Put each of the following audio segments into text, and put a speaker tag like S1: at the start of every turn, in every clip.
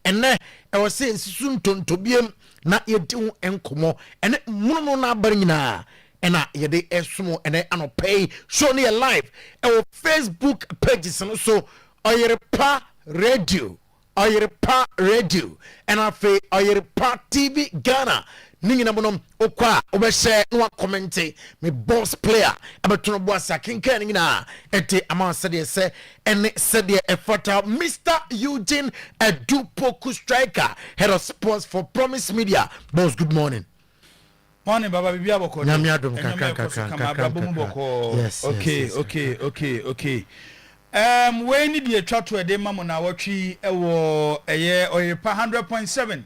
S1: ene e wo se nsisu ntontobiem na yedi ho enkomo ene munu na bar nyina ena yede esumo ene anopay show ne live e wo Facebook pages no so Oyerepa radio and afi Oyerepa TV Ghana ningina bonom okwa obehye no comment me boss player abetono boasa kenkan ningina ete ama sede se ene sede efota Mr. Eugene Poku striker head of sports for Promise Media. Boss, good morning.
S2: Morning baba bibi aboko
S1: nyame adom kaka
S2: yes okay we need the chat to de mamo na watwi ewo eye Oyerepa 100.7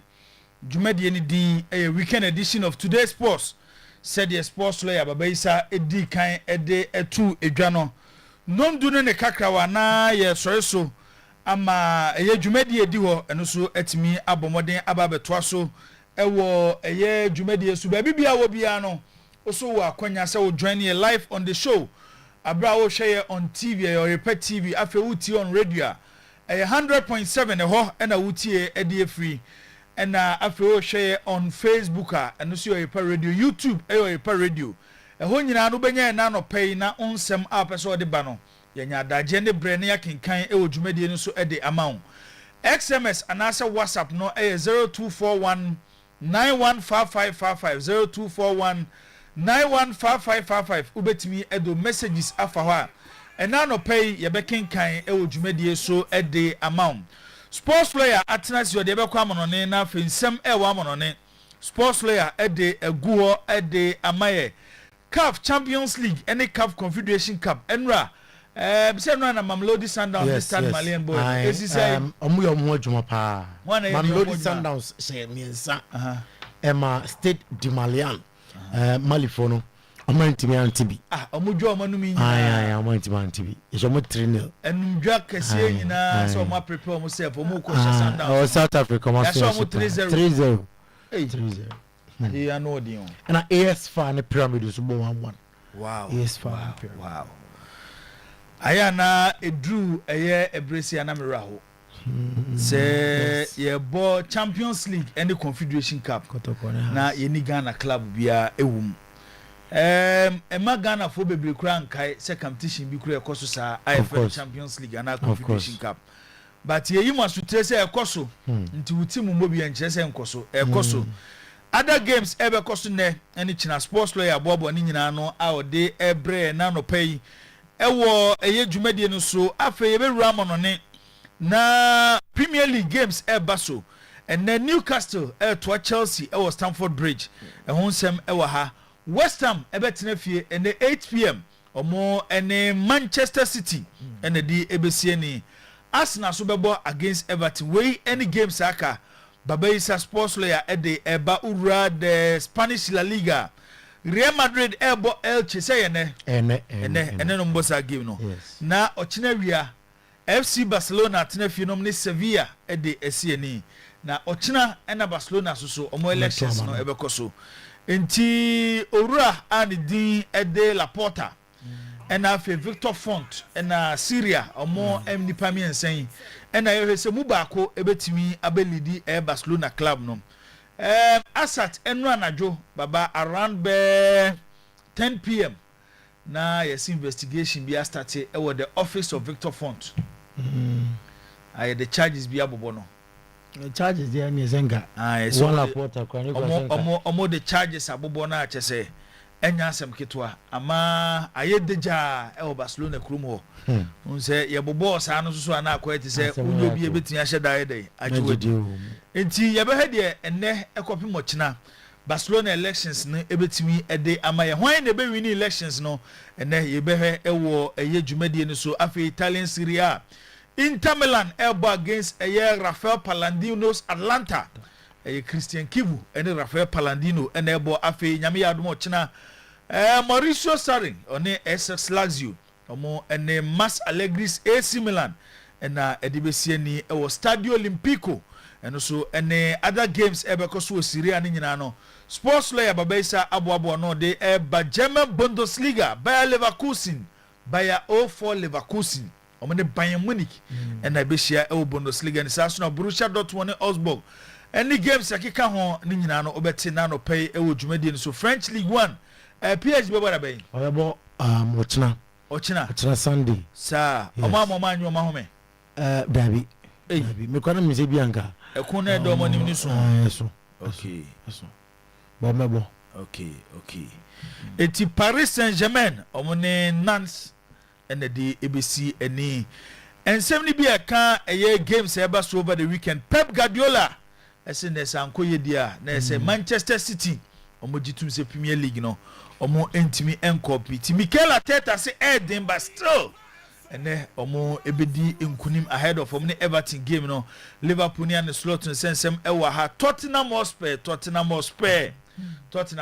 S2: Jumadi ni din weekend edition of today's sports said the sports lawyer baba isa edi kan ede etu edwa no nom du ne kakra wa na ye sore so ama eye Jumadi edi ho eno so atimi abomoden ababeto so ewo eye Jumadi so ba bibia wo bia no so wa kwanya se wo join ye live on the show abra wo share on TV Oyerepa TV afi wuti on radio 100.7 ho na wuti e de free and afi wo share on Facebook and so Oyerepa radio YouTube Oyerepa radio ho nyina no benya na no pay na onsem app so de ba no yenya daje ne bre ne yakenkan e wo Jumadi no so e de amount XMS anasa WhatsApp no 0241 915555 0241 915555 ubetimi edo messages afa ho a ena no pay ye bekenkan e wo Jumadi so e de amount sports player atnas yo de be kwa monone na fensem e wa monone sports player e de aguo e de amaye CAF Champions League any CAF Confederation Cup enra se no na Mamelodi Sundowns this time Malian boy esi say
S1: omu yo mo adwuma pa Mamelodi Sundowns se miensa ema State du Malian Malifono amantimi antibi
S2: omudwo omanumi
S1: nya amantimi antibi ejo mo 3-0
S2: enudwa kese nyina so mo prepare mo self mo ko Sundowns
S1: South Africa mo
S2: so mo 3-0
S1: 3-0
S2: he anodi on
S1: and AS fan the pyramid so bo 1-1
S2: wow
S1: AS fan
S2: wow aya na edru eye ebresi na meraho say ye bo Champions League and the Confederation Cup na ye ni Ghana club bia ewum ema Ghana fo bebre kura nkai se competition bi kura ekoso sa IFL Champions League and Confederation Cup but ye yimu asutre se ekoso nti wuti mu mobi enche se enkoso ekoso other games ebe koso ne eni china sports lawyer bobo ni nyina no a ode ebre na no pay ewo eye Jumadi no so afa ye be wura mo no ne na Premier League games baso and then Newcastle to Chelsea was Stamford Bridge and honsem ha West Ham ebetena fie and 8 p.m. or more and Manchester City and the ebesieni Arsenal so bebo against Everton way any games aka Babaisa sports lawyer de eba ura the Spanish La Liga Real Madrid ebo Elche say ene no mbosa game no na ochina wia FC Barcelona tenafi nom ne Sevilla e de esieni na ochina ena Barcelona so omo elections no ebekoso enti owura ani din e de Laporta ena fe Victor Font ena Syria omo nipa mi ensen ena ye se mu baako ebetimi abelidi e Barcelona club no asat enu anajo baba around 10 p.m. na yes investigation be started with the office of Victor Font. The charges be abobo no.
S1: The charges there ni zenga.
S2: So
S1: one Laporta kwa ni kwa
S2: omo the charges abobo na chese enya asem ketwa ama ayedeja e Barcelona krum ho. Unse ye bobo sa no so na akwa ti se unyo bi ebetin ahye da yedai ajiwadi. Enti ye be he de enne ekopi mochina Barcelona elections no ebetimi ede amaye hwan na be win elections no enne ye be he ewo eye Jumadi no so afi Italian Serie A Inter Milan ebo against eye Rafael Palladino's Atlanta eye Christian Kivu ene Rafael Palladino ene ebo afi nyame ya adom ochina Mauricio Sarri one SS Lazio omo ene Mas Allegri's AC Milan ena edibesie ni ewo Stadio Olimpico eno so ene other games ebekoso Syria ni nyina no sports lawyer babaisa abo no de ba German Bundesliga Bayer Leverkusen Bayer 04 Leverkusen ɔmo ne Bayern Munich ɛna bɛhyia ɛwɔ Bundesliga ne saa so na Borussia Dortmund ne Augsburg ɛne games akeka ho ne nyinaa no ɔbɛte na no pɛi ɛwɔ dwumadie no so French League 1 PSG bɛbɔ da bɛn
S1: ɔyɛbɔ ɔkyena Sunday
S2: saa ɔmo anyo ɔmo ahome
S1: dabi mekwana mese bi anka
S2: ɛko na ɛdɔ ɔmo anim ne so okay
S1: bɔmɛbɔ
S2: okay eti Paris Saint-Germain ɔmo ne Nantes ɛna de ebesi ani ensɛm ni bi ɛka ɛyɛ games ɛba so over the weekend Pep Guardiola ɛsɛ na ɛsɛ ankɔ yɛ dia na ɛsɛ Manchester City ɔmo jitum sɛ Premier League no ɔmo entimi ɛnkɔpiti Mikel Arteta sɛ ɛden but still ɛnɛ ɔmo ebedi nkunim ahead of ɔmo ne Everton game no Liverpool ne and slot nsɛnsɛm ɛwɔ ha Tottenham Hotspur Tottenham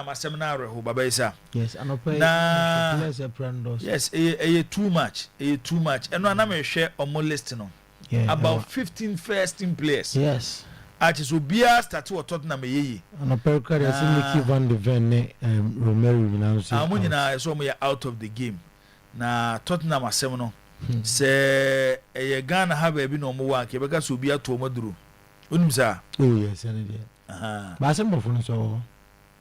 S2: asɛm na areho baba isa
S1: yes anope
S2: na yes too much ɛno anam ehwɛ ɔmo list no about 15 first team players
S1: yes
S2: ati so bia start wɔ Tottenham yeye
S1: anope kare asi Mickey van de Ven ne Romero nyina so
S2: amo nyina so ɔmo yɛ out of the game na Tottenham asɛm no sɛ ɛyɛ Ghana ha ba bi na ɔmo wa nke bɛka so bia to ɔmo duro onim sa
S1: oh yes ɛne dia ba asɛm bɔfo no so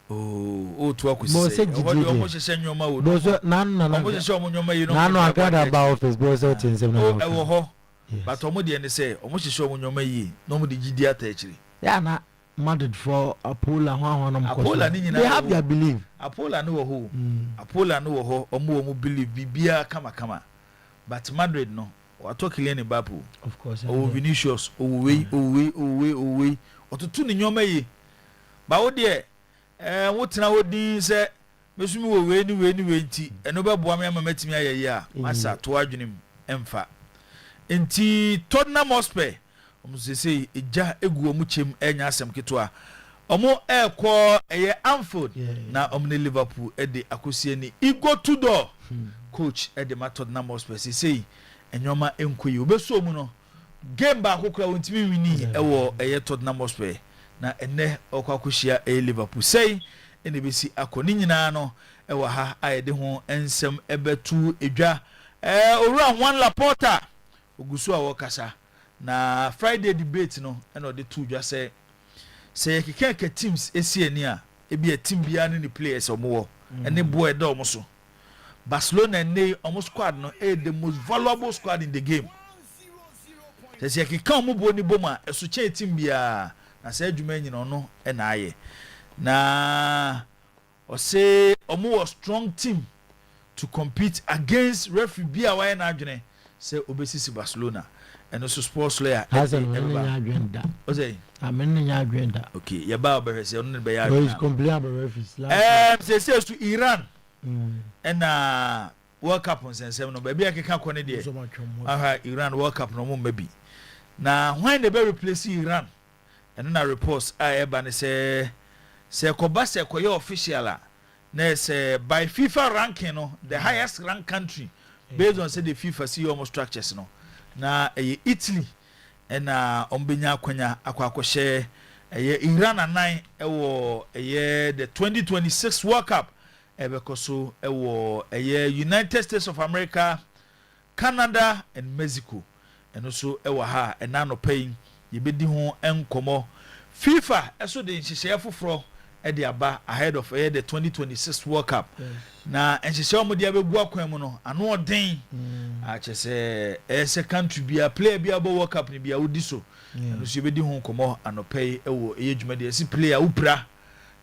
S2: o to akusise ɔmo hyehyɛ nyoma wo
S1: bo so nanu
S2: ɔmo hyehyɛ ɔmo nyoma yi no
S1: nanu agada ba office bo so tinsem na
S2: ɛwɔ hɔ but ɔmo de ne sɛ ɔmo hyehyɛ ɔmo nyoma yi na ɔmo de gidi ata akyiri
S1: ya na Madrid for Apola ho no mko
S2: Apola ni nyina
S1: they have their belief
S2: Apola no wɔ hɔ ɔmo believe bibia kama but Madrid no wato Kylian Mbappe
S1: of course
S2: Vinicius owe ɔtoto ne nyoma yi ba wo de wotena wodi sɛ mesumi wo we ni nti ɛno bɛboa me ama matimi ayɛyi a masa to adwenem ɛmfa nti Tottenham Hotspur ɔmo sesei ɛgya egu ɔmo kyem ɛnya asɛm ketewa ɔmo ɛkɔ ɛyɛ Anfield na ɔmo ne Liverpool ɛde akosie ni Igor Tudor coach ɛde ma Tottenham Hotspur sesei ɛnyoma ɛnkoyi obeso mu no game ba akokora wontimi wini ɛwɔ ɛyɛ Tottenham Hotspur na ene okwakohia Liverpool sei ene besi akoni nyina no ewa ha ayede ho ensem ebetu edwa owura Juan Laporta ogusu a wokasa na Friday debate no ene ode tu dwa se yekeka teams esi ani a ebi a team bia ne players omo ene bo eda omo so Barcelona ne omo squad no the most valuable squad in the game se yekeka omo bo ni boma eso che team bia na say adwuma nyina no na aye na o say omo was strong team to compete against referee bia wa na adwene say obesisi Barcelona and so sports lawyer
S1: Hasan nya adwenda
S2: o say
S1: amen nya adwenda
S2: okay ya ba be say on be ya
S1: is complain about referees
S2: say to Iran and World Cup on sensem no ba bia keka ko ne de aha Iran World Cup no mo mabi na when they be replace Iran and na reports eba ne say koba say koye official na say by FIFA ranking no the highest ranked country based on say the FIFA see almost structures no na Italy and ombenya kwanya akwakoshe Iran anan ewo the 2026 World Cup ebekoso ewo United States of America, Canada and Mexico and also ewo ha enano paying yebedi ho enkomo FIFA eso de nhihye foforo e de aba ahead of the 2026 World Cup na nhihye omo de abegu akwan mu no ano odin a chese ese country bia player bia bo World Cup ni bia odi so and so yebedi ho enkomo anopay ewo eyedwuma de esi player upra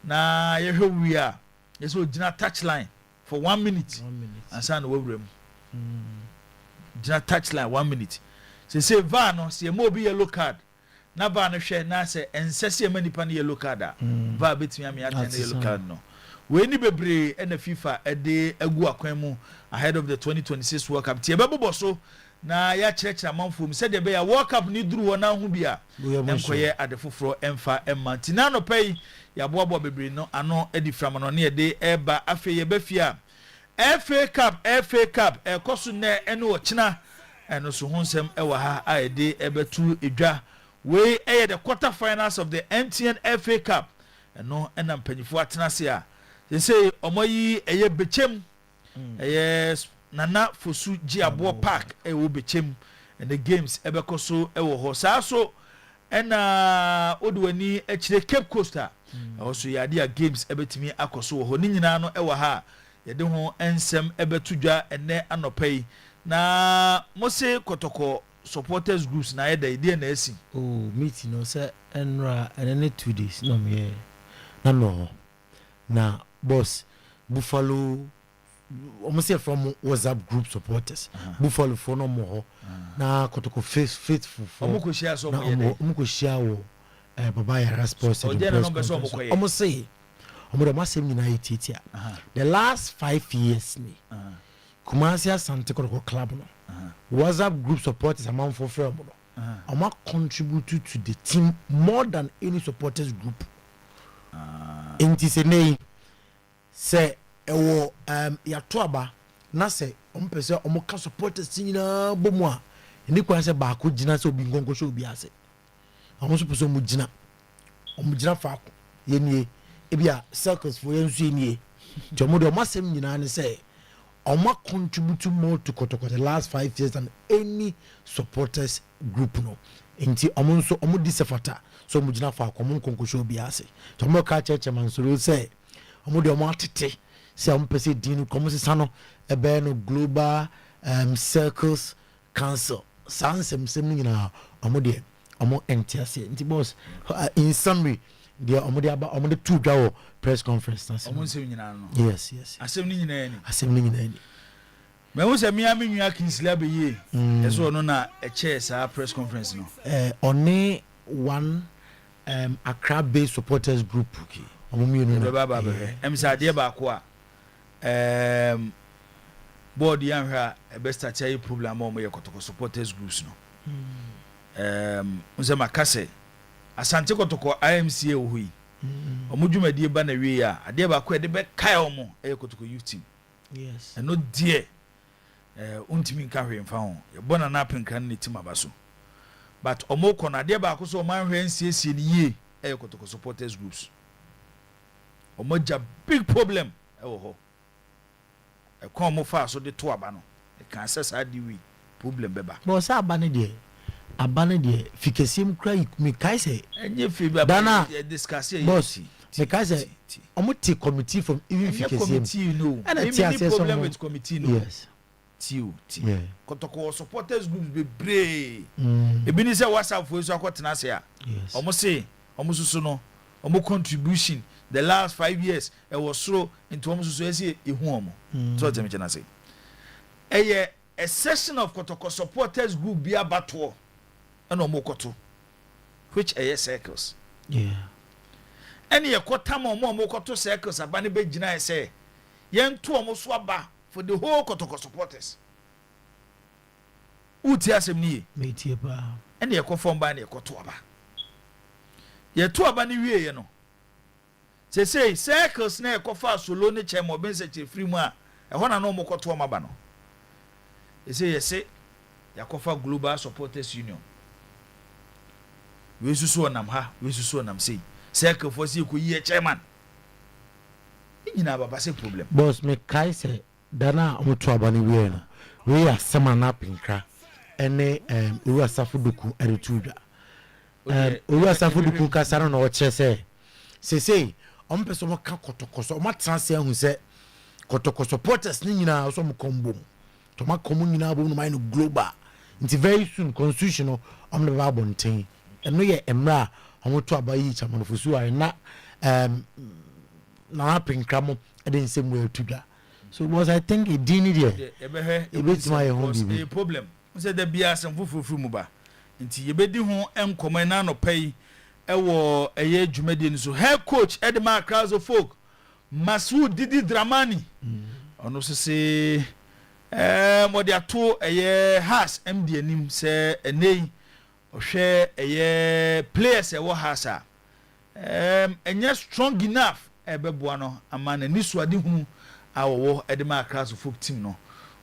S2: na yehwe wi a yeso gina touchline for 1 minute and san wawrem gina touchline 1 minute say va no say mo bi yellow card na va no hwe na say ensese ma nipa ne yellow card a va betimi am attend yellow card no we ni bebre na FIFA de agu akwan mu ahead of the 2026 World Cup tie bebo so na ya kyerɛkyerɛ amanfo mu sɛ de be ya World Cup ni duru wona ho bia enkoye adefoforo emfa emmantina no pay ya boabo bebre no ano edi fram no ne de eba afe ye bafia FA Cup ekoso na ene wo kyena eno so honsem ewa ha aede ebetu edwa we the quarter finals of the MTN FA Cup eno enam panyifo atena se a say omoyi bechem nana fosu Giabo Park ewo bechem and the games ebeko so ewo ho saa so ena odwani echire Cape Coast also yade games ebetimi akoso ho ni nyina no ewo ha yede ho ensem ebetudwa ene anopai na mose kotoko supporters groups na yeda ide na esi
S1: meeting no say enra and 2 days no me na boss Buffalo almost from WhatsApp group supporters Buffalo for no more na kotoko faithful for
S2: omo ko share so mo yede
S1: omo ko share wo baba ya sports almost say omo dem asem nyina yetitia the last 5 years ni Kumasi Asante Kotoko club no WhatsApp group supporters amount for firm no omo contribute to the team more than any supporters group enti se nei se ewo ya toaba na se omo pese omo ka supporters nyina bomu a ni kwa se ba ko gina se obi ngongo so obi ase omo so pese omo gina fa ko ye nie e bia circles for yensu nie jomo de omo asem nyina ne se Oma contribute more to Kotoko the last 5 years than any supporters group no. Inti omo so omo disefata so omo gina fa ko omo konkusho biase. To omo ka cheche man so say omo de omo atete say omo pese din ko omo sisa no ebe no global circles council. Sansem sem nyina omo de omo entiase. Inti boss in summary they omo de two dawo press conference na
S2: omo nsem nyina no
S1: yes
S2: asem ni nyina
S1: ni
S2: me wo se me amenwa Kingsley abeye eso no na e chair sa press conference no
S1: only one Accra based supporters group omo mi no
S2: baba emsa de ba ko a board yan ha e best start a problem omo ye Kotoko supporters groups no unse makase Asante Kotoko IMCA wo yi omo dwumadie ba na wie a ade ba ko e de be kai omo e Kotoko youth team
S1: yes
S2: no die untimi nka hwe mfa ho ye bona na penkan ne team abaso but omo ko na ade ba ko so man hwe nsiesie ni ye e Kotoko supporters groups omo ja big problem e wo ho e ko omo fa so de to aba no e kan sesa di wi problem beba
S1: bo sa aba ne de abane de fikesiem kra me kai say
S2: enye fi ba discuss here
S1: boss me kai say omuti committee from even fikesiem
S2: no and the problem with committee no
S1: yes
S2: yeah Kotoko supporters groups be brave ebi ni say WhatsApp for so akotena say a omo say omo susu no omo contribution the last 5 years e was so into omo susu ese ehu omo so tell me chana say a session of Kotoko supporters group be abato and omokoto which circles any ye kotam omokoto circles abane be gina say yen to omo so aba for the whole Kotoko supporters uti asem ni
S1: me tie ba
S2: any ye kofom ba na ye koto aba ye to aba ni wie ye no say circles na ye kofa solo ne che mo ben se che free mu a e ho na no omokoto omaba no ye say yakofa global supporters union we susu onam ha we susu onam say circle for say ko yi chairman nyina baba say problem
S1: boss me kai say dana omuto abani we no we asema na pinkra ene oru asafuduku eretudwa oru asafuduku ka sara na o che say ompeso mo ka Kotoko mo transe hu say Kotoko supporters ni nyina so mo kombom to ma komu nyina bo no mind global nti very soon constitutional on the babonten eno ye emra omoto abayi chamonofusu are na na pinkram e den same way tudwa so was I think it didn't there e bit my home
S2: a problem say there be asem fufufu mu ba nti ye bedi ho enkomo na no pai e wo eye dwumadi ni so head coach Edema Crowds of Folk Masud Didi Dramani ono so say modi ato eye has MD anim se enei ohwe eye players e wo has a enye strong enough ebeboa no ama na nisuade hu awo Edema Crowds of Folk team no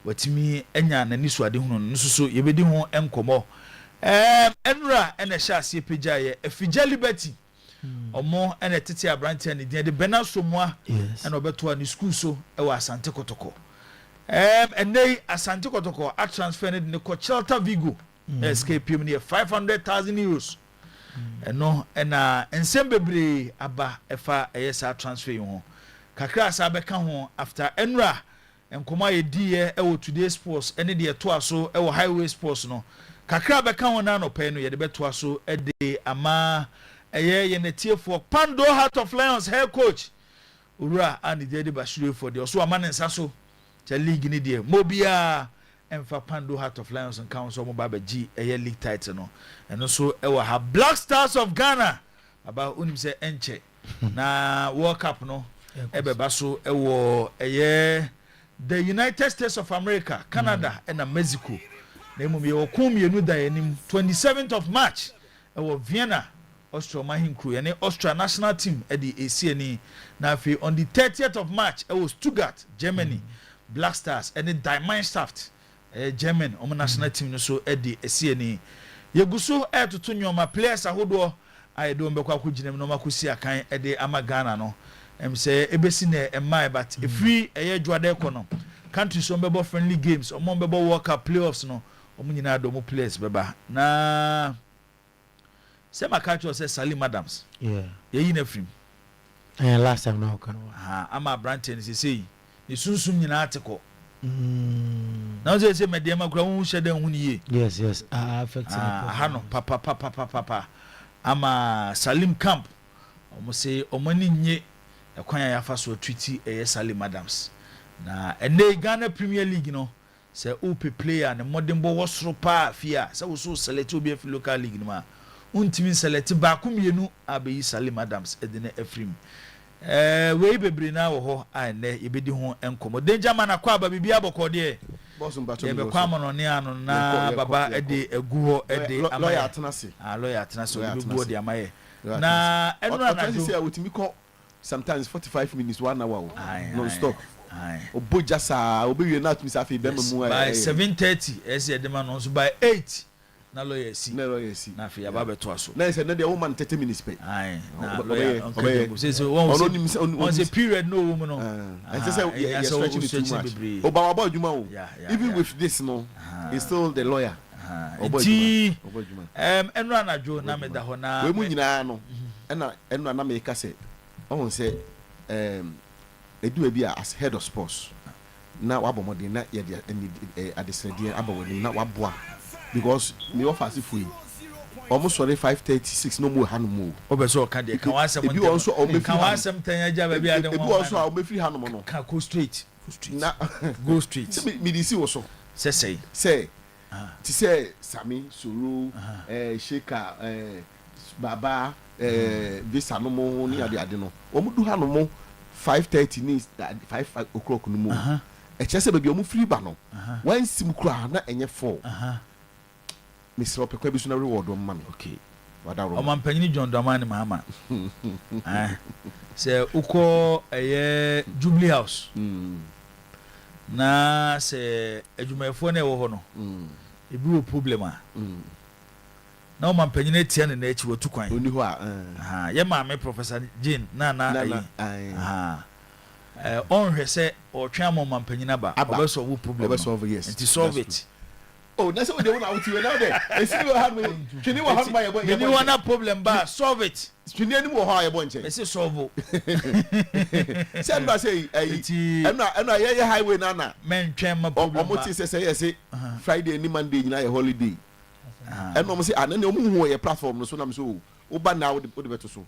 S2: watimi enya na nisuade hu no nsuso yebedi hu enkomo enra ene sha se pagya ye afigya liberty omo ene tete abrante ne de Benasomoa ene obeto ani school so e wa Asante Kotoko And they Asante Kotoko a transfer ne ko Celta Vigo escape him near 500,000 euros. And no and nsem bebre aba efa ESA transfer ho. Kakra sa beka ho after Enra enkoma ye die e wo Today Sports ene de to aso e wo Highway Sports no. Kakra beka ho na no pe no ye de beto aso e de ama ye netiefo Pando Heart of Lions head coach Ura and the Bashir for the also man and Sasso the league in the Mobia and for Pando Heart of Lions and Council Mobile G a league title no and also our have Black Stars of Ghana about unim say enche na World Cup no ebe baso ewo the United States of America, Canada and Mexico na mum ye okum ye nu da enim 27th of March ewo Vienna Austria Mahin crew and Austria national team at the ACNE now on the 30th of March it was Stuttgart Germany Black Stars and the Diamond Shaft German national team so at the ACNE yeguso to tunyoma players ahodo I don't be kwaku ginem no makusi akan at the Amagana no say ebesi na emai but if we dwade kono countries on bebo friendly games on bebo World Cup playoffs no nyina do mo players beba na say my culture says Salim Adams.
S1: Yeah.
S2: Ye na film.
S1: Last time now kan.
S2: Ama Branton say the sunsum nyina ateko. Now say me dem akura hu hye den hu ni.
S1: Yes. Affecting.
S2: No papa. Ama Salim Camp. Omo say omani nye ekwan ya fa so treaty Salim Adams. Na ene Ghana Premier League no. Say OP player na modern bo wosro pa fia. Say wo so select obi fi local league no ma. Untimi select ba kumienu abeyi Salim Adams edene Efrim we bebre na wo ho ane yebedi ho enkomo danger man akwa ba bibia bokode
S3: boss mbato
S2: be kwa mono ne anu na baba ede egu ho ede amaye
S3: lawyer atenase
S2: lawyer atenase obi gu ode amaye na enu na
S3: do say wotimi ko sometimes 45 minutes 1 hour no stop oboja sa obi we na tumi sa fe be mu
S2: by 7:30 ese edema no so by 8 na lawyer si na fi aba beto aso
S3: na say na the woman 30 minutes pay
S2: na lawyer say so one say period no woman no
S3: and say you stretching it too much oba adwuma o even with this no he's still the lawyer
S2: ti enu anajo na me da ho na
S3: we mu nyina no enu na me ka say on say edu bi as head of sports na wabomode na ye de adesrede abawoni na waboa because me offer si free almost 5:36 no more hanumo
S2: obeso ka de kan wasem
S3: ebi also o me
S2: kan wasem tan aja ba bia de
S3: ebi also o me free hanumo no
S2: ka go straight
S3: na
S2: go straight
S3: me di si wo so
S2: say
S3: ti say Sami Suru Sheka Baba this hanumo ni ade no o mu du hanumo 5:30 ni 5 o'clock no mo e chese ba bi o mu free ba no wan sim kura na enye 4 Mr. Opekwa bi so na reward o ma me
S2: okay
S3: wadaro
S2: o man panyini John Dramani Mahama se uko Jubilee House na se adwumayefo na ewo ho no ebi wo problem na o man panyini tie na echi wotu kwan
S3: oni ho a
S2: ye ma me Professor Jean na on hwe se o twa mo man panyina ba obeso wo problem
S3: solve yes
S2: and to solve it.
S3: Oh, that's what they want out to now there. I see you have me. Can you have my boy?
S2: You want a problem ba solve it.
S3: Can you any more how you want?
S2: I say solve.
S3: Send ba say I'm not highway nana.
S2: Men twem ma problem.
S3: Omo ti say Friday ni Monday na holiday. And no say and no mu ho your platform no so na me so Uba now the better so.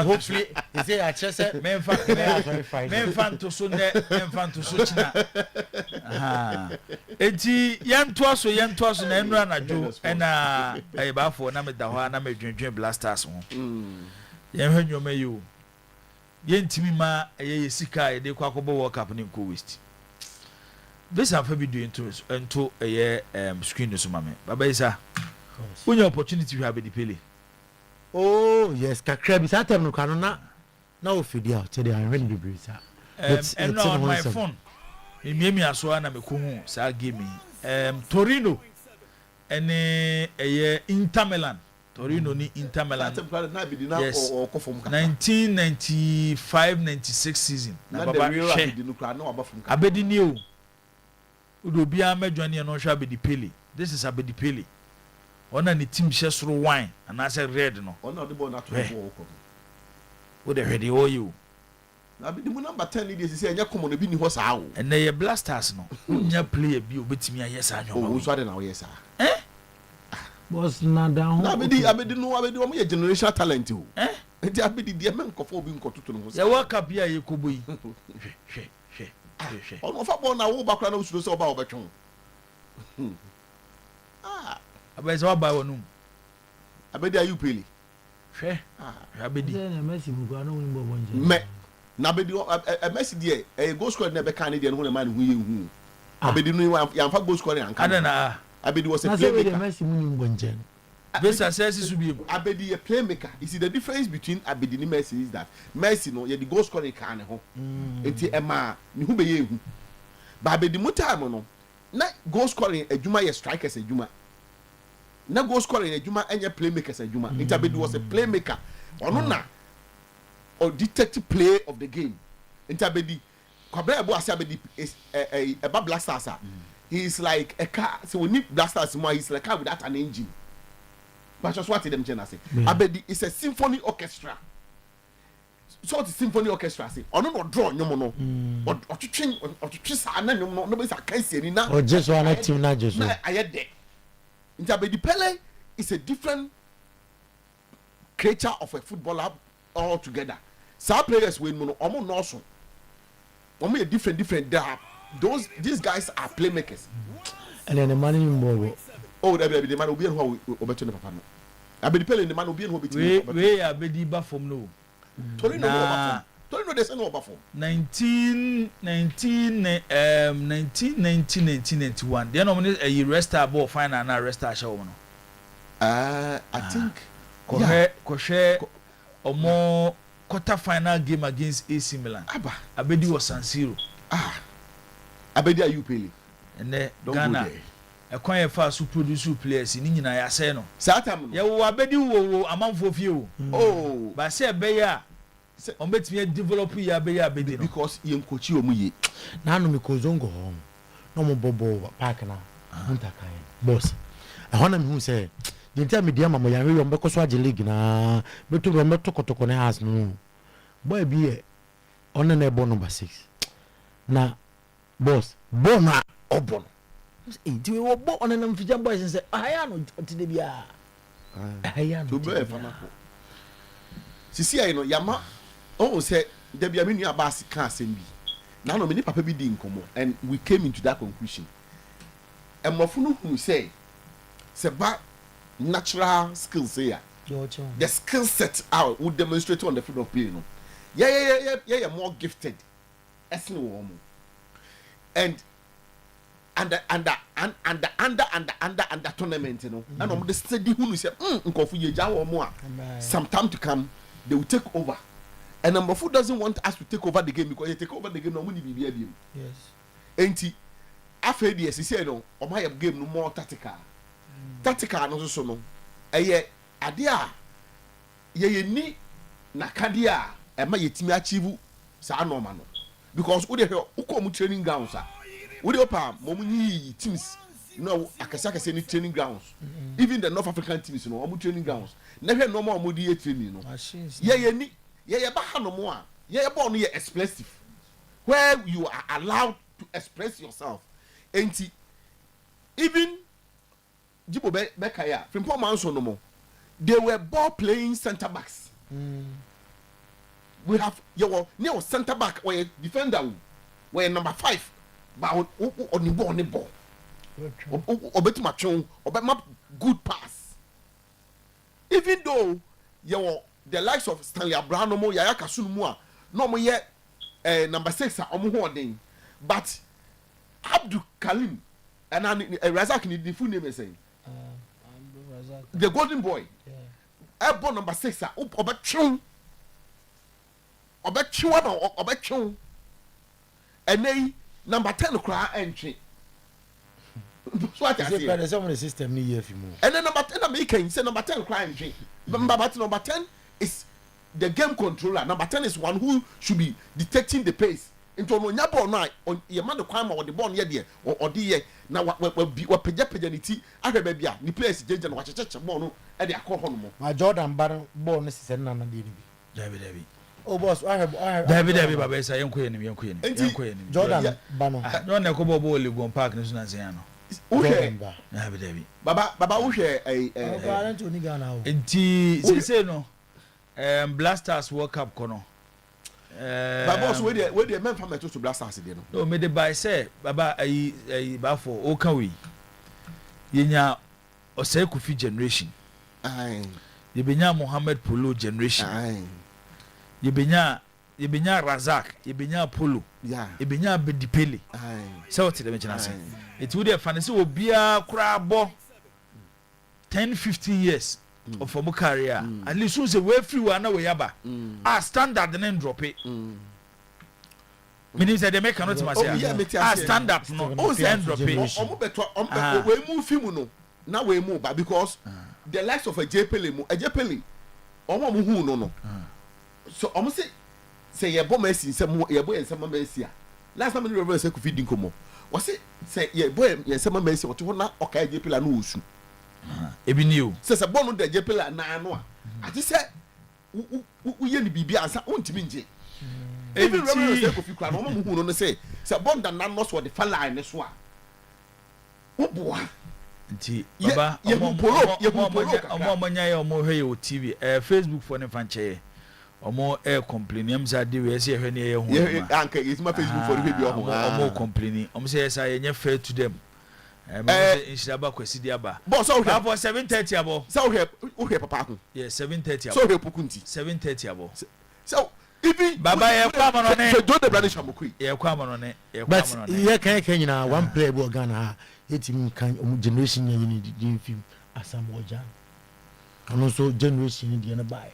S1: Hopefully, is it a chess?
S2: Men fan to so china. Eti yan twaso na enra na jo na eba fo na me da ho na me dwendwen blasters ho. Yan hwenyo me yo. Yentimi ma eye sika ye de kwa kobo World Cup ni ko West. This have be doing into a screen to mame. Baba isa. When your opportunity you have the pele.
S1: Oh yes, kakra bi satem no kwano na ofidi out today I ready the breeze.
S2: And on my phone. Me aso na me ko hu sa game. Torino and Inter Milan Torino ni Inter Milan.
S3: Yes.
S2: 1995-96 season.
S3: Na baba she.
S2: Abedi ni o. Udo bia medwane no hwa Abedi Pele. This is Abedi Pele. Ona ni team she soro wine and I said red no.
S3: Ona the ball na to ball.
S2: Wo de ready o you.
S3: Na Abedi mu number 10 ni dey say enya komo no bi ni ho saa o.
S2: And they blasters no. Nya player bi obetimi ayesa anyo.
S3: O so ade na wo yesa.
S1: Boss na down.
S3: Na Abedi o mo ye generational talent o. Enti Abedi de men nkofo obi nkototo no ho.
S2: Ya World Cup ya ye kobo yi. Hwe.
S3: Ono fa ball na wo ba kra na usuro se oba obetwon.
S2: Abeza wa ba wonum.
S3: Abedi ayu Pele.
S2: Hwe. Abedi.
S1: Na Messi bu kwa no win bo bonje.
S3: Me. Na Abedi Messi de goal scorer na be kan de no man hu ye hu. Abedi no ya fa goal scorer anka.
S2: Adana.
S3: Abedi was a
S1: playmaker.
S3: playmaker.
S1: Messi mu ni bonje.
S2: Besa says su bi.
S3: Abedi a playmaker. You see the difference between Abedi and Messi is that Messi no ye the goal scorer kan ho. Enti ema ni hu be ye hu. Ba Abedi mu time no na goal scoring adwuma ye strikers adwuma. Na goal scoring adwuma enye playmakers adwuma. Enti Abedi was a playmaker. Ono na or detective play of the game. Enti Abedi kwabra ebo ase Abedi is a Black Stars. He is like a car. So we need Black Stars more. He's like a car without an engine. But just what them say. Abedi is a symphony orchestra. So it's symphony orchestra. Say, or no draw no more. Or to change or to twist. Nobody's a can't see na.
S1: Or just one team na just.
S3: I had there. In Abedi Pele is a different creature of a footballer altogether. Some players win mono. Omo no so. Omo a different. These guys are playmakers.
S1: And then the money in Bobo.
S3: Oh, the man will be who obeto papa no. Abedi Pele the man will be who obeto.
S2: We Abedi ba from no.
S3: Torino they say no ba from.
S2: 1991. They no a restart ball final na restart show no.
S3: I think
S2: Koshe omo quarter final game against AC Milan. Abedi was San Siro.
S3: Abedi ayu Pele.
S2: And then Ghana a coin fast to produce players in Nina ya say no.
S3: Satam.
S2: Ya wo Abedi wo amanfo fie o.
S3: Oh,
S2: but say be ya on betimi develop ya be ya Abedi no.
S3: Because yen coach omu ye.
S1: Na no me kozongo ho. No mo bobo park na. Nta kan. Boss. I want me who say the entire media mama yan we mbeko so age league na beto tokotoko ne house no. Boy be e on na ebo number 6. Na boss bona obon nti we wo bo on na mfija boys say aya no tide bia aya no
S3: to be fana ko sisi ayi no yama o say de bia me nua ba se kan asem bi na no me ni papa bi di nkomo and we came into that conclusion emofo no hu say ba natural skills here the skill set out would demonstrate on the field of play no yeah more gifted esne wo mo and under tournament you know and the steady who say nkofu ye ja wo mo a some time to come they will take over and number 4 doesn't want us to take over the game because they take over the game no money bibia bi
S1: yes
S3: enti after the say no o ma game no more tactical no so no eye ade a ye ni nakade a e ma yetimi achieve sa normal no because we dey uko training grounds we dey opa mo nyi teams no akasa ni training grounds even the North African teams no mo training grounds na hwe no mo dey training no ye ni ye ba ha no mo a ye ball no ye expressive where you are allowed to express yourself enti even Jibo Bekaya Frimpong Manso no mo they were ball playing center backs. We have your near center back or a defender where number 5 but on the ball or better matchon or better good pass even though your the likes of Stanley Abraham mo Yaya Kasunmu no mo ye number 6 omo hoden but Abdul Kalim and Razak ni the full name is saying the golden boy yeah. Number 6 obetchon and then number 10 cry entry what I say.
S1: There's some system ni year fimu.
S3: And then number 10 American say number 10 crime drink. But number 10 is the game controller. Number 10 is one who should be detecting the pace. Into no nyabo no on ye man the crime or the ball ye there or the ye na wa peja ni ti ahwe ba bia ni players jeje no wa cheche ball no e de akọ ho no mo.
S1: Ma Jordan bar ball no sise na na de ni bi.
S2: David.
S1: Oh boss, I have
S2: David baba say yenko yenim.
S1: Jordan ba no.
S2: No na ko ball Legon Park no so na say no.
S3: Okay.
S2: David.
S3: Baba wo hwe
S1: Baba to ni Ghana o.
S2: Enti say no Blasters World Cup kono.
S3: Baba so we dey men from to Blasters dey no.
S2: No me dey buy say baba ayi ba for o kan we. Yenya Osei Kofi generation.
S3: Aye.
S2: Yebenya Mohamed Polo generation.
S3: Aye.
S2: Yebenya Razak, yebenya Polo.
S3: Yeah.
S2: Yebenya Bedipele.
S3: Aye.
S2: So what the mention say. It would have fancy obia krabo 10-15 years of former career. At least soon say we free one na we yaba. Standard then drop it. Meaning say they make cannot say stand up no. Then drop it.
S3: Omo beto we move film no. Na we move but because the likes of a JPL omo mu hu no. So omo say ye bo Messi say ye bo ye say Messi a. Last time we reverse say Kofi Dinkomo. O say ye bo ye say Messi o to na oka JPL na osu.
S2: Ebi new.
S3: Say bo no de JPL na no a. Ati say wo ye ni bibia ansa ontimi nje. Even reverse say Kofi kra no omo mu hu no say bo da na no so the fall line so a. Wo boa.
S2: Nti baba omo manya ye omo hwe ye TV Facebook for ne fanche omo complain am say dey we say hwe ne ye hu
S3: anka is my Facebook for the baby
S2: omo complain omo say say ye fair to them inshaba kwesi dia ba
S3: boss so
S2: for 7:30 abo
S3: so we papa hu
S2: yeah 7:30
S3: so we Poku nti
S2: 7:30 abo
S3: so even
S2: baba ye kwa mono ne
S3: so do the brand shamukui
S2: ye kwa mono ne
S1: but ye kan nyina one player bo Ghana etim kan generation ye ni di film Asamoah and also generation ni dey na buy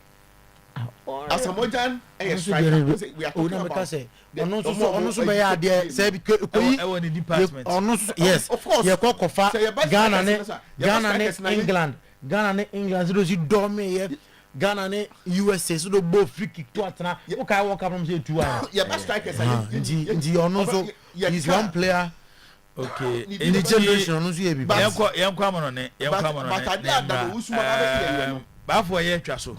S3: Asamoah e striker we are talking about
S1: ono so be ya dey say koyi
S2: e department
S1: ono yes
S3: of course
S1: ye kofa Ghana ne England so do dorme ye Ghana ne USA so do bo free kick to atena o kai work up from say 2 hours
S3: yeah best strikers
S1: ndi ono so is one player.
S2: Okay,
S1: in the generation ono so ye bi
S2: yenkwa amono ne ba for ye twa so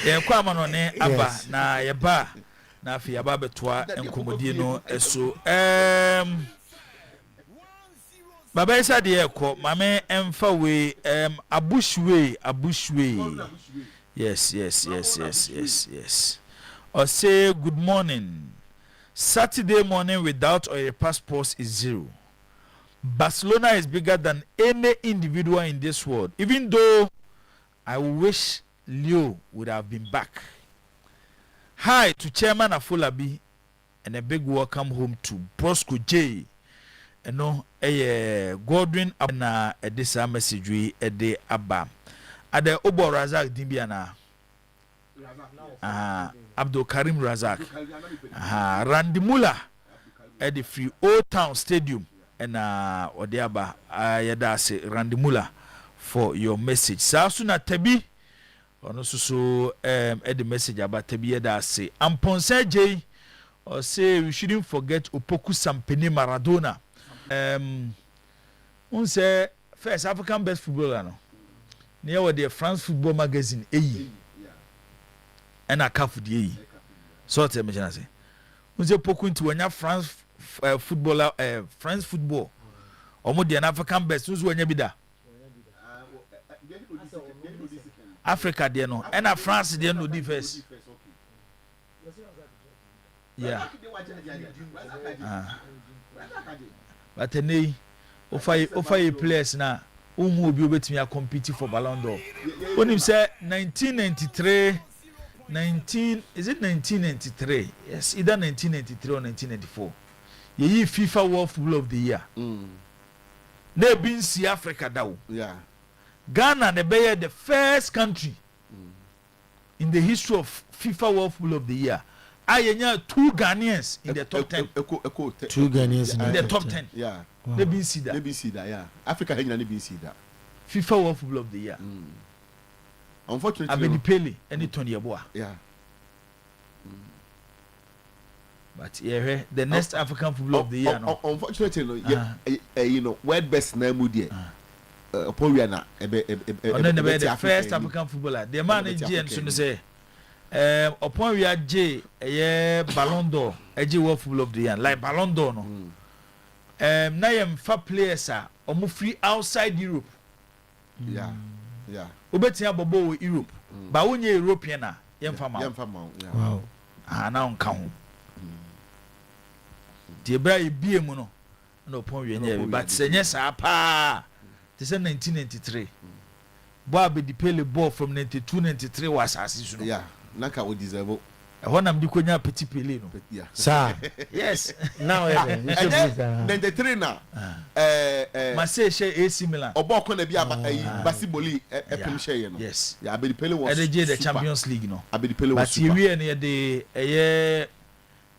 S2: yenkwa amono ne aba na ye ba na afi aba betoa enkomodie no eso baba isa de ekọ mame emfa we abushwe yes or say good morning. Saturday morning without Oyerepa passports is 0. Barcelona is bigger than any individual in this world. Even though I wish Leo would have been back. Hi to Chairman Afolabi and a big welcome home to Bosco J. And no, Godwin na this message we de Abba. Ade Obo Razak Dimbiana. Abdul Karim Razak. Randy Muller at the Free Old Town Stadium and Odiaba Yadase Randy Muller for your message. Sasuna Tebi or no so at the message about Tebi Yadase. Amponse J or say we shouldn't forget Opoku Sampeni Maradona. Say first African best footballer no. Near the France Football Magazine and a calf the so tell me say say Poku into when France footballer France football omo the African best so when bi da Africa there no and a France there no defense yeah but then offer players na who obi obetimi compete for Ballon d'Or when him say 1993 is it 1993? Yes, either 1993 or 1994. Ye FIFA World Football of the Year. They been see Africa down.
S3: Yeah.
S2: Ghana they be the first country in the history of FIFA World Football of the Year. I 2 Ghanaians in the top 10.
S1: 2 Ghanaians
S2: in the top 10.
S3: Yeah.
S2: The BC that.
S3: The BC that, yeah. Africa hanging on the BC that.
S2: FIFA World Footballer of the Year.
S3: Unfortunately,
S2: Abedi Pele and Tony Yeboah.
S3: Yeah.
S2: But yeah, the next African Footballer of the Year. No.
S3: Unfortunately, you know, word best name dear. Upon we are not
S2: the first African footballer. The man in G and soon say, upon we are J, a Ballon d'Or, a J World Footballer of the Year, like Ballon d'Or. No. Now I'm far players are almost free outside Europe.
S3: Yeah.
S2: Ubetia Bobo Europe. But when you're European, young farmer.
S3: Wow.
S2: Now come. The Bray be a mono. No point, but say yes, apa. This is 1993. Bobby the Pele ball from 92-93 was as
S3: yeah. Naka would deserve.
S2: When I'm the Petit Pele.
S3: Yeah.
S1: Sir.
S2: Yes.
S1: Now,
S3: 93 now.
S2: Marseille share AC Milan.
S3: Oboko na bia Basiboli epem share no.
S2: Yes.
S3: Yeah, Abedi Pele was.
S2: And the Champions League no.
S3: Abedi Pele was.
S2: But here near the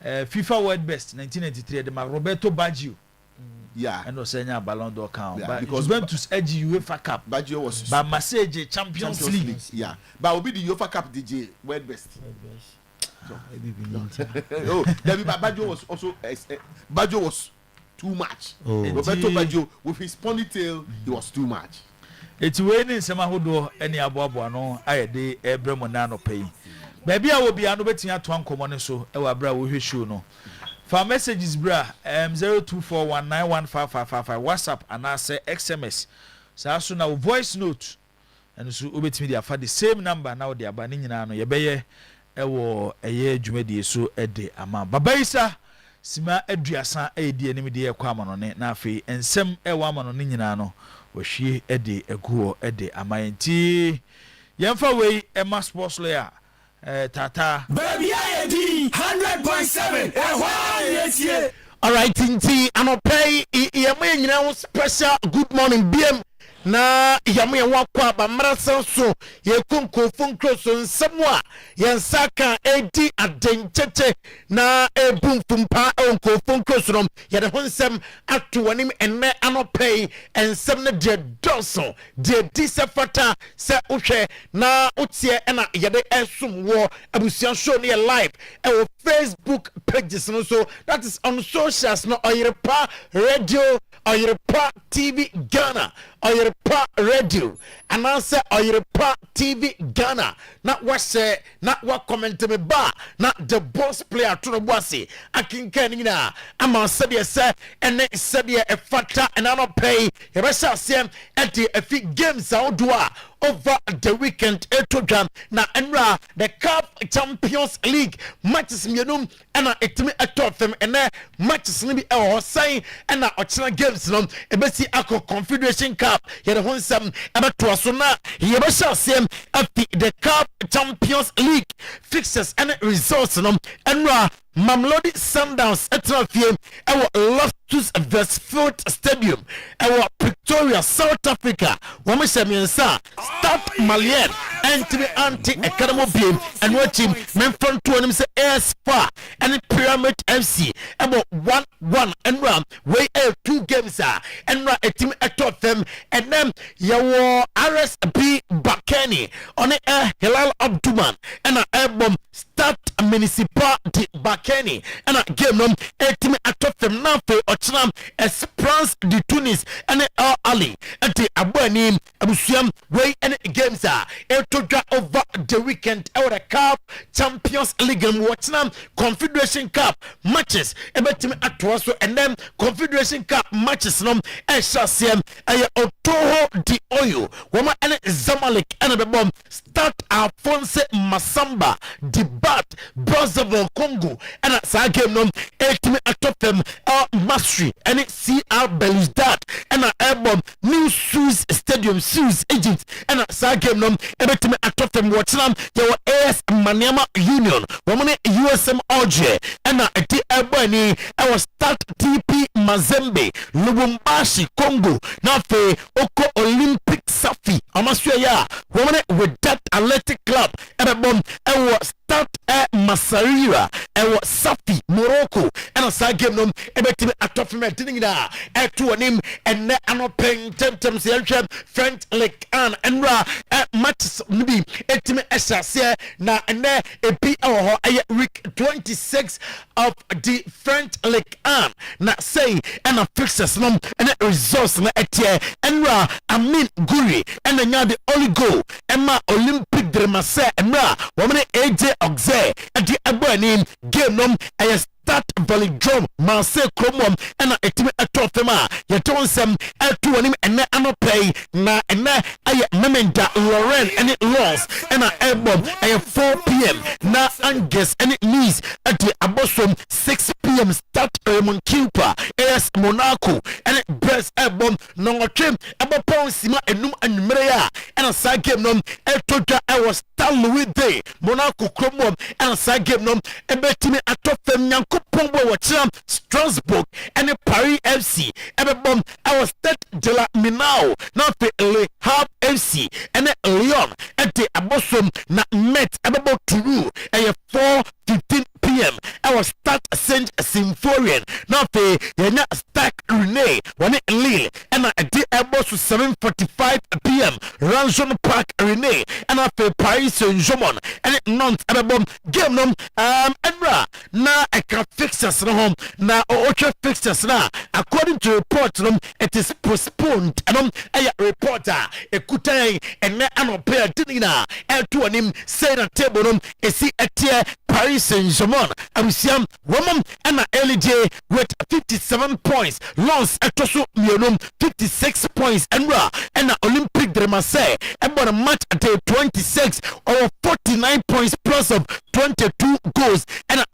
S2: FIFA World Best 1993 the Roberto Baggio.
S3: Yeah.
S2: And was a Ballon d'Or count.
S3: Yeah,
S2: but
S3: because
S2: Juventus edge UEFA Cup.
S3: Baggio was.
S2: But Marseille Champions League.
S3: Yeah. But will be the UEFA Cup DJ World Best. Oh, Baggio was also Baggio was too much. Roberto Baggio with his ponytail, he was too much.
S2: It's when some ahodo any aboabo no aye de ebremo na no pay. Baby I will be anu betia to ankomo so e wa bra wo hwe show no. For messages bra 0241915555 WhatsApp and I say XMS. So as na voice note and so obetimi dia fa the same number now the aba ni nyina no ye beye ewo eye dwumadi so ede ama babaisa sima aduasa edi anim de ekwa amano ne na afi ensem ewo amano ne nyina no wohwie ede eguo ede ama enti yemfa wei ema sports layer tata
S4: baby IAD 100.7 yes.
S1: All right, inti anopay yamwe nyina special good morning BM na yamwe wakwa ba marasan so ye kunko funkro so nsamwa yansaka edi adencheche na ebumfumpa onko funkro so ye de honsem atu wanim enne anopay ensem na de doso de disafata se uhwe na utie na ye de esum wo abusia show ne live e Facebook pages no so that is on socials no Oyerepa radio Oyerepa TV Ghana Oyerepa radio and answer Oyerepa TV Ghana na wase na wa comment me ba na the boss player to no bossy akinka ni na ama said say ene said e fata and I not pay e be say at the games outdoor over the weekend etodram na enra the Cup Champions League matches mienum na etimi atop them ene matches ni bi e ho san na ochena games no e be si akọ Confederation Cup ye de honsam abeto so na ye be say at the Cup Champions League fixtures and results no enra Mamlodi Sundowns etrafie ewo Loftus Versfeld Stadium ewo Pretoria South Africa women semiensa Start Malien entimi anti academy game and watching men front to him say ASFA and Pyramid FC ewo 1-1 and round way 2 games and a team atop them and then yawo RSB Bakeni on a Hilal Abduman and a album Start Municipal de Bakeni and a game no a team atop them now for Ochnam Esperance de Tunis and Al Ali and the Abani Abusiam way and games over the weekend our Cup Champions League and Ochnam Confederation Cup matches about team atwaso and then Confederation Cup matches no Eshasiem a Otoho di Oyo Woma and Zamalek and the bomb Start Alphonse Masamba Debat Brazzaville Congo and a sa game no a team atop them Mastery and CR Belouizdad and a album New Shoes Stadium Shoes Agents and a sa game no a team atop them watching your AS Maniama Union woman USM OJ and a album our Start TP Mazembe Lubumbashi Congo now for Oko Olympic Safi Amasya woman with that athletic club and a bomb our Start Masarira ɛwɔ Safi Morocco ɛna saa game no ɛbɛtumi atɔ fam ɛde nyinaa ɛto anim ɛnɛ anɔpɛ ntɛmtɛm sɛ yɛhwɛ French League One ɛnura matches no bi ɛtumi ɛhyɛ aseɛ na ɛnɛ ebi ɛwɔ hɔ ɛyɛ week 26 of the French League One na say ɛna fixtures no ɛna results na ɛteɛ ɛnura Amin Guri ɛna nya the only goal ɛma Olympic de Marseille ɛnura wɔn ne AJ Oxe ɛde ɛbɔ anim game no ɛyɛ Start Velodrome Marseille Kromom ɛna ɛtumi ɛtɔ fam a yɛtɔ nsɛm ɛto anim ɛnɛ anɔpɛ na ɛnɛ ɛyɛ Memenda Lorraine ɛne Lens ɛna ɛbɔ ɛyɛ 4 p.m. na Angers ɛne Nice ɛde abɔsom 6 p.m. Start Raymond Cooper AS Monaco ɛne Brest ɛbɔ nɔngɔtwe ɛbɔ pɔn sima enum anwummerɛ a ɛna saa game no ɛtɔ dwa ɛwɔ Star Louis Day Monaco Kromom ɛna saa game no ɛbɛtumi atɔ fam nyanko Pombo wɔkyerɛ Strasbourg ɛne Paris FC ɛbɛbɔm ɛwɔ Stade de la Minao na afei Le Havre FC ɛne Lyon ɛde abɔsom na Metz ɛbɛbɔ Toulouse ɛyɛ 4:15 p.m. ɛwɔ Stade Saint-Symphorien na afei yɛnya Stade Rennais wɔne Lille ɛna ɛde ɛbɔ so 7:45 p.m. Ranjon Park Rennais ɛna afei Paris Saint-Germain ɛne Nantes ɛbɛbɔm game no ɛnura na ɛka fixtures no home na otwa fixtures na according to report no it is postponed and ɛyɛ report a ekutan ɛnɛ anɔpɛ dinina ɛto anim say na table no esi ɛteɛ Paris Saint-Germain abusiam wɔn ɛna LJ with 57 points Lens ɛto so mmienu 56 points ɛna Olympic de Marseille ɛbɔ na match day 26 or 49 points plus of 22 goals ɛna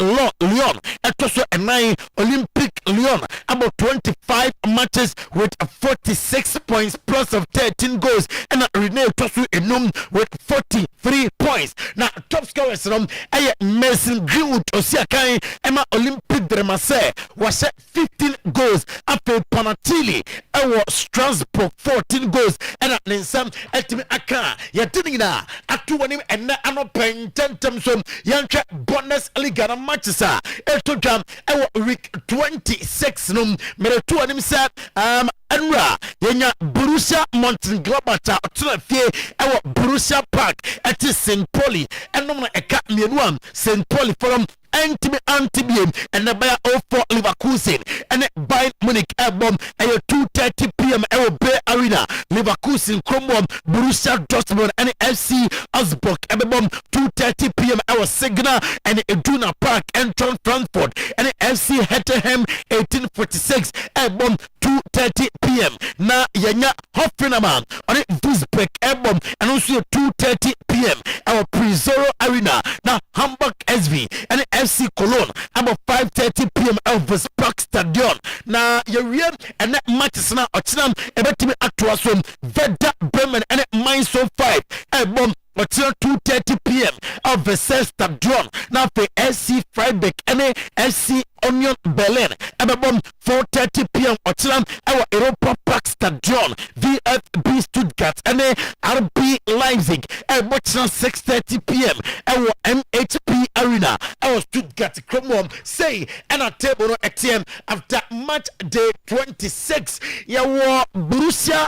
S1: Lyon ɛto so ɛnan Olympic Lyon about 25 matches with 46 points plus of 13 goals ɛna Rennais ɛto so enum with 43 points na top scorers no ɛyɛ Mason Greenwood osiakan ɛma Olympic de Marseille wɔhyɛ 15 goals afei Panatili ɛwɔ Strasbourg 14 goals ɛna ne nsam ɛtumi aka yɛde ne nyinaa ato wɔnim ɛnɛ anɔpɛ ntɛntɛm so yɛnhwɛ Bundesliga na matches a ɛto dwa ɛwɔ week 26 no mere to anim sɛ ɛnura yɛnya Borussia Mönchengladbach a ɔtena fie ɛwɔ Borussia Park ɛte St. Pauli ɛnom na ɛka mmienu a St. Pauli forum antibiem ɛnɛ bɛyɛ 04 Leverkusen ɛne Bayern Munich ɛbɔm ɛyɛ 2:30 p.m. ɛwɔ Bay Arena Leverkusen kromom Borussia Dortmund ɛne FC Augsburg ɛbɛbɔm 2:30 p.m. ɛwɔ Signal ɛne Iduna Park Eintracht Frankfurt ɛne FC Heidenheim 1846 ɛbɔm 2:30 p.m. na yɛnya Hoffenheim ɔne Duisburg ɛbɔm ɛno nso yɛ 2:30 p.m. ɛwɔ Prizoro Arena na Hamburg SV ɛne FC Cologne about 5:30 p.m. Elvis Park Stadion na yɛwie ɛnɛ matches na ɔkyena ɛbɛtumi atoa so Werder Bremen ɛne Mainz 05 ɛbɔm ɔkyena 2:30 p.m. Elvis Stadion na afei SC Freiburg ɛne SC Union Berlin ɛbɛbɔm 4:30 p.m. ɔkyena ɛwɔ Europa Park Stadion VfB Stuttgart ɛne RB Leipzig ɛbɛkyena 6:30 p.m. ɛwɔ MHP Arena ɛwɔ Stuttgart kromom say ɛna table no ɛteɛ after match day 26 yɛwɔ Borussia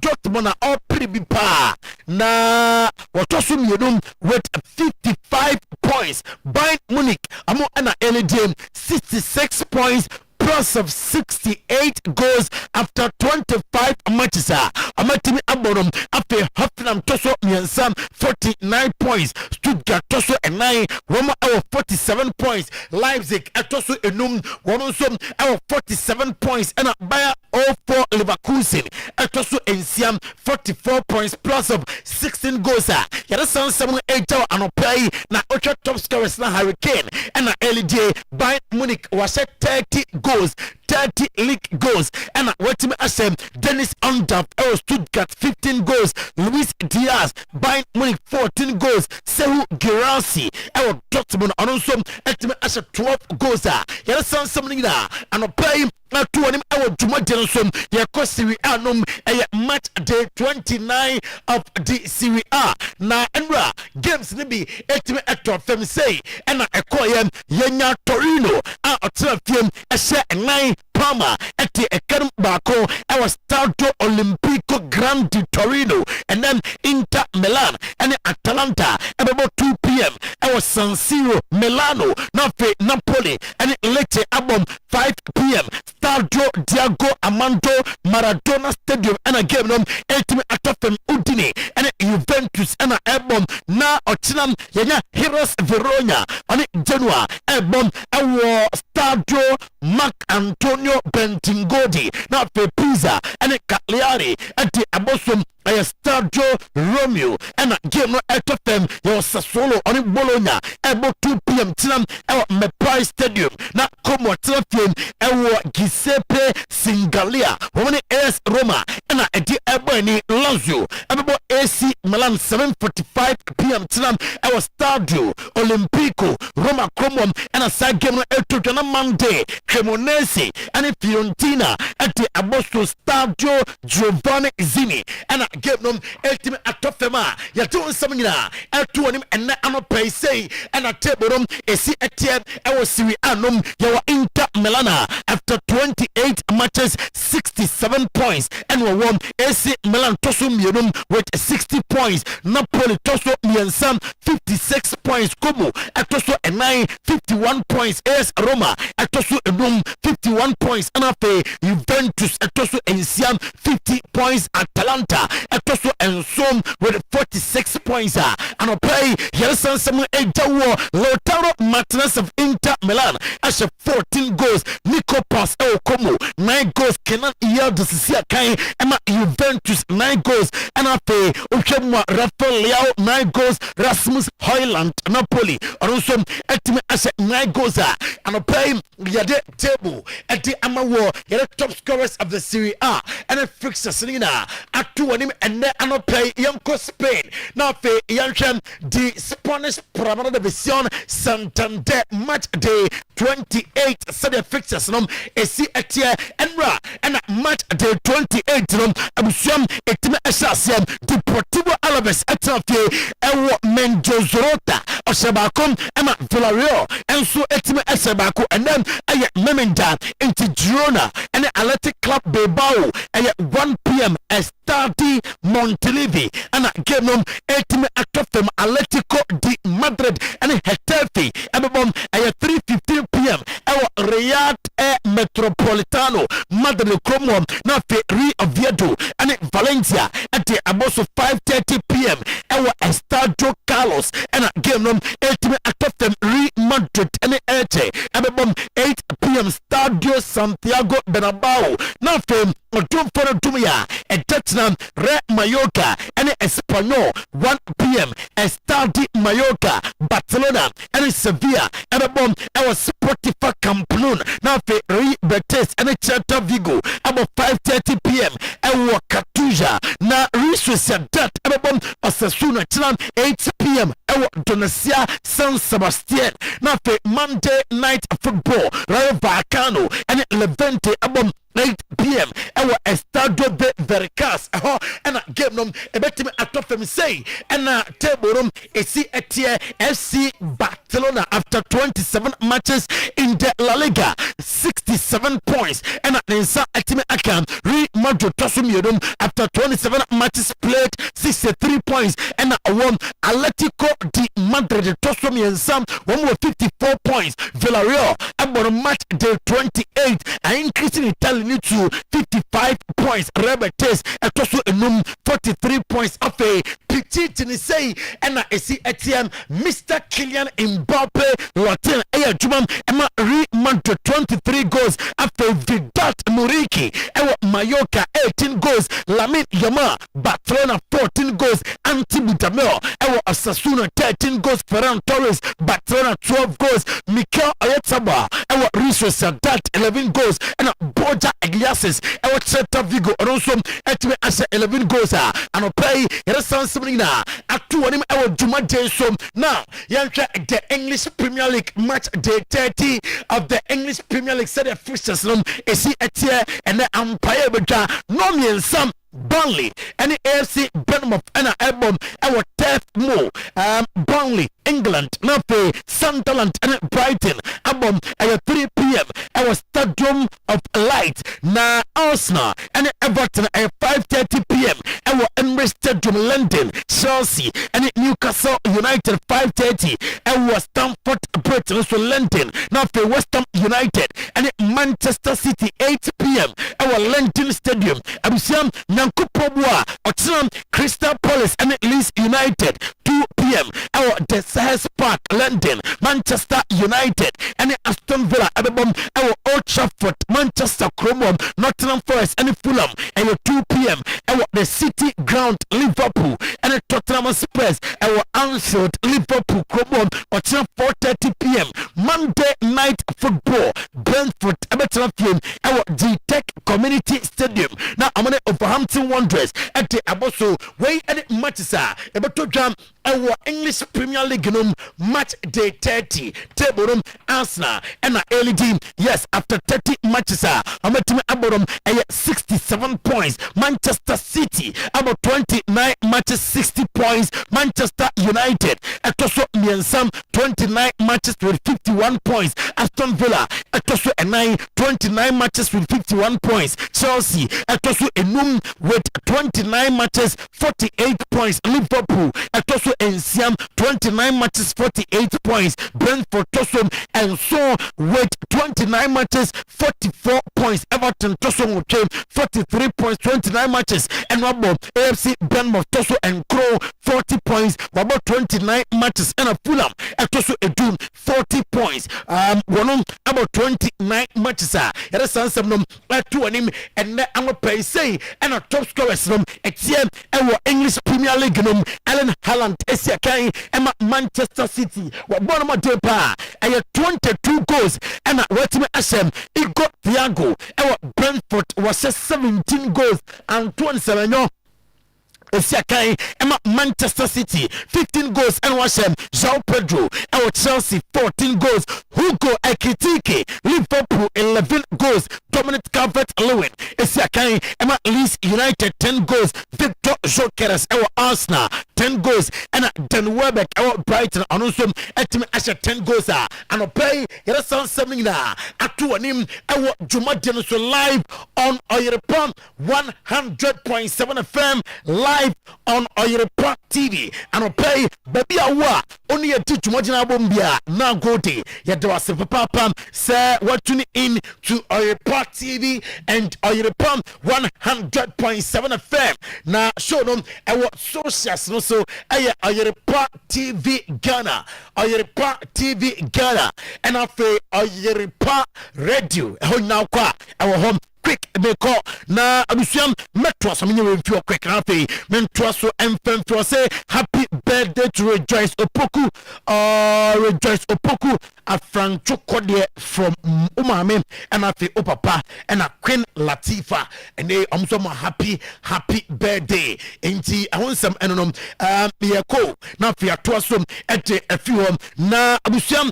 S1: Dortmund a ɔpere bi paa na wɔtɔ so mmienu with 55 points Bayern Munich amo ɛna LJ 66 points plus of 68 goals after 25 matches amatimi abonom after Hoffenheim toso miensa 49 points Stuttgart toso 9 Roma 47 points Leipzig toso enum wono so 47 points and Bayer 04 Leverkusen toso ensiam 44 points plus of 16 goals yada san 7 anopai na ultra top scorers na Hurricane and LJ Bayern Munich was 30 goals 30 league goals and what me asem Dennis Undorf Stuttgart 15 goals Luis Diaz Bayern Munich 14 goals Sehu Girassi Dortmund also etime ase 12 goals yada san 7 na anopai to him our Jumajansom Yako Serie A match day 29 of the Serie A na enra games nibi etime eto fem say and ekoyem yenya Torino a otrafiem ehye 9 Parma eti ekerum bako our Stadio Olimpico Grande Torino and then Inter Milan and Atalanta about 2 p.m. our San Siro Milano Napoli and late abom 5 p.m. Stadio Diego Armando Maradona Stadium and a game nom etime atofem Udine and Juventus and a album na otinam yenya Heroes Verona on Genoa album our Stadio Marc Antonio Bentingodi na Pisa and Cagliari at the abosom a Stadio Romeo and a game no etofem your Sassuolo on Bologna about 2 p.m. tinam our Mepai Stadium na Como Trafim our Giuseppe Singalia woman AS Roma and a di Ebony Lazio about AC Milan 7:45 p.m. tinam our Stadio Olimpico Roma Como and a side game no etofem Monday Cremonese and Fiorentina at the Abosto Stadio Giovanni Zini and a game no ultimate atofema ya doing something na etu onim enne anopay say and a table esi etie ewo Serie A nom ya Inter Milana after 28 matches 67 points and we won AC Milan toso mienum with 60 points Napoli toso miensam 56 points Como atoso 9 51 points AS Roma atoso enum 51 points and afe Juventus atoso ensiam 50 points Atalanta atoso ensom with 46 points and opay Yelson Samu Ejawo Lautaro Martinez of Inter Milan as 14 goals Nico Pass Como 9 goals Kenan Iyadosisia Kai Emma Juventus 9 goals and afe Ukemwa Rafael Leao 9 goals Rasmus Højlund Napoli also etime as 9 goals and opay yade table at the Amawo yade top scorers of the Serie A and a fixtures nina atu anim and anopay yanko Spain now fe yanchem the Spanish Primera División Santander match day 28 said the fixtures nom esi etie enra and match day 28 nom abusiam etime esasiam Deportivo Alaves etafie ewo Mendozorota Oshabakom Emma Villarreal enso etime esabako and then aye Memenda into Girona and Athletic Club Bilbao at 1 p.m. Estadi Montilivi and a game nom etime atofem Atletico de Madrid and Getafe abom at 3:15 p.m. our Riyadh Metropolitano Madrid Como na Rio Oviedo and Valencia at the about 5:30 p.m. our Estadio Carlos and a game nom etime atofem Real Madrid and Elche abom 8 p.m. Stadio Santiago Bernabeu na fem odum for dumia and Tottenham Real Mallorca and Espanyol 1 p.m. Estadio Mallorca Barcelona and Sevilla and abom our Sportiva Camp Nou na fe Real Betis and Celta Vigo about 5:30 p.m. our Cartuja na Real Sociedad abom Osasuna 8 p.m. our Donostia San Sebastian na fe Monday Night Football Rayo Vallecano and Levante abom 8 p.m. our Estadio de Veracruz and a game nom ebetime atofem say and a table room esi etie FC Barcelona after 27 matches in the La Liga 67 points and a Nensa etime akam Real Madrid tosum yodum after 27 matches played 63 points and a won Atletico de Madrid tosum yensam 54 points Villarreal about match day 28 and increasing Italian to 55 points. Rebetes etoso enum 43 points. Afe petit ni say and I see ATM Mr. Kylian Mbappe Latin Aya Jumam Emma Real Madrid 23 goals. Afe Vidat Muriki Ewa Mallorca 18 goals. Lamine Yamal Barcelona 14 goals. Anti-Butamel, our Osasuna 13 goals, Ferran Torres, Barcelona 12 goals, Mikel Oyerepa, our Reso Sadat 11 goals, and Borja Iglesias, our Celta Vigo, and also Etime Asa 11 goals, and Opay, Yeresan Simina, at 2 of them, our Juma Jason. Now, the English Premier League match day 30 of the English Premier League said the fixtures is here and the Empire Beja, Nomi and some. Burnley and the AFC Bournemouth and album our 10th more Burnley England Nafe Sunderland and Brighton album at 3 p.m. our Stadium of Light na Arsenal and Everton at 5:30 p.m. our Emirates Stadium London Chelsea and Newcastle United 5:30 our Stamford Bridge also London Nafe West Ham United and Manchester City 8 p.m. our London Stadium Abusiam Nankupobwa Otinam Crystal Palace and Leeds United 2 p.m. our Desires Park London Manchester United and Aston Villa Abebom our Old Trafford Manchester Cromwell Nottingham Forest and Fulham and 2 p.m. our the City Ground Liverpool and Tottenham Spurs our Anfield Liverpool Cromwell Otinam 4:30 p.m. Monday Night Football Brentford Everton our G-Tech Community Stadium now I'm gonna Overhampton Wanderers at the Aboso way at the matches Ebeto Jam our English Premier League match day 30 table room Arsenal and LED yes after 30 matches I'm at Aborom 67 points Manchester City about 29 matches 60 points Manchester United at also Miensam 29 matches with 51 points Aston Villa at also 29 matches with 51 points Chelsea at also Enum with 29 matches 48 points Liverpool at also Ensiam 29 matches 48 points Brentford Tosom and so with 29 matches 44 points Everton Tosom 43 points 29 matches and Rabo AFC Bournemouth Toso and Crow 40 points about 29 matches and a Fulham at Toso Edun 40 points one about 29 matches there is some at 2 and then I'm a pay say and a top scorers Etienne our English Premier League Alan Haaland Esiakai Emma Manchester City what Bonama Depa and 22 goals and what me Ashem Igor Thiago our Brentford was 17 goals and 27 Esiakai Emma Manchester City 15 goals and Washem João Pedro our Chelsea 14 goals Hugo Ekitike Liverpool 11 goals Dominic Calvert-Lewin Esiakai Emma Leeds United 10 goals Victor Jokeres our Arsenal 10 goals and Dan Welbeck our Brighton and also Etime Asha 10 goals and Opay Yeresan Semina Atu Anim our Juma Denuso live on Oyerepa 100.7 FM live on Oyerepa TV and Opay baby awa only a teach Jumajina Bombia now go day Yadawase Papa say what tune in to Oyerepa TV and Oyerepa 100.7 FM now show them our socials no so Oyerepa TV Ghana Oyerepa TV Ghana and after Oyerepa Radio now kwa our home quick because na abusuam metro so menye wemfio quick na fe mentro so emfemfio say happy birthday to Rejoice Opoku a Franco Kodie from umame and afi opapa and a Queen Latifa and they so happy birthday enti ahonsam enom yeko na fe ato so ete afi hom na abusuam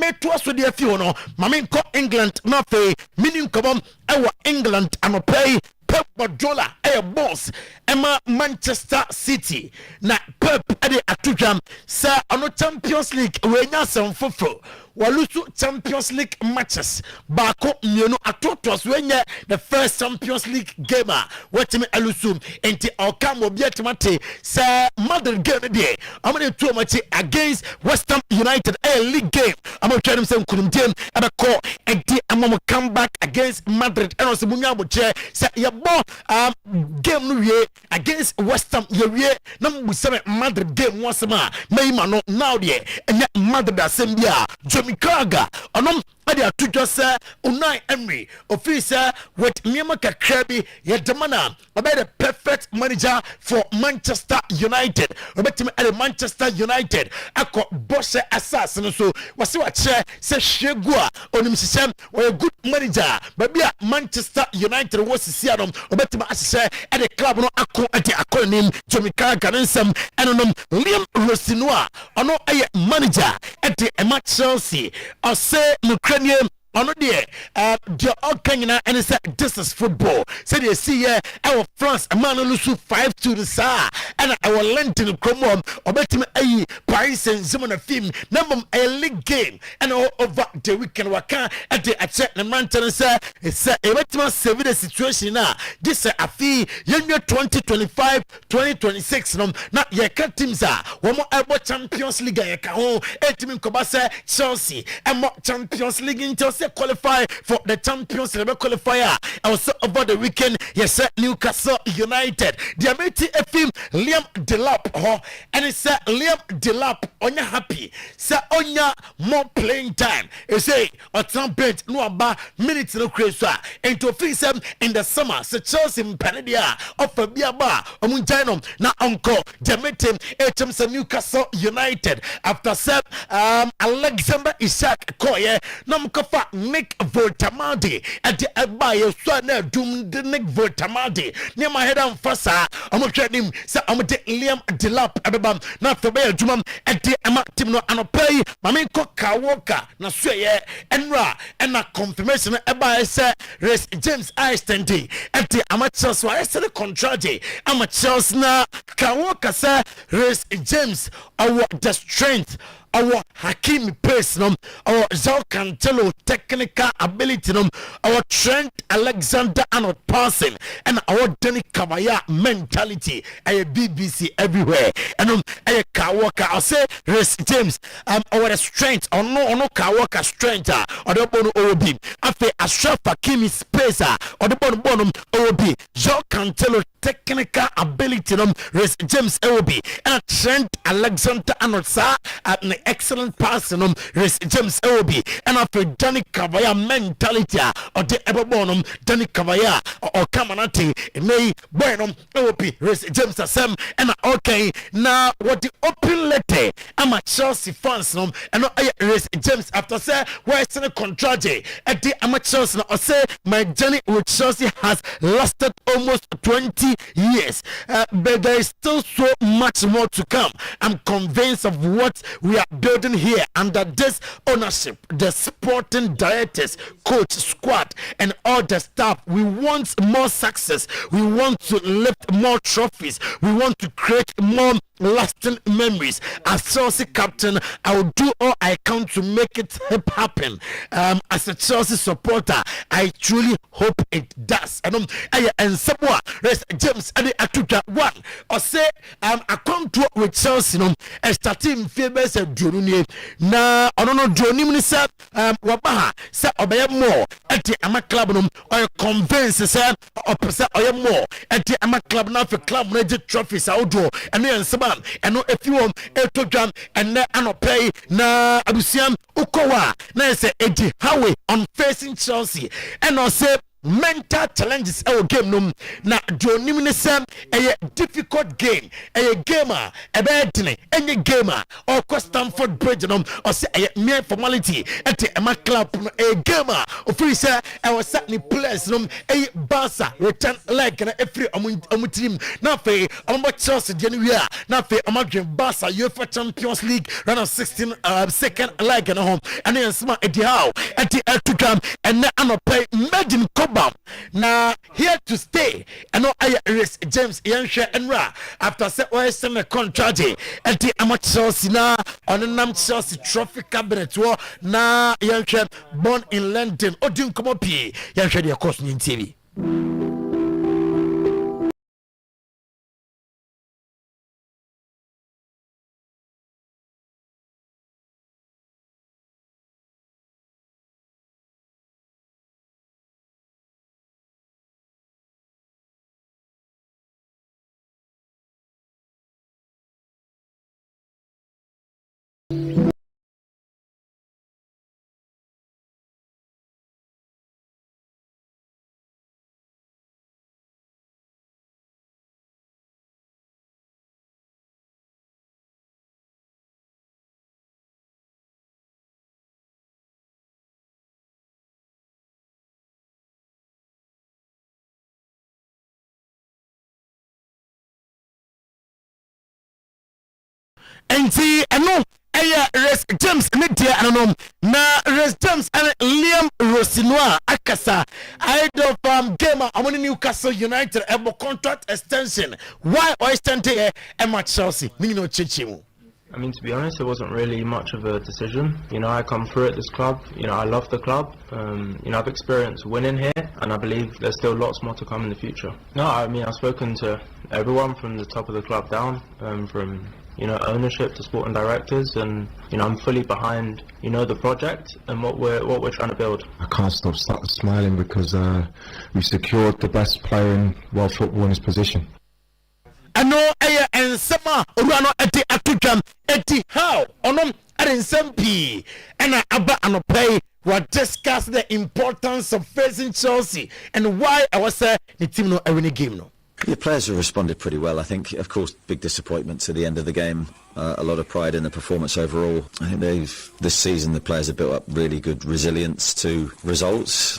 S1: metro so de afi ho no mame ko England na fe minim komom ewa England and pay Pep Guardiola a boss Emma Manchester City na Pep ade atujam sa ono Champions League we nya sem fofo walusu Champions League matches bako mienu atotos wenye the first Champions League gamer wetime alusum enti okam obi atimate sa Madrid game de amane two match against West Ham United a league game amotwa sem kunumtem abeko enti amamo come back against Madrid and also munya boche sa yebo game no wie against West Ham ye wie na mbuseme Madrid game wasema mayima no now de enya Madrid asembia Mikaga onom ade atudwa sɛ Unai Emery ofiri sɛ with nneɛma kakra bi yɛdema na ɔbɛyɛ the perfect manager for Manchester United ɔbɛtumi ade Manchester United akɔ bɔhyɛ asase no so wɔse wakyerɛ sɛ hwie gu a ɔnim hyehyɛ ɔyɛ good manager baabi a Manchester United wɔ sisi anom ɔbɛtumi ahyehyɛ ade club no ako ade akɔ anim Tommy Carragher ne nsɛm ɛnonom Liam Rosino a ɔno ɛyɛ manager ɛde ɛma Chelsea ɔsɛ nukranie ɔno deɛ deɛ ɔka nyinaa ɛne sɛ this is football sɛdeɛ ɛsi yɛ ɛwɔ France ɛma no lusu 5-2 no saa ɛna ɛwɔ London kurom hɔ ɔbɛtumi ayi Paris Saint-Germain film na mmom ɛyɛ league game ɛna over the weekend waka ɛde akyɛ ne mmerantɛ no sɛ ɛbɛtumi save the situation a gye sɛ afei yɛnwɛ 2025-2026 no na yɛka teams a wɔn ɛbɔ Champions League a yɛka ho ɛtumi nkɔba sɛ Chelsea ɛmɔ Champions League nkyɛw sɛ qualify for the Champions League qualifier. I was over the weekend. Yes, sir, Newcastle United. The Amity FM Liam Delap, and it's Liam Delap. Onya happy, sir. Onya more playing time. You say or some bench no about minutes no crazy. And to fix them in the summer. So Chelsea Panadia of a beer bar. Omunjano na uncle Demetim HM Newcastle United after some Alexander Isaac Koye Namkofa. Nick Voltamade at the Abaya Swana Doom the Nick Voltamade near my head and Fassa. I'm going to him, so I'm going to Liam Delap Ababam, not for Bear Jumam at the Amatimo and pay Mamiko Kawoka, Nasue, Enra, and a confirmation about say Race James Icelandy at the amateurs. So I said the contrary. Amateurs na Kawoka, sir, Race James, our the strength. Our Hakim pace our Zao Cancelo technical ability our Trent Alexander Arnold passing and our Danny Kavaya mentality a BBC everywhere and a Kawaka I'll say Race James our strength or no Kawaka strength or the bone OB after Ashraf Hakimi space or the bone OB Zao Cancelo technical ability Race James OB and Trent Alexander Arnold at an excellent person Race James Obi and after Danny Kavaya mentality or the Ebonum Danny Kavaya or Kamanati may Bonum Obi Race James Assem and okay now what the open letter I'm a Chelsea fans and Race James after say where is the contract at the amateurs or say my journey with Chelsea has lasted almost 20 years but there is still so much more to come. I'm convinced of what we are building here under this ownership, the sporting directors, coach, squad, and all the staff. We want more success. We want to lift more trophies. We want to create more lasting memories. As Chelsea captain, I will do all I can to make it happen. As a Chelsea supporter, I truly hope it does. And Sabwa, Race James, and Atuka one, or say, I come to with Chelsea, and starting favors a Juruni. Na, I don't know, Johnny, sir, Wabaha, sir, obey more at the Ama Club, or convince, sir, or more at the Ama Club now for club major trophies outdoor, and then Sabah. And no, if you want to jump and then pay na Abusiam Ukowa, na say Eddie Howe on facing Chelsea, and I say mental challenges our game na Johnny Minisam a difficult game a gamer a bad any gamer or Stamford Bridge or say a mere formality at a club a gamer or free sir I was certainly players a Barca return like an every team now pay about Chelsea January now pay about Barca UEFA Champions League round of 16 second like and home and then smart Eddie Howe at the come and then I'm pay imagine now here to stay and no I Race James Yansha and Ra after set a contract at the amateurs now on the Nam Chelsea trophy cabinet war na Yansha born in London or didn't come up here Yansha their course in TV. enti eno Res James Media and na Res James and Liam Rosinoa Akasa idol from gamer among Newcastle United able contract extension. Why extend here and match Chelsea? Nino Chichimu.
S5: I mean, to be honest, it wasn't really much of a decision. You know, I come through at this club. You know, I love the club. You know, I've experienced winning here, and I believe there's still lots more to come in the future. No, I mean, I've spoken to everyone from the top of the club down, from you know, ownership to sporting directors, and you know, I'm fully behind, you know, the project and what we're trying to build.
S6: I can't stop smiling because we secured the best player in world football in his position.
S1: I know and summer run at the atujam eti how onom at SMP and aba and play will discuss the importance of facing Chelsea and why I was the team no every game no.
S7: The players have responded pretty well. I think, of course, big disappointments at the end of the game. A lot of pride in the performance overall. I think this season the players have built up really good resilience to results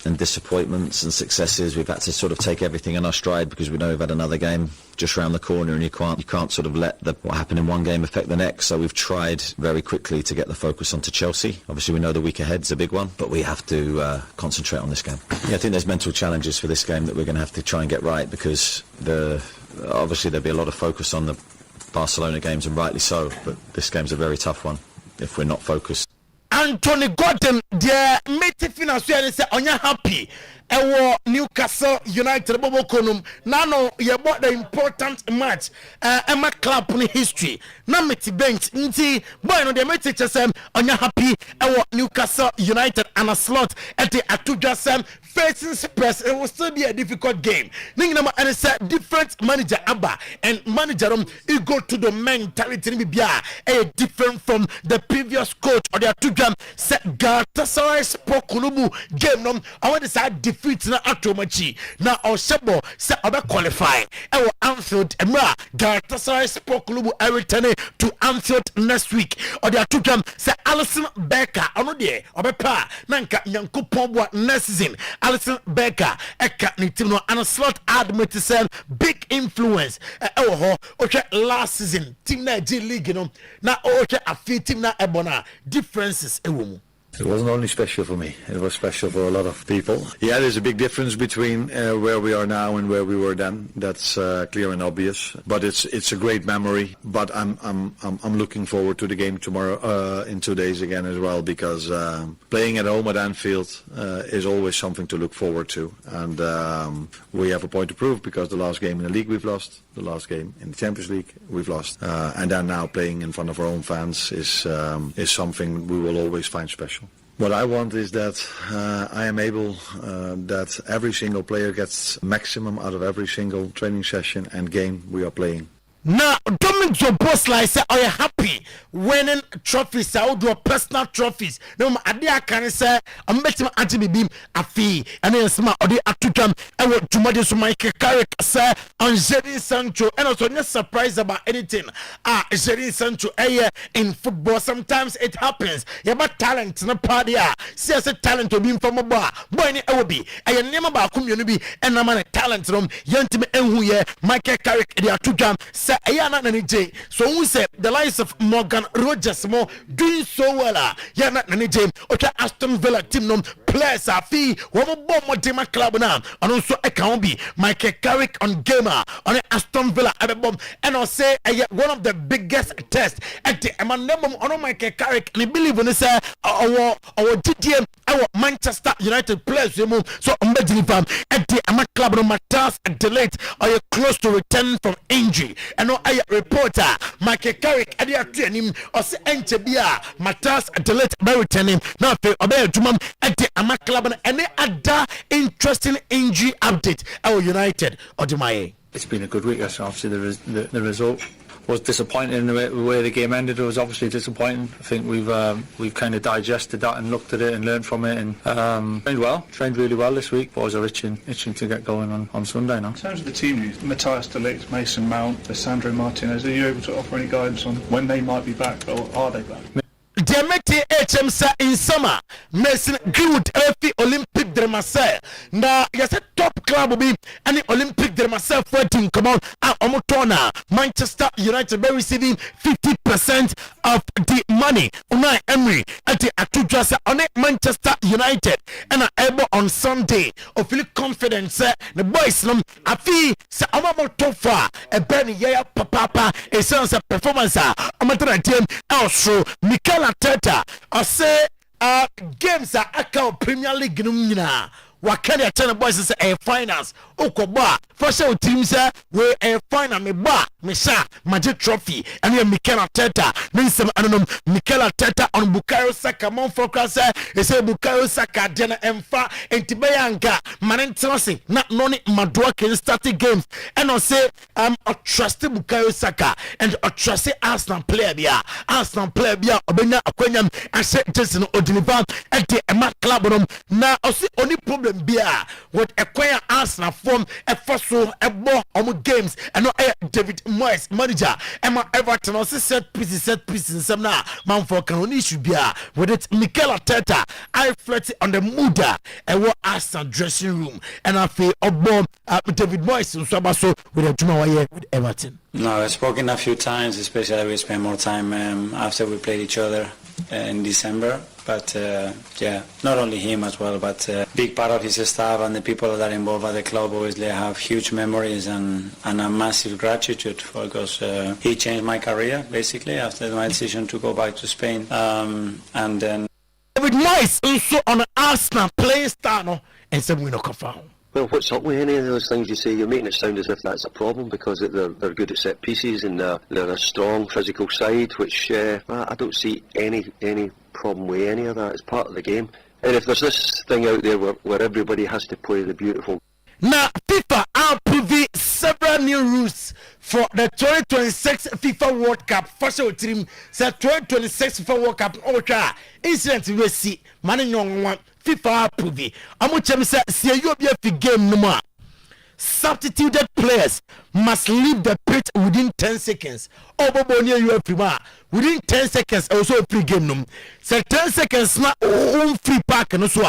S7: and disappointments and successes. We've had to sort of take everything in our stride because we know we've had another game just round the corner, and you can't sort of let what happened in one game affect the next. So we've tried very quickly to get the focus onto Chelsea. Obviously we know the week ahead's a big one, but we have to concentrate on this game. Yeah, I think there's mental challenges for this game that we're going to have to try and get right, because obviously there'll be a lot of focus on the Barcelona games, and rightly so, but this game's a very tough one if we're not focused.
S1: Anthony Gordon, their mate financial say onya happy. Ewo Newcastle United bobo konum nano ye bought the important match Emma club in history na meti bench nti boy no the mate chesem onya happy ewo Newcastle United and a slot at the atujasem facing Spurs. It will still be a difficult game. Ninginama and it's a different manager Abba and manager you go to the mentality bia a different from the previous coach or the atujam set Galatasaray Poku game no I want to say defeat na atomachi na Oshebo se obe qualify e Anfield emra Galatasaray Poku return to Anfield next week or the atujam se Alisson Becker ono de obe pa nanka nyankopon bo next season. Alisson Becker eka ni team no and slot admit say big influence last season team na G League no na afi team na ebona differences ewomu.
S8: It wasn't only special for me, it was special for a lot of people. Yeah, there's a big difference between where we are now and where we were then. That's clear and obvious. But it's a great memory. But I'm looking forward to the game tomorrow, in 2 days again as well, because playing at home at Anfield is always something to look forward to. And we have a point to prove, because the last game in the league we've lost, the last game in the Champions League we've lost, and then now playing in front of our own fans is something we will always find special. What I want is that I am able that every single player gets maximum out of every single training session and game we are playing.
S1: Now, don't your boss like say, are you happy winning trophies? I do personal trophies. No, I can say, I'm betting my anti-beam a fee, and then smart or the atujam. I want to model so my Carrick say on Jadon Sancho, and also not surprised about anything. Jadon Sancho, in football, sometimes it happens. You have a talent in a party. See, as a talent to be from a bar. Boy, it will be. I am never about community, and I'm a talent room. Young to me, and who ye, Michael Carrick, the atujam. Ayana Nanije, so we say the likes of Morgan Rogers more doing so well. Yana Nanije, okay, Aston Villa team no players are fee, one more team club now, and also a can be Michael Carrick on gamer on Aston Villa and I'll say one of the biggest tests at the Emmanuel on Michael Carrick, and I believe when they say our GTM, our Manchester United players, so I'm betting from at the Ama club no matters and delayed are you close to return from injury. And no I reporter Michael Carrick at the training or say Enchebia matters delete by returning now obey Jumam at the Ama club and any other interesting injury update our United or Jumaye.
S9: It's been a good week. Obviously the result was disappointing in the way the game ended. It was obviously disappointing. I think we've kind of digested that and looked at it and learned from it, and trained really well this week, but I was itching to get going on Sunday now.
S10: In terms of the team, Matthias de Ligt, Mason Mount, Lisandro Martinez, are you able to offer any guidance on when they might be back, or are they back?
S1: Diamete HM sa in summer Mason Greenwood efi Olympic de Marseille na yes top club be any Olympic de Marseille for team come on Omotona Manchester United be receiving 50% of the money. Unai Emery at the Atujasa on Manchester United and able on Sunday of feel confidence the boys afi sa Omotofa a Benny ya papa a sense of performance Omatana team also Mikel Arteta I say games are account Premier League numina wakani atena boys say a finals okoba for sure team say we a final me ba me sha magic trophy and we Mikel Arteta means Mikel Arteta on Bukayo Saka mon focus say Bukayo Saka dena emfa entibeyanka manentrose na noni madoa can start games and I say I trust Bukayo Saka and I trust Arsenal player bia obenya akwanya I say just no deliver at the club na I see only problem bia with acquire Arsenal form a first so a more games and no David Moyes manager Emma Everton also set pieces some now man for can only should be with it Mikel Arteta I flirt on the mood and what Arsenal dressing room and I feel David Moyes so with a tomorrow with Everton.
S11: No, I've spoken a few times, especially we spent more time after we played each other in December. But yeah, not only him as well, but big part of his staff and the people that are involved at the club obviously have huge memories and a massive gratitude because he changed my career basically after my decision to go back to Spain. And then
S1: David Moyes also on Arsenal playing style and some winner confirm.
S12: Well, what's up with any of those things you say? You're making it sound as if that's a problem because they're good at set pieces and they're a strong physical side, which I don't see any problem with any of that. It's part of the game. And if there's this thing out there where everybody has to play the beautiful.
S1: Now, FIFA are proving several new rules for the 2026 FIFA World Cup. First of all, team said 2026 FIFA World Cup. Okay, incident we see. Many young one. FIFA approve. Amuchem say see you be a game no more. Substituted players must leave the pitch within 10 seconds. Obobonia you within 10 seconds also a free game no. Say 10 seconds na free park no so.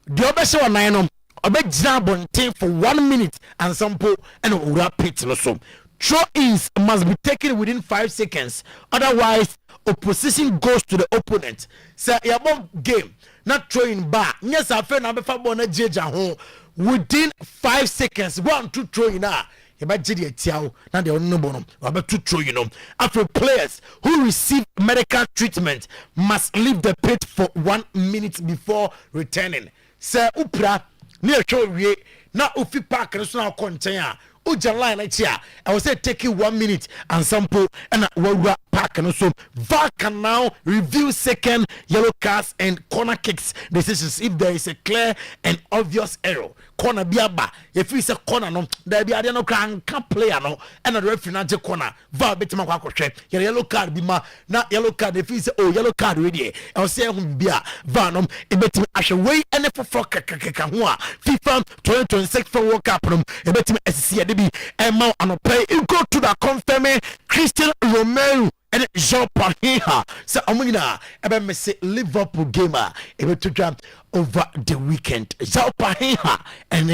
S1: The other show 9 obejabon for 1 minute and some po and ura pitch no so. Throw-ins must be taken within 5 seconds. Otherwise, opposition goes to the opponent. Say your game. Not throwing back. Yes, I feel number 5 on a jeja home within 5 seconds. 1 2 throwing now. You might get a tiao. Now they are no bonum. About 2 throwing. After players who receive medical treatment must leave the pit for 1 minute before returning. Say upra near show we now ufi park and so contain. Uja line here. I was say taking 1 minute and sample and we pack and also VAR can now review second yellow cards and corner kicks decisions if there is a clear and obvious error. Corner biaba if it's a corner no there be no can player no and the referee na corner VAR betima kwa kwhwe yellow card bi ma na yellow card if it's yellow card ready I was say bia VAR no e betima ahwe wey ene for kaka ho a FIFA 2026 for World Cup no e betima SC de bi e ma anopai e go to the confirming Christian Romero and Jean Pahinha so amuna ebe me say Liverpool gamer ebe to jump over the weekend Jean Pahinha and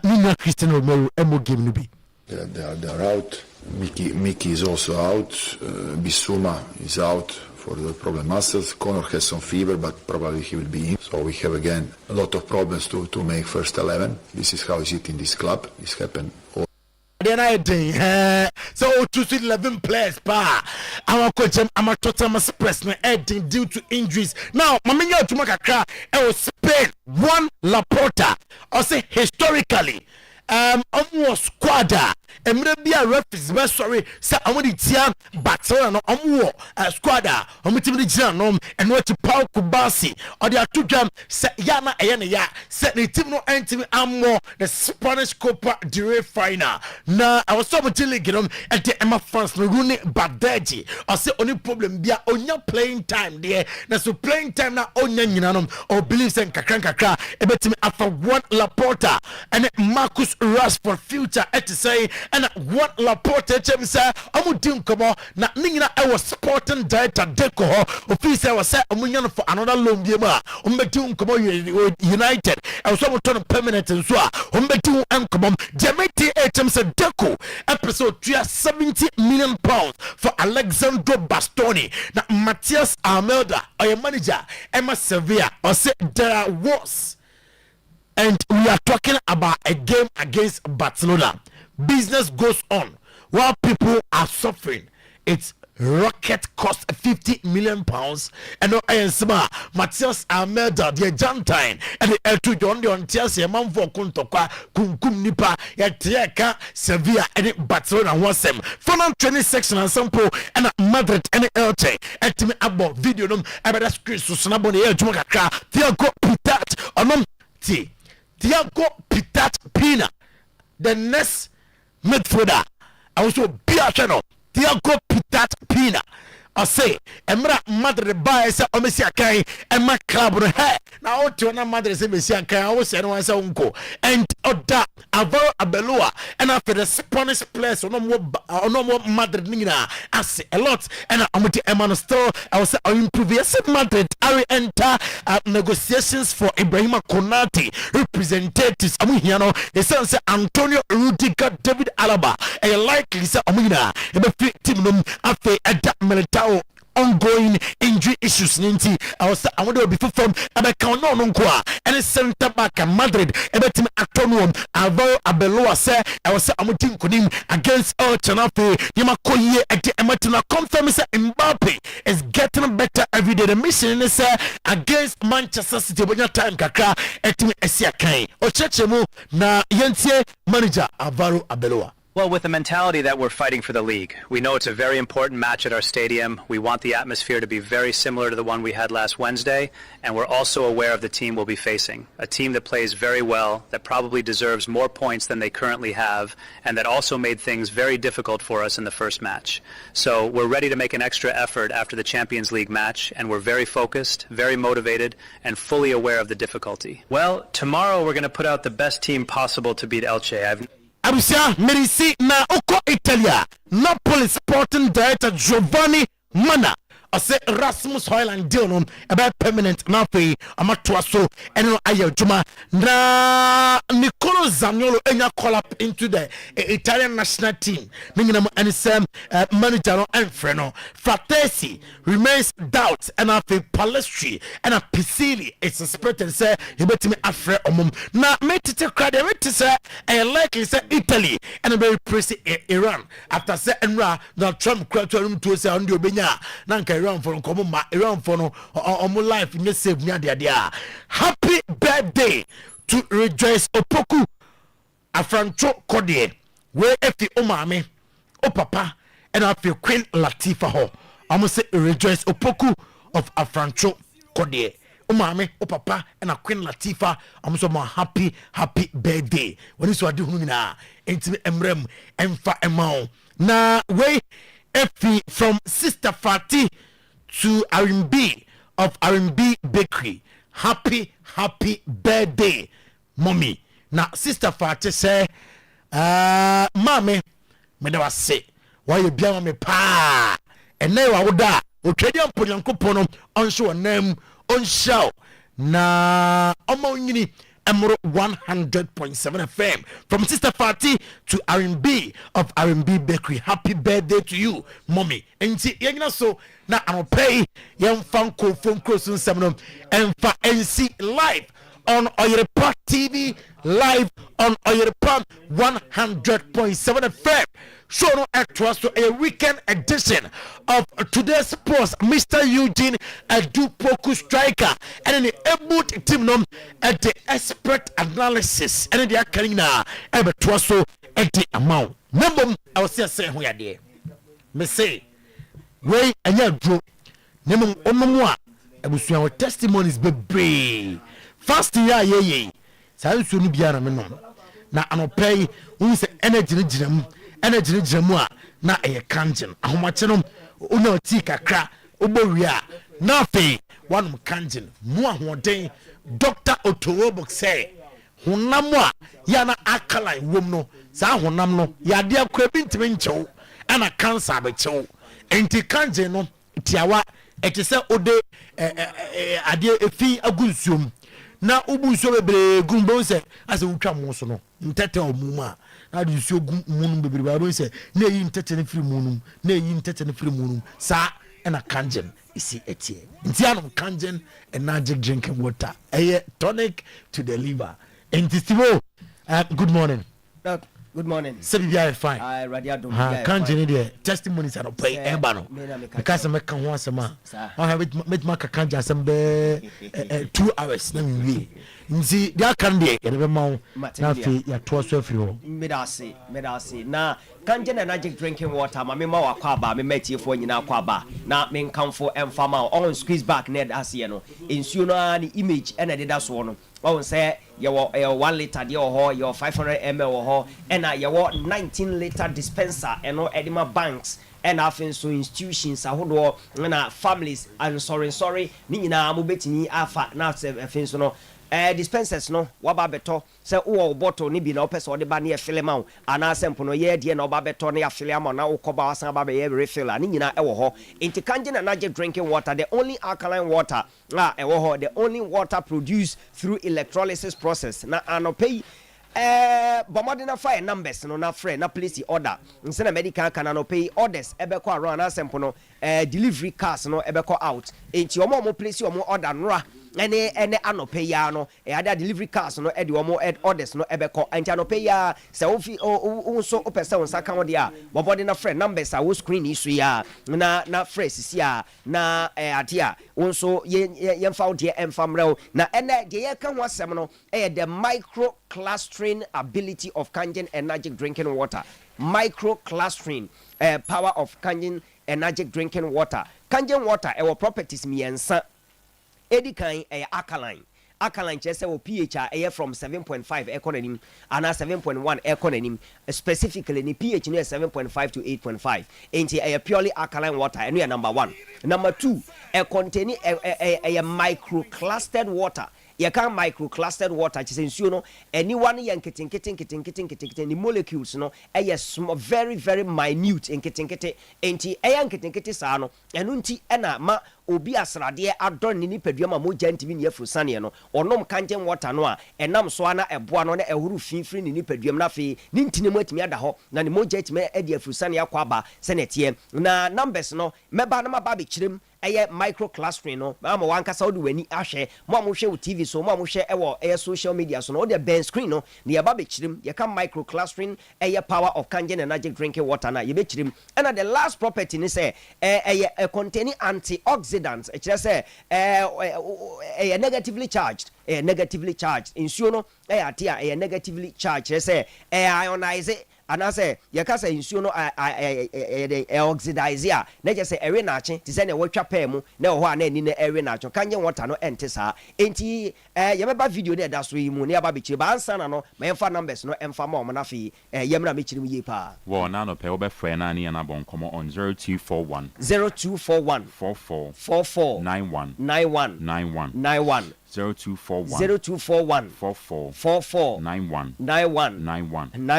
S1: Nina Christian Romero emo game no be
S13: they're out. Mickey is also out. Bissouma is out for the problem muscles. Connor has some fever, but probably he will be in. So we have again a lot of problems to make first 11. This is how is it in this club. This happened all.
S1: Then I did. So to 11 players pa. Our coach I'm a total press na heading due to injuries. Now, Maminya to make a cry. I was Spain one Laporta. I say historically. Almost squadra. Emrebia referees best sorry. Say I want the team Barcelona no squadra. Team the Giano and what to Poku Basi or the two jam say yana ya set the team no entity more the Spanish Copa del Rey final. Now I was so much league at the Emma France no Rune Badeji. I say only problem be onya playing time there. Na so playing time na onya nyinanom or believes and kakra. Ebetim after one Laporta and Marcus Rashford future at to say and what Laporte Chemsa, Amudim Komo, na Nina, I was sporting director Deco, officer was set a for another loan Yama, Umbetum Komo United, I was someone turn permanent and so, Umbetum and Komom, Jamaica Chemsa Deco, episode 370 million pounds for Alexandro Bastoni, na Matthias Almeida, or your manager, Emma Sevilla, or say there was. And we are talking about a game against Barcelona. Business goes on while people are suffering. It's rocket cost 50 million pounds. And no answer. Matthias Almeida, the Argentine, and the L2 John the Ontias, a man for Kuntokwa, Kunkum Nipa, Yatiaka, Sevilla, and Barcelona was them. Final 26 and sample, and Madrid, and Elche, and Timmy Abo, video, about a screen, so Snabon, Jumaka, Thiago Pitat, or Thiago Pitat Pina, the next midfielder. I also be a channel. Thiago Pitat Pina. I say, Emra Madre Baez, Omesia Kai, and my club. Now, to another Madre Semesia Kai, I was saying, uncle, and Oda, Avaro Abelua, and after the Spanish players, no more Madrid Nina, I say a lot, and I'm with the Emmanuel Store. I was improve Madrid. I enter negotiations for Ibrahima Konate, representatives. I'm here now. The son say Antonio Rudiger, David Alaba, and likely say Amina, and the team after a military. Ongoing injury issues ninti I want to be from Abeka no nkwa and center back Madrid ebetim atono Alvaro Arbeloa say I was amutin kunim against El Chanafe Yamakoye ati ematuna confirm say Mbappe is getting better every day. The mission is against Manchester City bonya time kakra etimi esia kan o chechemu na yentie manager Alvaro Arbeloa.
S14: Well, with the mentality that we're fighting for the league, we know it's a very important match at our stadium. We want the atmosphere to be very similar to the one we had last Wednesday, and we're also aware of the team we'll be facing, a team that plays very well, that probably deserves more points than they currently have, and that also made things very difficult for us in the first match. So we're ready to make an extra effort after the Champions League match, and we're very focused, very motivated, and fully aware of the difficulty. Well, tomorrow we're going to put out the best team possible to beat Elche.
S1: Abusia Merisi na uko Italia Napoli Sporting Director Giovanni Mana ase Rasmus Højlund deal no about permanent na fe amato so eno aye juma na Nicolo Zaniolo enya call up into the Italian national team meaning and some manager no Enfreno Fratesi remains doubt and afi Palestri and a Pisili it's suspected say he betimi afre omum na metete crowd we say likely say Italy and a very pressy Iran after say Enra the Trump crowd to say on the obenya na Iran for Komuma, Iran for no life in the save near the happy birthday to Rejoice Opoku Afrancho Kodie, where if the Omame, O Papa, and I feel Queen Latifah ho. I must say Rejoice Opoku of Afrancho Kodie. Umame, O Papa, and a Queen Latifah. I'm so happy birthday. When you do na intimate emrem emfa emao. Na way Effie from Sister Fati to R&B of R&B Bakery. Happy birthday, mommy. Now, Sister Fati say, Mommy, me never say, why you be on me pa? And now I would die. O trade on Punyanko on show name on show. Na Omongini. Emro 100.7 FM from Sister Fati to R&B of R&B Bakery. Happy birthday to you, mommy. And see, so now I'm pay young Funko phone crossing seminar and for NC live on Oyerepa TV, live on Oyerepa 100.7 FM. Show no actors to a weekend edition of today's post. Mr. Eugene Poku striker and the able team at the expert analysis and the Karina ever so at the amount. Number I was saying who are there. Me say, way and ya drew. Name on our testimonies be brave. Fast ye. Sounds soon be a man. Now I'm pay who's energy jam na e kanjin ahomache no una ti kakra oboria na fe one kanjin mu ahoden Dr. Otorobo say honam a yana alkaline wom no saa honam no yade akwa bi ntime nchew ana cancer abechew enti kanje no tiawa etese ode ade efi agunsuom na ubunsuo bebre gumbo se ase utwa mo so no ntete omuma na de nsuo munum bebre ba ro se na yi ntete ne firi munum na yi ntete ne firi munum sa na kanjen isi etie ntianom kanjen energy drinking water tonic to the liver and Stivo good morning.
S15: Good morning.
S1: Sabi biya fine.
S15: Radiado.
S1: Kanjen there testimonies are pay eba no. Because me kan ho asema. I have met my kanja asem be 2 hours na we. Nzi dia kan de e be ma na fi ya to so afiri ho.
S15: Medasi. Na kanjen energy drinking water ma me ma wakwa ba me metiefo nyina akwa ba. Na me nkamfo emfama on squeeze back ned ase no. Ensuo no ni image e na deda so no. Oh, say you 1 liter de ho, your 500 ml ho, and your 19 liter dispenser and no edema banks and often so institutions ahodo na families and sorry ni nyina mo betini afa na afin so no dispensers no waba beto se wo bottle ni bi na opese ode ba na e file ma ana sempo no ye de na oba beto na ya file ma na ukoba wasan ba be ye refill ni nyina e wo ho enti kanjen na naje drinking water, the only alkaline water e wo ho, the only water produced through electrolysis process na anope bomodina fire numbers no na free na place order nse medical can no pay orders ebeko around na sempo no delivery cars no ebeko out enti omo place omo order nra ene anope ya no ada delivery cars no edi omo orders no ebeko enti anope ya se ofi so opese wonsa kan wode a bomodina free numbers a wo screen isu ya na free sisi a na ade a wonso yemfa wode emfamrel na ene de ye kan ho asem no the micro clustering ability of Kangen energetic drinking water. Microclustering power of Kangen energetic drinking water. Kangen water our properties miensa edikan alkaline. Alkaline chese o pH from 7.5 econonym and 7.1 econonym specifically ni pH near 7.5 to 8.5 enti purely alkaline water and we are number 1. Number 2 containing a microclustered water. You can microclustered water nsuo no anyone yan kitten the molecules no small very minute nkitten enti nkitten saa no enu nti na ma obi asrade adon ni nipadua ma moja ntimi ne afurusane no onom kangen water no a enam so ana eboa no na ehuru finfiri ni nipadua na fe ni ntine mu atimi ada ho na ne moja atimi ade afurusane akwa ba senetie na numbers no meba na maba be kirem microclustering no ma wankasa wode wani ahwe mo hwe TV so mo hwe ewo social media so no the ben screen no ne yaba be kirem ye kan microclustering power of Kangen energetic drinking water na ye be kirem and the last property ni say containing antioxidants it just say negatively charged nsuo no atia negatively charged say ionize it and I say yakasa nsuo no oxidize ya na je say ewe na ache ti say na watwa pam na ho ana ni na ewe na ache Kangen water no ente saa enti yebeba video na da so yi mu na yaba be chire ba ansa na no ma emfa numbers no emfa ma o na fi yemra me chire mu ye pa
S16: wo na no pe wo be frɛ na ne na bon komo on 0241
S15: 44 91 0241 44 91
S16: and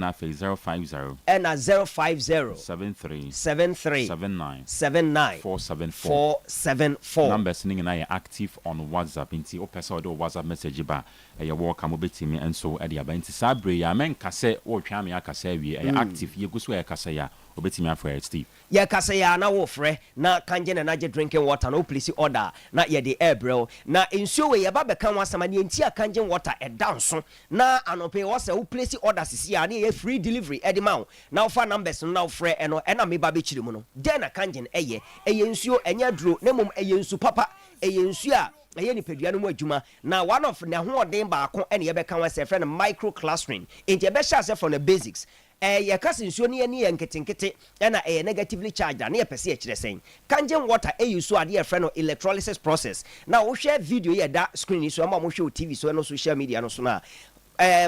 S16: I say 050
S15: and 050
S16: 73
S15: 79 474
S16: numbers singing na active on WhatsApp inti o person do WhatsApp message ba e welcome obetimi enso e dia ba inti sabre ya men kase o twa me akase wie e active ye guso e kase ya obetimi afre Steve
S15: ye kase ya na wo frɛ na Kangen energetic drinking water no place order na ye de airbrel na ensuo we ye ba be kan wasama ne enti Kangen water e danso na anope wo se wo place order sisi ya na ye free delivery e de ma na fa numbers no na frɛ eno e na me ba be chiri mu no den na Kangen eye ensuo enya duro na mom eye nsu papa eye nsu a eye ni pedua no mu adwuma na one of na ho odin ba ko ene ye be kan wase frɛ no microclustering enti e be sha se from the basics ye kase nsuo ne ye nketenkete na negatively charged na ye pese e kire sen Kangen water use ade ye frɛ no electrolysis process na wo hwɛ video ye da screen so ma mo hwɛ TV so no social media no so na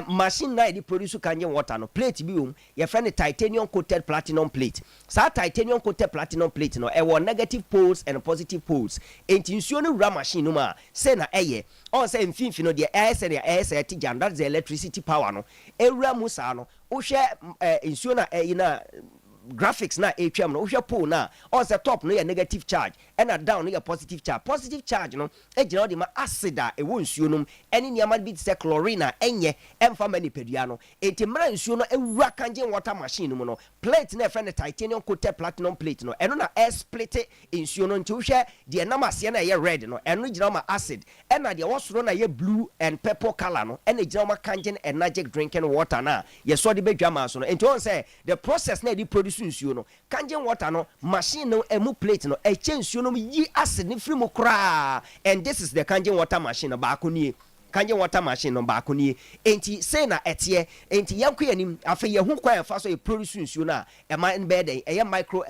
S15: machine na dey produce kangen water no plate bi your friend titanium coated platinum plate sa titanium coated platinum plate no e wo negative poles and positive poles enti nsuo no wura machine no ma say na eye on say mfimfi no de air ti jan that's the electricity power no ewura mu sa no wo hwe nsuo na na graphics na atwam no wo hwe pole na on say top no your negative charge and down no your positive charge no ejina de ma acid a ewo nsuo no ene niam bi say chlorine enye emfa mani pedua no enti mra nsuo no ewura kangen water machine mu no plate na friend titanium coated platinum plate no eno na air split nsuo no nti wo hwe de na masse na ye red no eno gina ma acid ena de wosoro na ye blue and purple color no ena gina ma kangen energetic drinking water na ye so de bedwa ma so no enti on say the process na dey produce nsuo no kangen water no machine no emu plate no e che nsuo no yi acid ni free mu kra and this is the kangen water machine no ba akoni kangen water machine no ba akoni enti say na etie enti yanko yanim afa ye hu kwa fa so e produce nsuo na e ma be den e micro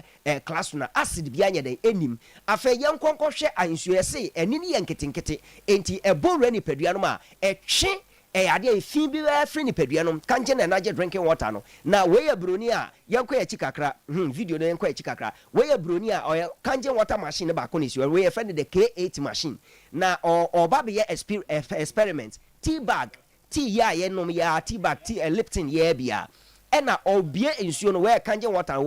S15: class na acid bia nya den enim afa yanko hwe ansuo ye say eni ni yanketenkete enti e borre ni padua no ma e twe ade efin bi free ni padua no kangen na energy drinking water no na we ya broni a yanko ya chikakra video no yanko ya chikakra we ya broni a kangen water machine ba ko ni we ya friend the K8 machine na oba be experiment tea bag tea ya ye nom ya tea bag tea Lipton ye bia ena obie nsuo no we kangen water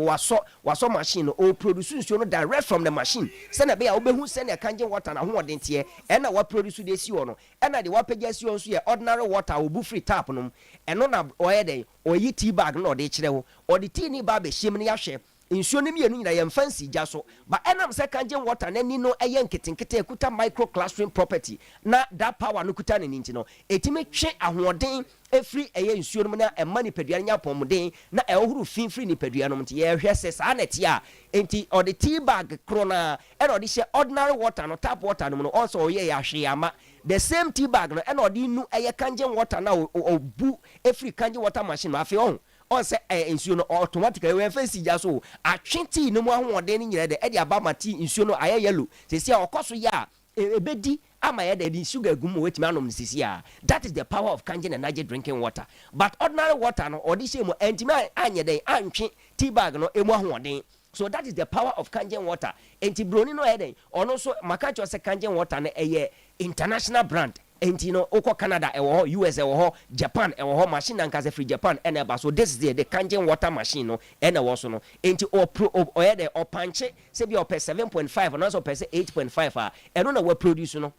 S15: waso machine o produce nsuo no direct from the machine se na be ya obehu se na kangen water na ho odentie ena wa produce de si no ena de wa pagya si on so ye ordinary water obu free tap no eno na oye den oyi tea bag no de kire ho odi tea ni ba be hyem ne ya hwe nsuo no mienu nyina ye fancy ja so ba enam se kangen water na ni no eye nketenkete ekuta micro classroom property na that power no kuta ne ninti no etime twe ahoden efri eye nsuo no na ema ni padua nya pomden na ehuru finfri ni padua no mti ye hwe se sa na ti a enti or the tea bag krona and or the ordinary water no tap water no also oye ya hwe ama the same tea bag no and or the nu eye kangen water na obu efri kangen water machine no afi on say nsuo no automatically we fancy ja so atwenti no mu ahoden ni nyire de e de abama tea nsuo no aye yellow se sia okoso ya ebedi ama ya de sugar gum wetimi anom sisi a that is the power of kangen energy drinking water but ordinary water no odi shemu entimi anye den antwe tea bag no emu ahoden so that is the power of kangen water enti broni no eden ono so makacho se kangen water na eye international brand enti no oko Canada ewo US ewo Japan ewo machine and kaze free Japan ene ba so this is the kangen water machine no ene wo so no enti o ye de o panche se bi o per 7.5 no so per 8.5 a eno na we produce no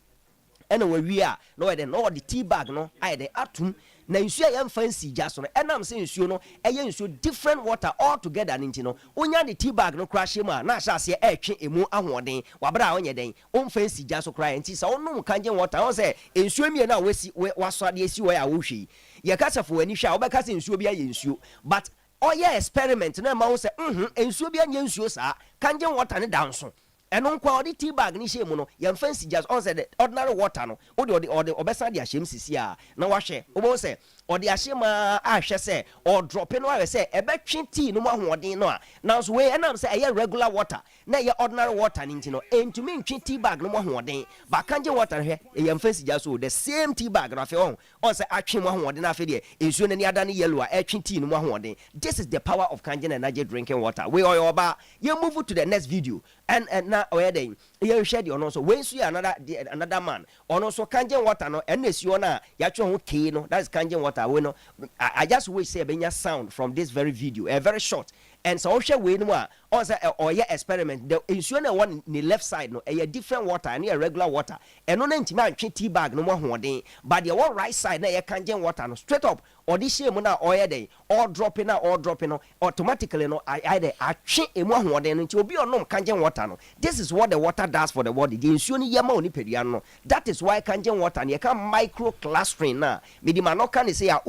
S15: ene we wi a no de no the tea bag no ai de atum na nsuo ya fancy just no enam se nsuo no eye nsuo different water all together ninti no onya the tea bag no crash ma na ahase etwe emu ahoden wabra onye den on fancy just cry nti sa onum kangen water on say nsuo mie na wasi waso ade esi wo ya wo hwi ye kasafo ani hwa obeka se nsuo bia ye nsuo but oye experiment na ma wo say nsuo bia nye nsuo sa kangen water ne danso eno nkwa odi tea bag ni shemu no ye fancy just on say the ordinary water no odi obesa de ahyem sisi a na wahwe obo say odi ahyema ahwe say or drop no ahwe say ebetwe tea no ahoden no a now so we enam say eye regular water na ye ordinary water ni ntino entumi ntwe tea bag no ahoden ba kanje water hwe ye fancy just so the same tea bag no afi on say atwe mo ahoden afi de ensuo na ni ada ne yellow a etwe tea no ahoden this is the power of kangen energy drinking water we oyoba ye move to the next video and na oyeden ye share the ono so we su another man ono so kangen water no en esio na ya twe ho kee no that is kangen water we no I just wish say benya sound from this very video very short and so share we no a on say oye experiment the ensure na one in the left side no a different water and a regular water and no ntima antwe tea bag no mo hoden but the one right side na ye kangen water no straight up or this shame na oye dey all dropping no automatically no I dey atwe emu hoden no nti obi onom kangen water no this is what the water does for the body the ensure ni yema oni pedua no that is why kangen water na ye kan micro clustering na me di manoka ne say ya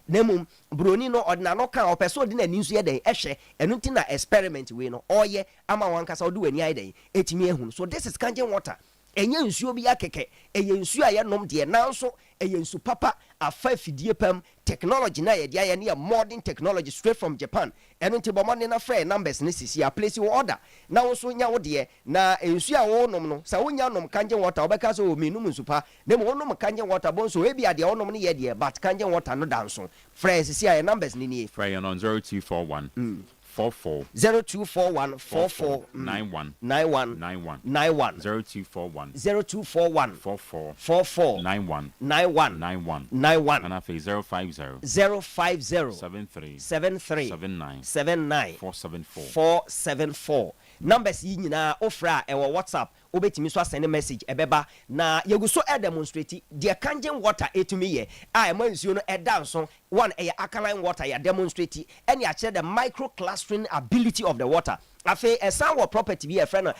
S15: nemum broni no ordinary kan opeso de na ninsu ye den ehwe enu na experiment we no oye ama wankasa odu ani ai den etimi ehun so this is kangen water enye nsuo bi akeke eye nsuo a ye nom de nanso eye nsu papa afa fidie pam technology na ye dia ye ne modern technology straight from Japan eno nti bomone na frɛ numbers ne sisi a place your order na wo so nya wo de na nsu a wo nom no sa wo nya nom kangen water obeka so o minum nsu pa na mo nom kangen water bon so e bia de wo nom ne ye de but kangen water no danso frɛ sisi a numbers ne nie
S16: frɛ on 0241 44
S15: 0241 44
S16: 91
S15: 91
S16: 91
S15: 91
S16: 0241
S15: 0241
S16: 44
S15: 44
S16: 91
S15: 91
S16: 91
S15: 91
S16: and after 050
S15: 050
S16: 73
S15: 73
S16: 79
S15: 79
S16: 474
S15: 474 numbers yi nyina ofra e wo WhatsApp obetimi so send message ebeba na yegu so demonstrate the kangen water etumi ye a emansuo no edanso one alkaline water ya demonstrate any a the micro clustering ability of the water afi esan wo property bi e friend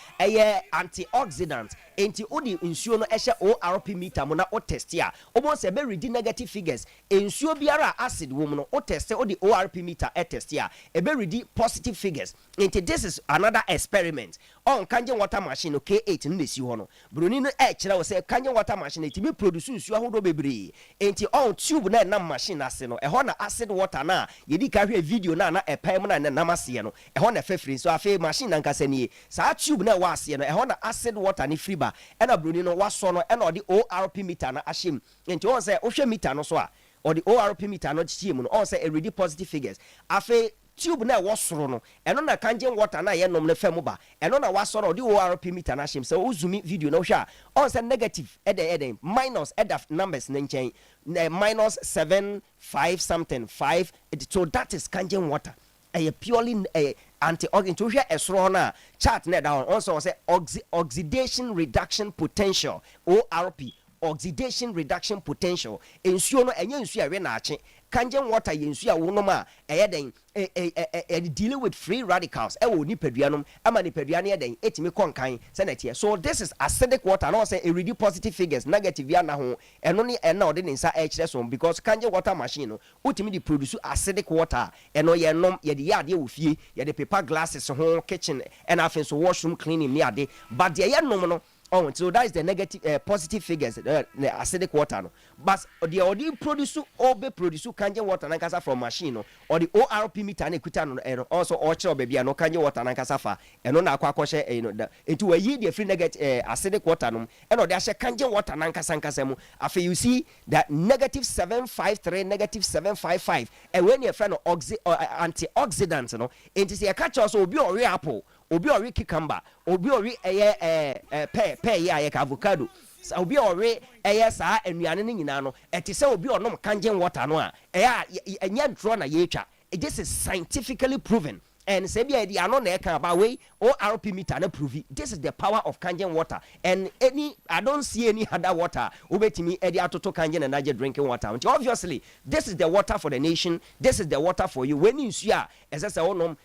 S15: antioxidant enti odi nsuo no ehye ORP meter mo na o test ya obo se be read negative figures nsuo biara acid wo mo no o test odi ORP meter e test ya e be read positive figures enti this is another experiment on kangen water machine no K8 no si ho no broni no e kire wo se kangen water machine enti be produce nsuo ahodo bebre enti on tube na machine ase no e ho na acid water na yedi ka hwe video na epam na namase no e ho na fefiri so afi machine na nkasa nie sa tube na wa ase no e ho na acid water ni free ba e na broni no waso no e na odi ORP meter na ahyem enti won say wo hwe meter no so a odi ORP meter no chiem no on say e ready positive figures afi tube na wasoro no eno na kangen water na ye nom na fam ba eno na wasoro odi ORP meter na ahyem so uzumi video na hwa on say negative eden minus numbers na nchen minus 75 something 5 so that is kangen water a purely antioxidant to hear esro na chart na down also say oxidation reduction potential ORP oxidation reduction potential ensuo no enye nsuo a we na ache kangen water ye nsuo a wonom a eyeden deal with free radicals e wo nipaduanom ama nipadua na yeden etimi konkan se na tie so this is acidic water no say e read positive figures negative ya na ho eno ne ena ode ne nsa e kire so because kangen water machine no utimi di produce acidic water eno ye nom ye de ade wo fie ye de paper glasses ho kitchen and afin so washroom cleaning ni ade but de ye nom no oh, so that is the negative, positive figures, the acidic water. No? But the already produce or be produce kangen water nankasa from machine, no? Or the ORP meter and also orchard baby and no kangen water nankasa fa and no na kwakoshe into a year the free negative acidic water no and or there's a kangen water nankasa after you see that negative 753 negative 755 and when your friend antioxidants no it is a catch also be or apple obi ori cucumber obi ori pear ya avocado obi ori sa anuane ne nyina no eti se obi onom kangen water no a enya draw na ye twa this is scientifically proven and say bia di ano na e kan about way ORP meter na prove this is the power of kangen water and I don't see any other water obetimi e di atoto kangen and naje drinking water obviously this is the water for the nation this is the water for you when nsu a esese wonom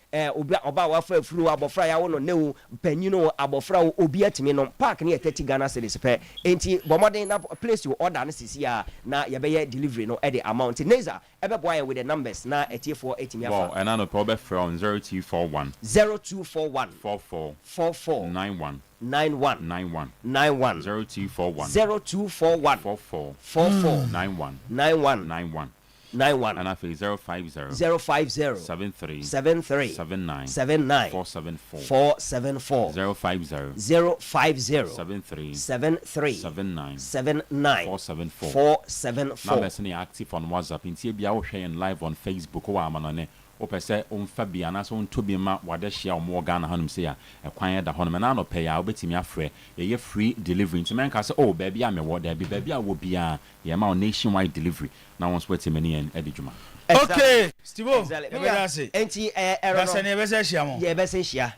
S15: oba wa fa furu abofra ya wono ne panyino abofra obi atimi no park na 30 Ghana cedis pe enti bomodin na place you order na sisi a na ye be delivery no e the amount neza e be boy with the numbers na etiefo etimi afa
S16: wow and I no probably from 0241
S15: 0241
S16: 44
S15: 44
S16: 91
S15: 91
S16: 91
S15: 91
S16: 0241
S15: 0241
S16: 44
S15: 44
S16: 91
S15: 91
S16: 91
S15: 91
S16: and I feel 050
S15: 050
S16: 73
S15: 73
S16: 79
S15: 79
S16: 474
S15: 474
S16: 050
S15: 050
S16: 73
S15: 73
S16: 79
S15: 79
S16: 474
S15: 474
S16: now let's active on WhatsApp in TBA or sharing live on Facebook or amanone opɛ sɛ ɔmfa bi anaasɛ ɔnto bi ma wade hyia ɔmo Ghana hanom sɛ ya ɛkwan da hɔnom na no pɛ ya wobɛtumi afrɛ yɛyɛ free delivery nti menka sɛ oh baabi a mewɔ da bi baabi a wɔ bia yɛma o nationwide delivery na wɔn so wetimi ne yɛn adi dwuma
S2: okay Steve ebɛdase
S15: enti
S2: basa ne yɛbɛsɛ hyia mo
S15: yɛbɛsɛ hyia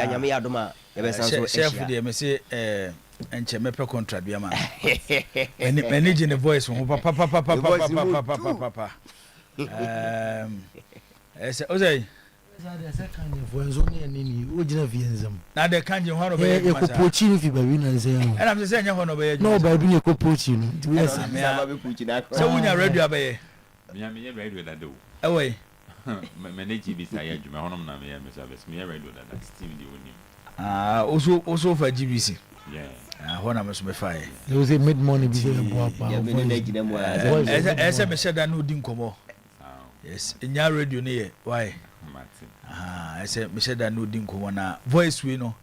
S15: nyame yɛ adom a yɛbɛsɛ so
S2: chef deɛ me se enche mepe contract bia ma manage the voice ho papa ese ozai
S1: Zade kanje voenzo ne nini ogina vienzam
S2: na de kanje ho no be
S1: ko pochi ni fi baby na nse ho
S2: era me se nya ho no be
S1: no baby ne ko pochi no
S2: yes ma be pochi na so wunya radio abaye
S16: me radio da do
S2: away
S16: manage bi sa ya djuma honom na me me service me radio da steam di woni
S2: also for GBC
S16: yeah
S2: ɛhɔ na me so me fa ye
S1: there was a mid morning bi say bo apa
S2: ɛsɛ me hyɛ da no di nkɔmmɔ yes nya radio ne yɛ why ɛsɛ me hyɛ da no di nkɔmmɔ na voice we no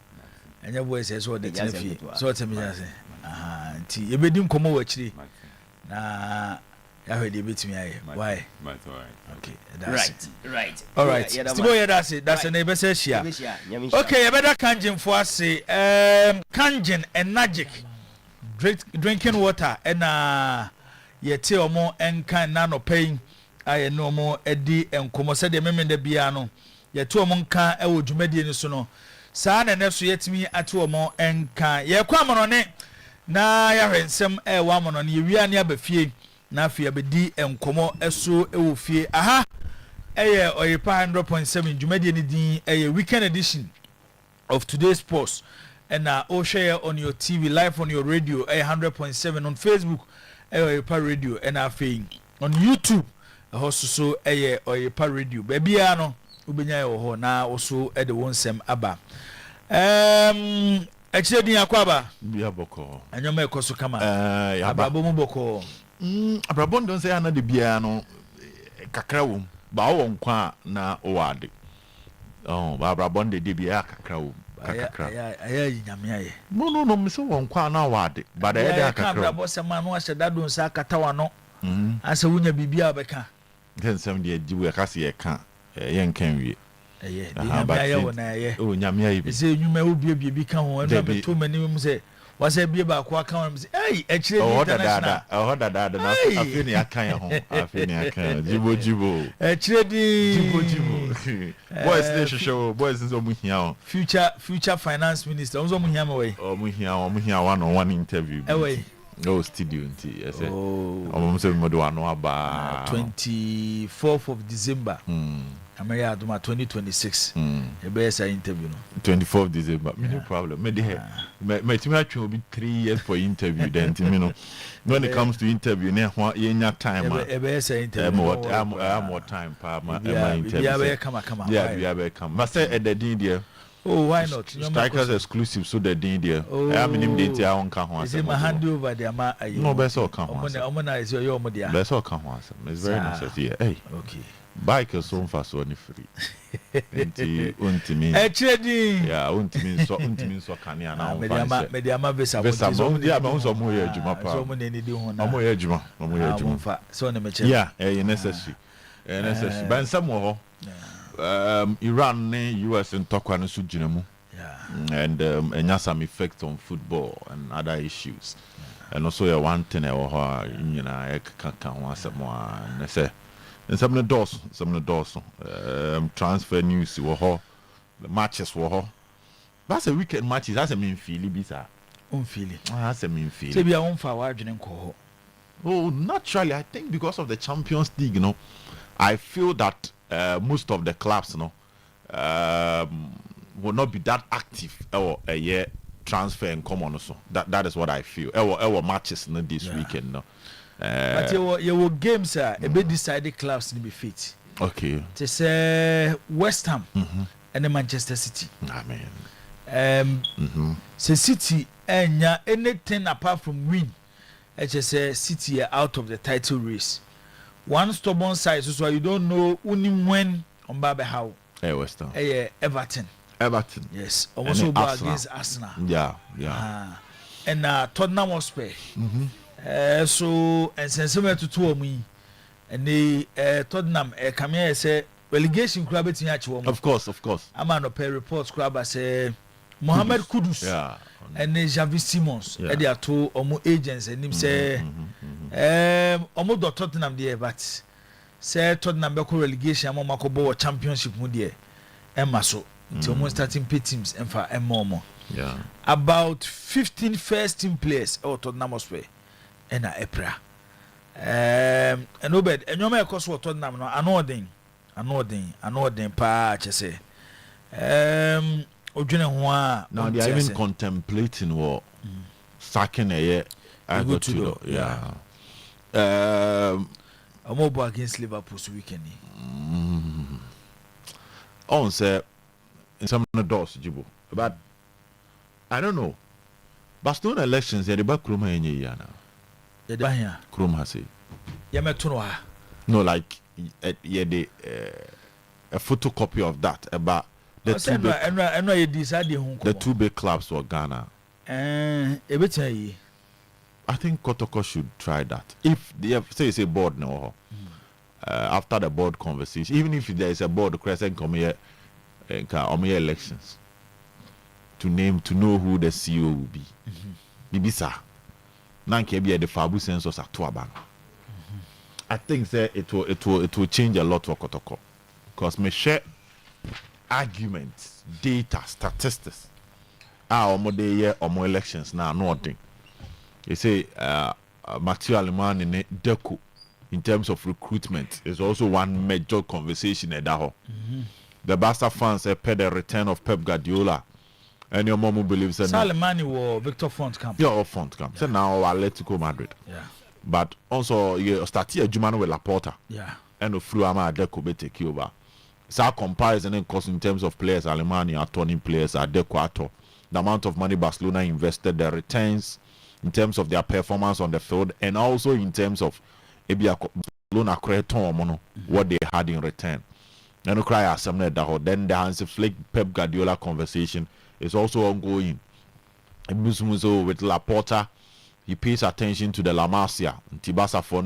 S2: ɛnyɛ voice ɛsɛ ɔde tena fie so ɔte me jase nti yɛbɛdi nkɔmmɔ wɔ akyiri na yahwɛ deɛ bɛtumi ayɛ why okay that's
S15: right
S2: all right stibo yɛ that's na yɛbɛsɛ ahyia okay yɛbɛda kangyemfo ase kangyen enagic drinking water ɛna yɛte ɔmo ɛnka na nɔpɛ yi ayɛ ne ɔmo ɛdi nkɔmmɔ sɛdeɛ memenda biara no yɛte ɔmo nka ɛwɔ dwumadie no so no saa na ɛnɛ so yɛtumi ate ɔmo ɛnka yɛkɔ amanɔne na yɛhwɛ nsɛm ɛwɔ amanɔne yɛwia ne aba fie na afei abɛdi nkɔmmɔ ɛso ɛwɔ fie aha ɛyɛ Oyerepa 100.7 dwumadie ne din ɛyɛ weekend edition of today's post ɛna ɔhwɛ on your TV live on your radio ɛyɛ 100.7 on Facebook ɛyɛ Oyerepa radio ɛna afei on YouTube ɛhɔ so ɛyɛ Oyerepa radio baabiara no wobɛnya ɛwɔ hɔ na wɔso ɛde wɔn nsɛm aba ɛkyerɛ din akɔ aba
S17: bia bɔkɔ
S2: ɛnyɔma ɛkɔ so kama abrabɔ mu bɔkɔ
S17: abrabɔ ndon sɛ ana de bia no kakra wom ba wo nkwa na o ade ba abrabɔ de bia kakra wom kakra
S2: aya nyame aye
S17: no me so wo nkwa na o ade ba da yɛ de kakra
S2: abrabɔ sɛ ma no ahyɛ dado nsa katawa no asa wunya bibia bɛka
S17: nsɛm de agiwu ɛka se yɛka yɛ nkan wie
S2: ɛyɛ de nyame aye wɔ na ɛyɛ
S17: o nyame aye bi
S2: sɛ nnwuma wo bie ka ho ɛna beto mani mu sɛ wasa bie ba ko aka wɔn sɛ ɛy akyire ni international
S17: ɛhɔ dada na afei ne aka yɛ ho afei ne aka jibo
S2: akyire di
S17: jibo boys dey show boys nso mu hia o
S2: future finance minister nso mu hia ma wei
S17: mu hia one on one interview
S2: ɛwei
S17: studio nti ɛsɛ ɔmo sɛ mo do ano aba
S2: 24th of December America Aduma 2026 ebeye sa interview no
S17: 24th December no problem me dey me timi atwe obi 3 years for interview then me no when it comes to interview na ho yenya time
S2: ebeye sa interview
S17: more time pa ma interview
S2: ya be kama
S17: ya be kama ma say edadin there
S2: oh why not
S17: strikers exclusive so the din there I am nim dey tia on ka ho
S2: asem ma hand over there ma ayi
S17: no be so ka ho
S2: omo na is your omo dia
S17: be so ka ho asem it's very necessary hey
S2: okay
S17: bike is so fast so free nti untimi
S2: echedi
S17: ya untimi so kania na on
S2: mediama vesa
S17: mo dia ma unso mo ye adwuma pa
S2: so mo ne di ho na
S17: mo ye adwuma
S2: so ne meche
S17: yeah necessary ban some ho Iran ne US ntokwa no so gina mu and enya some effect on football and other issues and also one thing e wo ho nyina e kaka ho asemo na say some of the doors transfer news wo ho the matches wo ho that's a weekend matches that's a mean feeling bisa
S2: feeling
S17: that's a mean feeling
S2: say bia won fa wa adwene nko ho
S17: oh naturally I think because of the Champions League I feel that most of the clubs will not be that active or a year transfer and come on so that is what I feel our matches this weekend
S2: but your games are a bit decided clubs to be fit.
S17: Okay.
S2: To say West Ham and the Manchester City.
S17: Amen.
S2: So City and anything apart from win, HSC City are out of the title race. One stubborn side, so you don't know when on Baba how.
S17: West Ham.
S2: Everton. Yes.
S17: Also
S2: against Arsenal.
S17: Yeah.
S2: And Tottenham Hotspur. So and sensibly to two of me and the Tottenham come here say relegation club it
S17: of course
S2: I'm on a pay reports club I say Mohamed Kudus and Javi Simons they are two omo agents and him say omo do Tottenham there but say Tottenham be relegation am makobo championship mu there Emma so until omo starting pay teams and for more about 15 first team players or Tottenham Hotspur and April. And Obed, and your man cost what Tottenham no anodin pa say. Eugene
S17: now they are even contemplating what sacking a year. I go to
S2: a mobile against Liverpool this weekend.
S17: On say in some of the doors, Jibo, but I don't know. Barcelona elections, yeah, the back room here now. Chrome has it. No, like yeah, a photocopy of that about the two big clubs for Ghana. I think Kotoko should try that. If they have, say it's a board now, after the board conversation, even if there is a board, Crescent come here, elections to know who the CEO will be. Bibisa, nanke be the Fabu census at Tuaban. I think that it will change a lot for Kotoko because me share arguments, data, statistics. More elections now, nothing. They say Mathieu Aleman in Deco in terms of recruitment is also one major conversation at that. The Barca fans have paid the return of Pep Guardiola. And your mom believes that
S2: Salimani or Victor Font camp.
S17: Yeah, Font camp. So now Atletico Madrid.
S2: Yeah.
S17: But also you start here Jumano with Laporta.
S2: Yeah.
S17: And Fruama Deco be take over. So comparison in cost in terms of players, Alemani are turning players at Deco. The amount of money Barcelona invested, the returns in terms of their performance on the field, and also in terms of Barcelona creator what they had in return. And cry then the Hansi Flick Pep Guardiola conversation is also ongoing. With Laporta, he pays attention to the La Masia and Tibasa for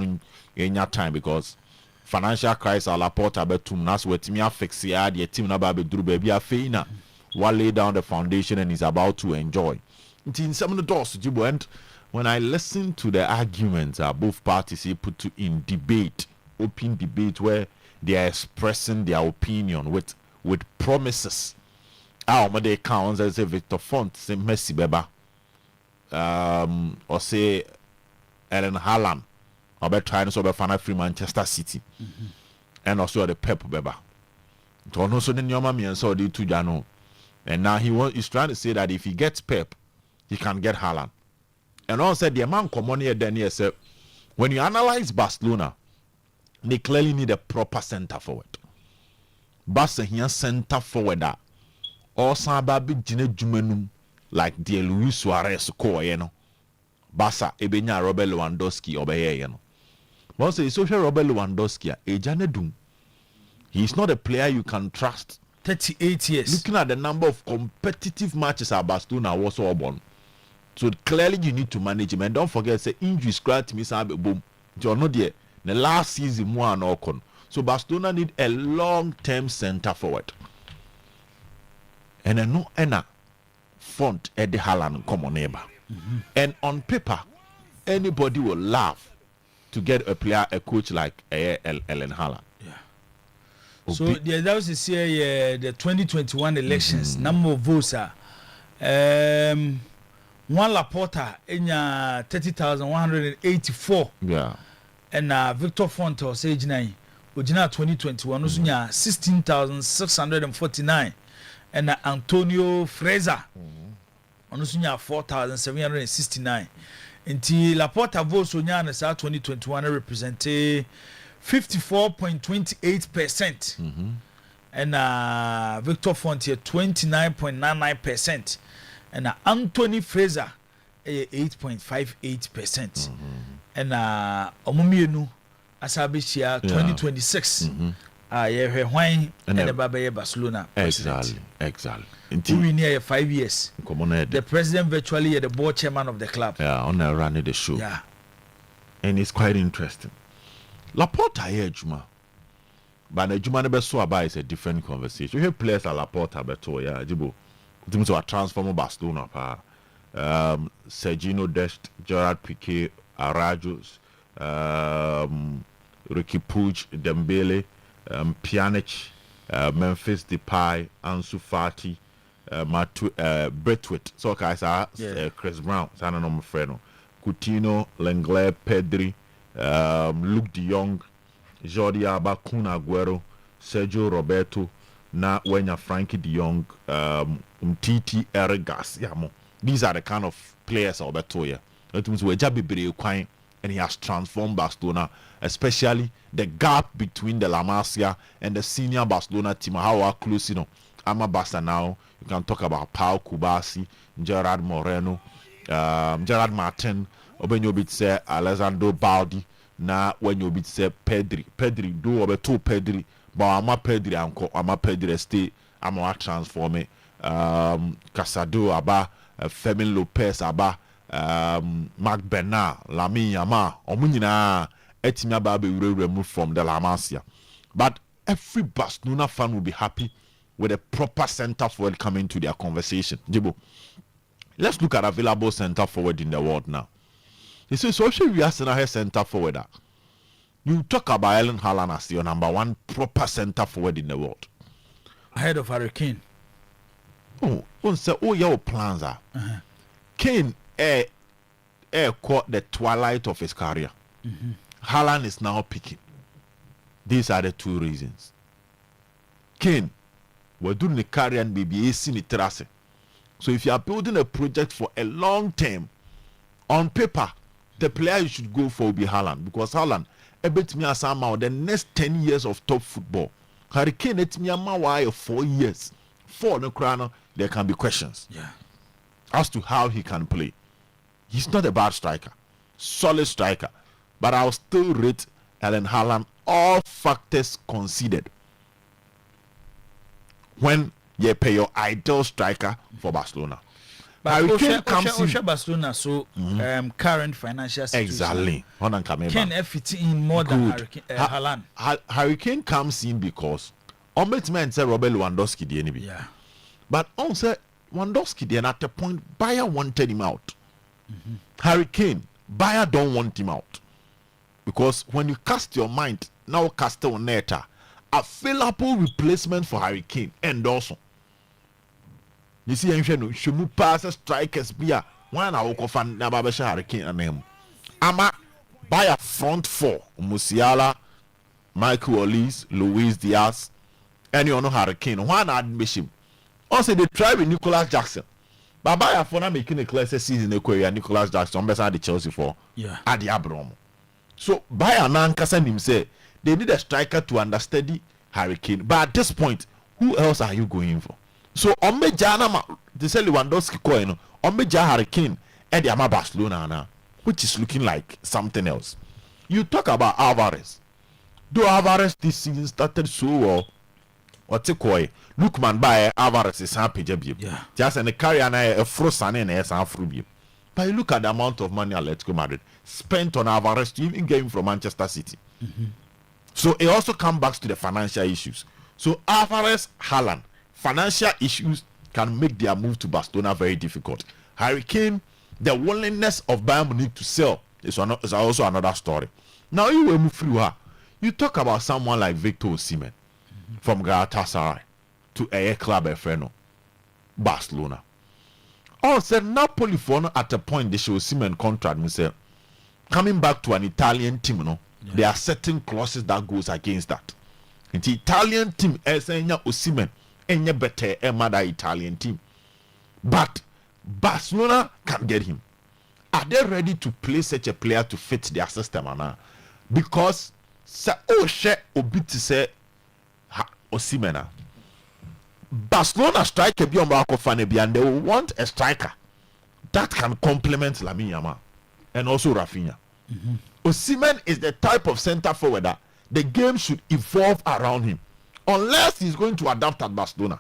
S17: any time because financial crisis Laporta betum nas wetimia fixia the team na baby dru baby afeina. One lay down the foundation and is about to enjoy. In some of the doors, and when I listen to the arguments both parties put in debate, open debate where they are expressing their opinion with promises. They count as a Victor Font, say Messi Beba, or say Ellen Haaland, or be trying to be fan free Manchester City, and also the Pep Beba. Also the Nyoma and so the two Jano. And now he's trying to say that if he gets Pep, he can get Haaland. And also the amount of money then he said, when you analyze Barcelona, they clearly need a proper center forward. Barca here center forward that also babi jine jumenum like the Luis Suarez ko Barca ebenya Robert Lewandowski obeye But say social Robert Lewandowski ejane dum. He's not a player you can trust.
S2: 38 years.
S17: Looking at the number of competitive matches at Barcelona was all born. So clearly you need to manage him. And don't forget, say injury scratch me boom. You're not there. The last season one or so Barcelona need a long-term center forward. And no Font at the Haaland common neighbor. And on paper, anybody will laugh to get a coach like Ellen Haaland.
S2: So that was this year, the 2021 elections. Number of votes are one Laporta in 30,184.
S17: Yeah.
S2: And Victor Font or Sage 9, Ojina 2021 was 16,649. And Antonio Fraser on 4,769. Until Laporta votes on 2021 represented 54.28%. And Victor Fontier 29.99%. And Anthony Fraser 8.58%. And Omumienu Asabishia 2026. Wine and the Baba Barcelona.
S17: Exactly.
S2: We near 5 years. The president virtually the board chairman of the club.
S17: Yeah, on running the show.
S2: Yeah.
S17: And it's quite interesting. Laporta here, Juma. But the Juma never saw about is a different conversation. We have players like Laporta, Beto, yeah, Jibo. Things are transformed Barcelona. Sergino Dest, Gerard Piqué, Arajos, Ricky Puig, Dembele, Pjanic, Memphis Depay, Ansu Fati, Braithwaite. So guys are Chris Brown, Sana no Freno, Coutinho, Lenglet, Pedri, Luke De Jong, Jordi Alba, Kun Aguero, Sergio Roberto, na Wenya Frankie De Jong, Titi Ergas. These are the kind of players Alberto here. That means we're and he has transformed Barcelona, especially the gap between the La Masia and the senior Barcelona team. How are close, I'm a Barca now. You can talk about Pau Kubasi, Gerard Moreno, Gerard Martin, obenyo bit say Alessandro Baldi, na when you bit say Pedri do over two Pedri, but ama Pedri anko, ama Pedri stay, ama transform it. Casado aba, Fermin Lopez aba, Marc Bernard, Lamine Yamal, omunyina etimi aba be removed from the La Masia. But every Barcelona fan will be happy with a proper centre forward coming to their conversation. Jibo, let's look at available centre forward in the world now. You see, so we are centre forward. You talk about Erling Haaland as your number one proper centre forward in the world.
S2: Ahead of Harry Kane.
S17: Your plans are. Kane caught the twilight of his career. Haaland is now picking. These are the two reasons. Kane, we're doing the career and maybe in terrace. So if you are building a project for a long term, on paper, the player you should go for will be Haaland, because Haaland, the next 10 years of top football. Harry Kane, it's me 4 years. 4 no crown, there can be questions as to how he can play. He's not a bad striker, solid striker, but I'll still rate Erling Haaland, all factors considered, when you pay your ideal striker for Barcelona.
S2: But Harry comes in Barcelona, so current financial situation.
S17: Exactly.
S2: Kane fit in more than Haaland.
S17: Harry Kane comes in because Ombudsman said Robert Lewandowski the enemy.
S2: Yeah.
S17: But on said Lewandowski then at the point Bayer wanted him out. Harry Kane, Bayer don't want him out. Because when you cast your mind, now cast on Neta, available replacement for Harry Kane and also. You see, Shumu passes strikers beer. One I will fan Nababesha Harry Kane and him. Ama by a front four, Musiala, Michael Olise, Luis Diaz, and you know Harry Kane. One admission. Also, they try with Nicolas Jackson. But by a phone making a class season in Nicolas Jackson, beside the Chelsea for at the Abram. So by a man Kassan himself, they need a striker to understudy Harry Kane. But at this point, who else are you going for? So on me jana they say Lewandowski coin on me Harry Kane and the Ama Barcelona now, which is looking like something else. You talk about Alvarez. Though Alvarez this season started so well, what's it called? Look man by Alvarez is happy just and the carry and a frozen and a but you look at the amount of money Atletico Madrid spent on Alvarez to even get him from Manchester City. So it also comes back to the financial issues. So Alvarez, Haaland, financial issues can make their move to Barcelona very difficult. Harry Kane, the willingness of Bayern Munich to sell is also another story. Now you will move through her. You talk about someone like Victor Osimhen from Galatasaray to a club Efreno, Barcelona. All said Napoli for at a point they show Osimhen contract. We say coming back to an Italian team, there are certain clauses that goes against that. And the Italian team is Osimhen. Any better another Italian team, but Barcelona can get him. Are they ready to play such a player to fit their system now? Because Osimhen, Barcelona striker beyond Marco and they will want a striker that can complement Lamine Yamal and also Rafinha. Osimhen is the type of center forward that the game should evolve around him. Unless he's going to adapt at Barcelona.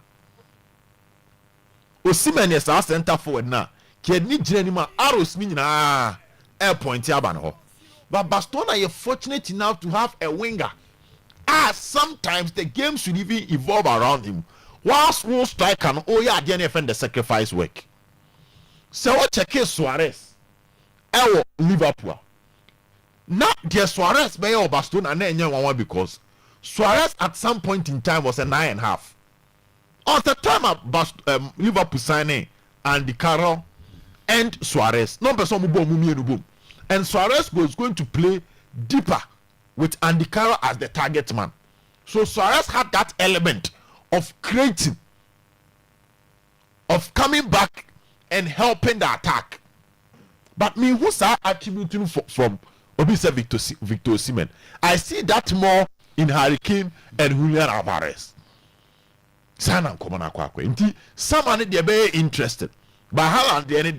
S17: Osimhen is our center forward now. Kenny Jenima arrows me na air point yaban. But Barcelona is fortunate enough to have a winger. Sometimes the game should even evolve around him. Whilst one striker and DNF the sacrifice work. So what check Suarez? Liverpool. Not dear Suarez by Barcelona and because Suarez at some point in time was a 9.5. At the time of Liverpool signing Andy Carroll and Suarez, and Suarez was going to play deeper with Andy Carroll as the target man. So Suarez had that element of creating, of coming back and helping the attack. But me, who's attributing from Obisa Victor Osimhen? I see that more in Harry Kane and Julian Alvarez. Sana komona kwakwe. Nti someone they be interested. But Haaland the any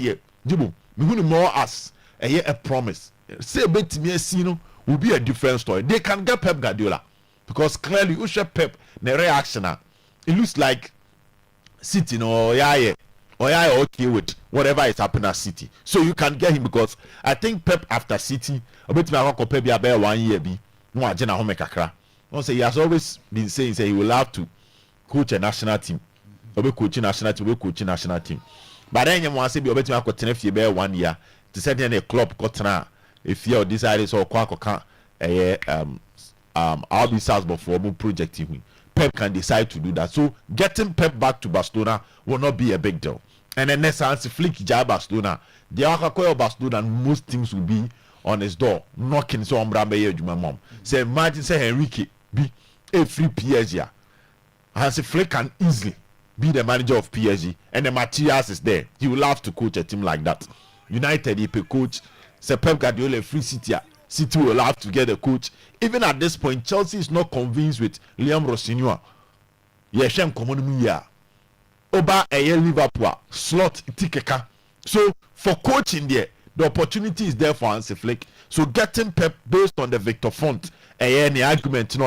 S17: Jibu me more as a promise. Say bet me will be a different story. They can get Pep Guardiola because clearly Usha Pep the reaction it looks like City or okay with whatever is happening at City. So you can get him because I think Pep after City a bit me Pep be about 1 year be no agenda home kakra. Don't say he has always been saying he will have to coach a national team. Obe coaching national team. But then you want to say be obet me akotene fie be 1 year to say then a club kotena if you decide so kwa I'll be South but for project team. Pep can decide to do that. So getting Pep back to Barcelona will not be a big deal. And then next chance flick job Barcelona. The Akakoyo Barcelona most teams will be on his door knocking so Mrambe Juma mom. Say imagine say Enrique be a free PSG. Hansi Flick can easily be the manager of PSG and the materials is there. He will have to coach a team like that. United if a coach say Pep Guardiola free City will have to get a coach. Even at this point, Chelsea is not convinced with Liam Rosinua. Yeshem Komonumuya. Oba Eye Liverpool. Slot Tikeka. So for coaching there, the opportunity is there for Hansi Flick. So getting Pep based on the Victor Font, any argument,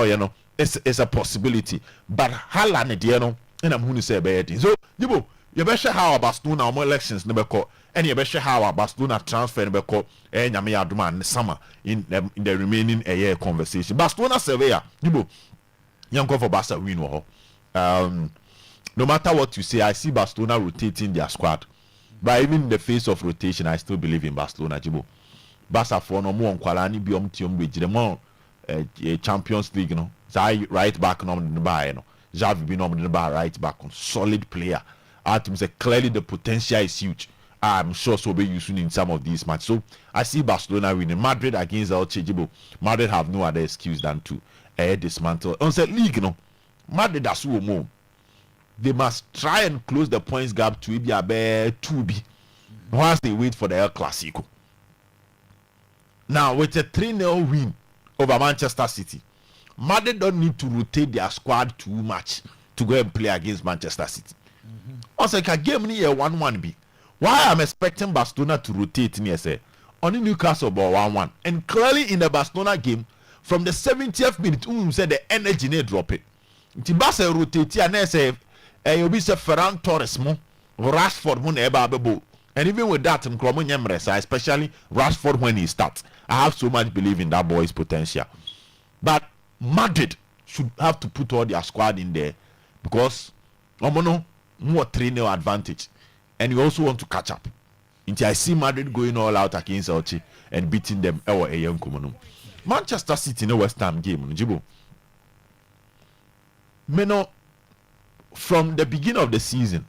S17: is a possibility. But Haaland, and I'm going to say about it. So, you better how Barcelona more elections never call. And you better how Barcelona transfer never call. And Yami Aduma in the summer in the remaining a year conversation. Barcelona surveyor, young for Barca win. No matter what you say, I see Barcelona rotating their squad. But even in the face of rotation, I still believe in Barcelona. Jibo, Barca for no more Kwalani Biom Tium Bridge, the more Champions League, Zai right back on the bar, Xavi be on the bar right back on solid player. Atom say clearly the potential is huge. I'm sure so be using in some of these matches. So I see Barcelona winning. Madrid against Elche. Jibo, Madrid have no other excuse than to dismantle. On the league, Madrid that's who more. They must try and close the points gap to Ibiabe 2B once they wait for the El Clasico. Now, with a 3-0 win over Manchester City, Madrid don't need to rotate their squad too much to go and play against Manchester City. Also, a game near 1-1 be. Why I'm expecting Barcelona to rotate near say only Newcastle about 1-1. And clearly in the Barcelona game, from the 70th minute, said the energy need drop it. It's Barca rotate and say you'll be say Ferran Torres mo Rashford mo eba bebo. And even with that, especially Rashford when he starts, I have so much belief in that boy's potential. But Madrid should have to put all their squad in there because more 3-0 advantage. And you also want to catch up. Until I see Madrid going all out against Elche and beating them. Manchester City in a West Ham game. From the beginning of the season,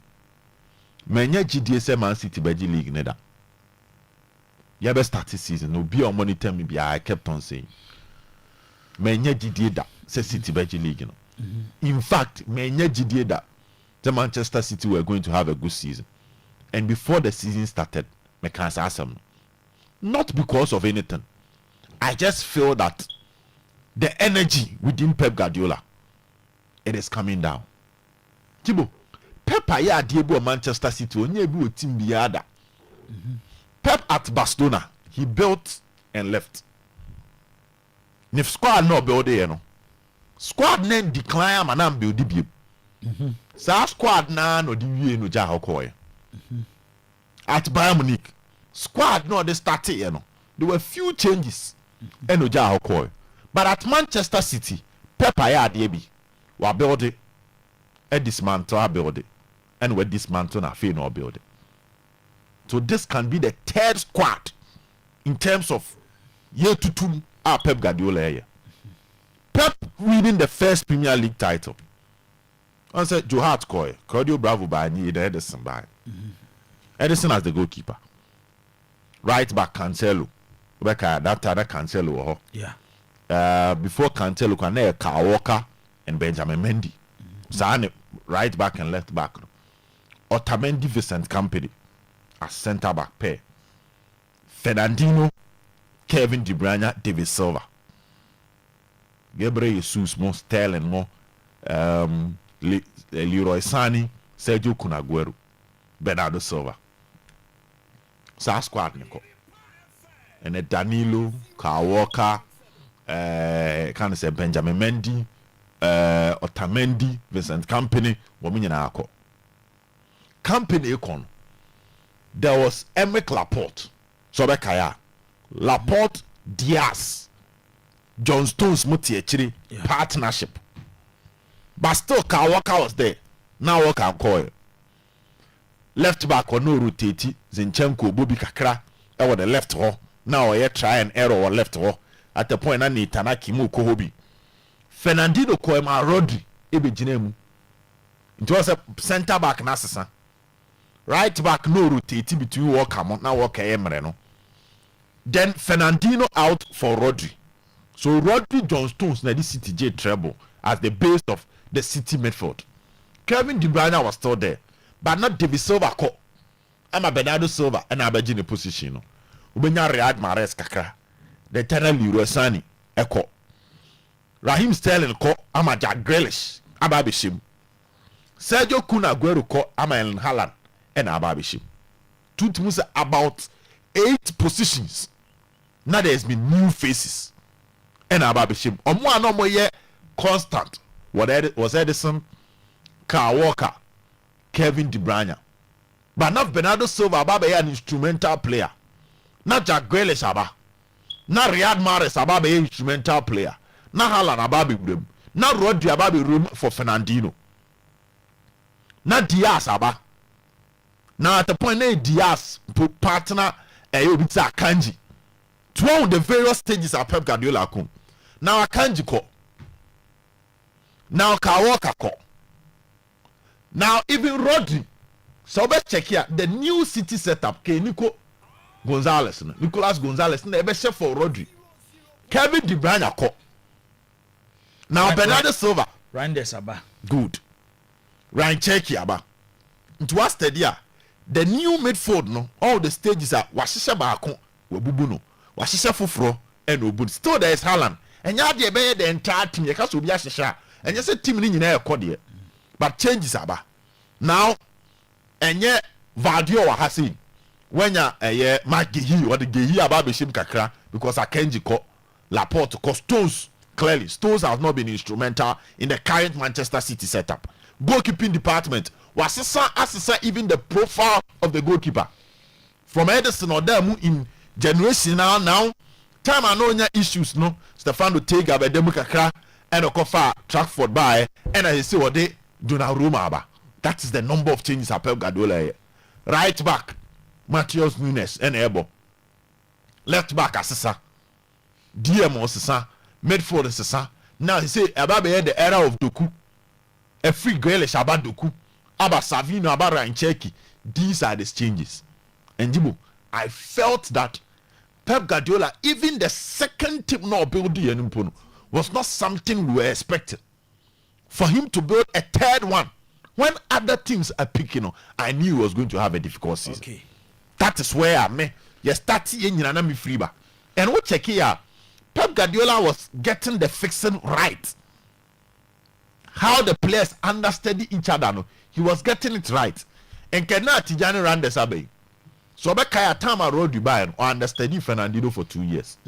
S17: many GDS Man City Beji League neither. You ever started season? No be on monitor me. I kept on saying. Many GDS that say City Beji League. In fact, many GDS that the Manchester City were going to have a good season. And before the season started, I can't ask them. Not because of anything. I just feel that the energy within Pep Guardiola, it is coming down. Tibo, Pep ya diebo Manchester City onye bi o team biada. Pep at Barcelona, he built and left. If squad no build there squad name decline man am build bi. Sa squad na no di wie no ja hokoy. At Bayern Munich, squad no they started there were few changes and no ja hokoy. But at Manchester City, Pep ya diebo wa build it. A dismantle our building, and we dismantle our fail no building. So this can be the third squad in terms of year to two our Pep Guardiola here. Pep winning the first Premier League title. I said Joe Hart Coy, Claudio Bravo by Edison by Edison as the goalkeeper. Right back Cancelo. Rebecca that time Cancelo. Yeah. Before Cancelo, Kyle Walker and Benjamin Mendy. Zane right back and left back. Otamendi Vincent Kompany as centre back pair. Fernandinho, Kevin De Bruyne, David Silva. Gabriel Jesus, more Sterling, more Leroy Sane, Sergio Kun Aguero, Bernardo Silva. saa squad ne kɔ ɛnɛ Danilo, Kyle Walker, kind of say Benjamin Mendy, Otamendi, Vincent Kompany, wɔn nyinaa akɔ. Kompany ekɔ. There was Emerick Laporte, so ɔbɛkae Laporte, Diaz, John Stones muti ekyiri partnership. But still Kyle Walker was there. Now Walker call. Left back or no rotate, Zinchenko, Bobby Kakra, over the left hole. Now I try and error or left hole. At the point I need Tanaki Mu Kohobi. Fernandino Koema Rodri, Ebe Jinemu. It was a center back Nasasa. Right back no rotate between Walker, now Walker Emreno. Then Fernandino out for Rodri. So Rodri John Stones na the CTJ treble as the base of the City midfield. Kevin De Bruyne was still there, but not David Silva. I'm a Bernardo Silva and I'm in a position. Ubenya Riyad Mahrez kakra. The eternal Leroy Sani Echo. Raheem Sterling ko I'm a Jack Grealish. Ababishim. Sergio Kun Aguero ko I'm a Erling Haaland and Ababishim. Two teams about 8 positions. Now there's been new faces. And Ababishim. Omo anomo ye constant. What was Edison, Kyle Walker, Kevin De Bruyne. But not Bernardo Silva, Ababe an instrumental player. Not Jack Grealish, Aba. Not Riyad Mahrez, Ababe instrumental player. Not Haaland, Ababe room. Not Rodri, Ababe room for Fernandino. Not Diaz, Aba. Now at the point, Diaz partner, Yobita Akanji. To one of the various stages of Pep Guardiola come. Now Akanji ko. Now Kawaka ko. Now even Rodri. So let's check here the new City setup. Nicolas Gonzalez. Never chef for Rodri. Kevin De Bruyne ko. Now Bernardo Silva.
S2: Ryan Desaba.
S17: Good. Ryan Cherki aba. It was steady. The new midfield no. All the stages are washisha baako webubu no. Washisha fufuro and obun. Still there is Haaland. And ya de be the entire team. You can't be a and you say team ni nyina ekɔ but changes aba now enye Vadio wa hasi when ya Magihi or the Gehi aba be shim kakra because Akanji ko Laporte ko Stones clearly Stones has not been instrumental in the current Manchester City setup. Goalkeeping department was assessor even the profile of the goalkeeper from Edison or them in generation now time I know issues no Stefano Tega be dem kakra and Okofa Trafford by and I say what they do now Roma. That is the number of changes Pep Guardiola. Right back Matheus Nunes and Ebo. Left back Asisa. DM Osisa. Midfield Asisa. Now he say Ababe the era of Doku. A free Grealish about Doku. Aba Savino about Rancheki. These are the changes. And Jibo, I felt that Pep Guardiola, even the second team no build was not something we were expecting. For him to build a third one, when other teams are picking on, I knew he was going to have a difficult season.
S2: Okay.
S17: That is where I mean, you start seeing me free back. And what check here, Pep Guardiola was getting the fixing right. How the players understudy each other, no, he was getting it right. And cannot Tijani ran the Sabe. So Bekaya Tama road Dubai or understudy Fernandino for 2 years.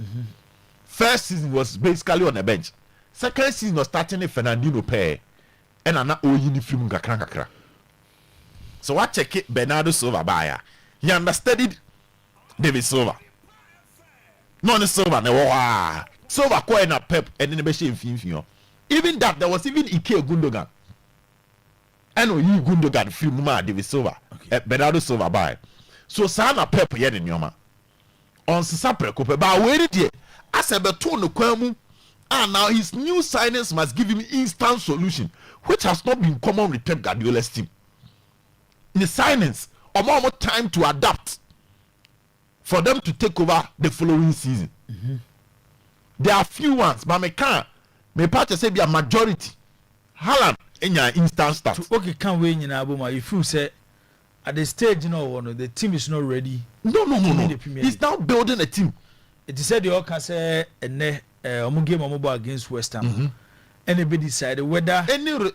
S17: First season was basically on the bench. Second season was starting a Fernandino pair. And I'm not uniform kakra. So I check it Bernardo Silva by. He understudied David Silva. No Silva, no Silva coin up Pep and then the Beshin. Even that there was even Ike Gundogan. And you Gundogan film David Silva. Bernardo Silva by. So Sana Pep yen in Yoma. On Sapre Cope, but where did he? As a beton no kwamu, and now his new signings must give him instant solution, which has not been common with Pep Guardiola's team. In the signings, or more time to adapt for them to take over the following season. There are few ones, but me part say be a majority. Haaland in your instant start.
S2: Okay, can't wait in Abuma. If you say at the stage, you know, the team is not ready.
S17: No. He's now building a team.
S2: It is said the all can say and game against West Ham. anybody decide whether any or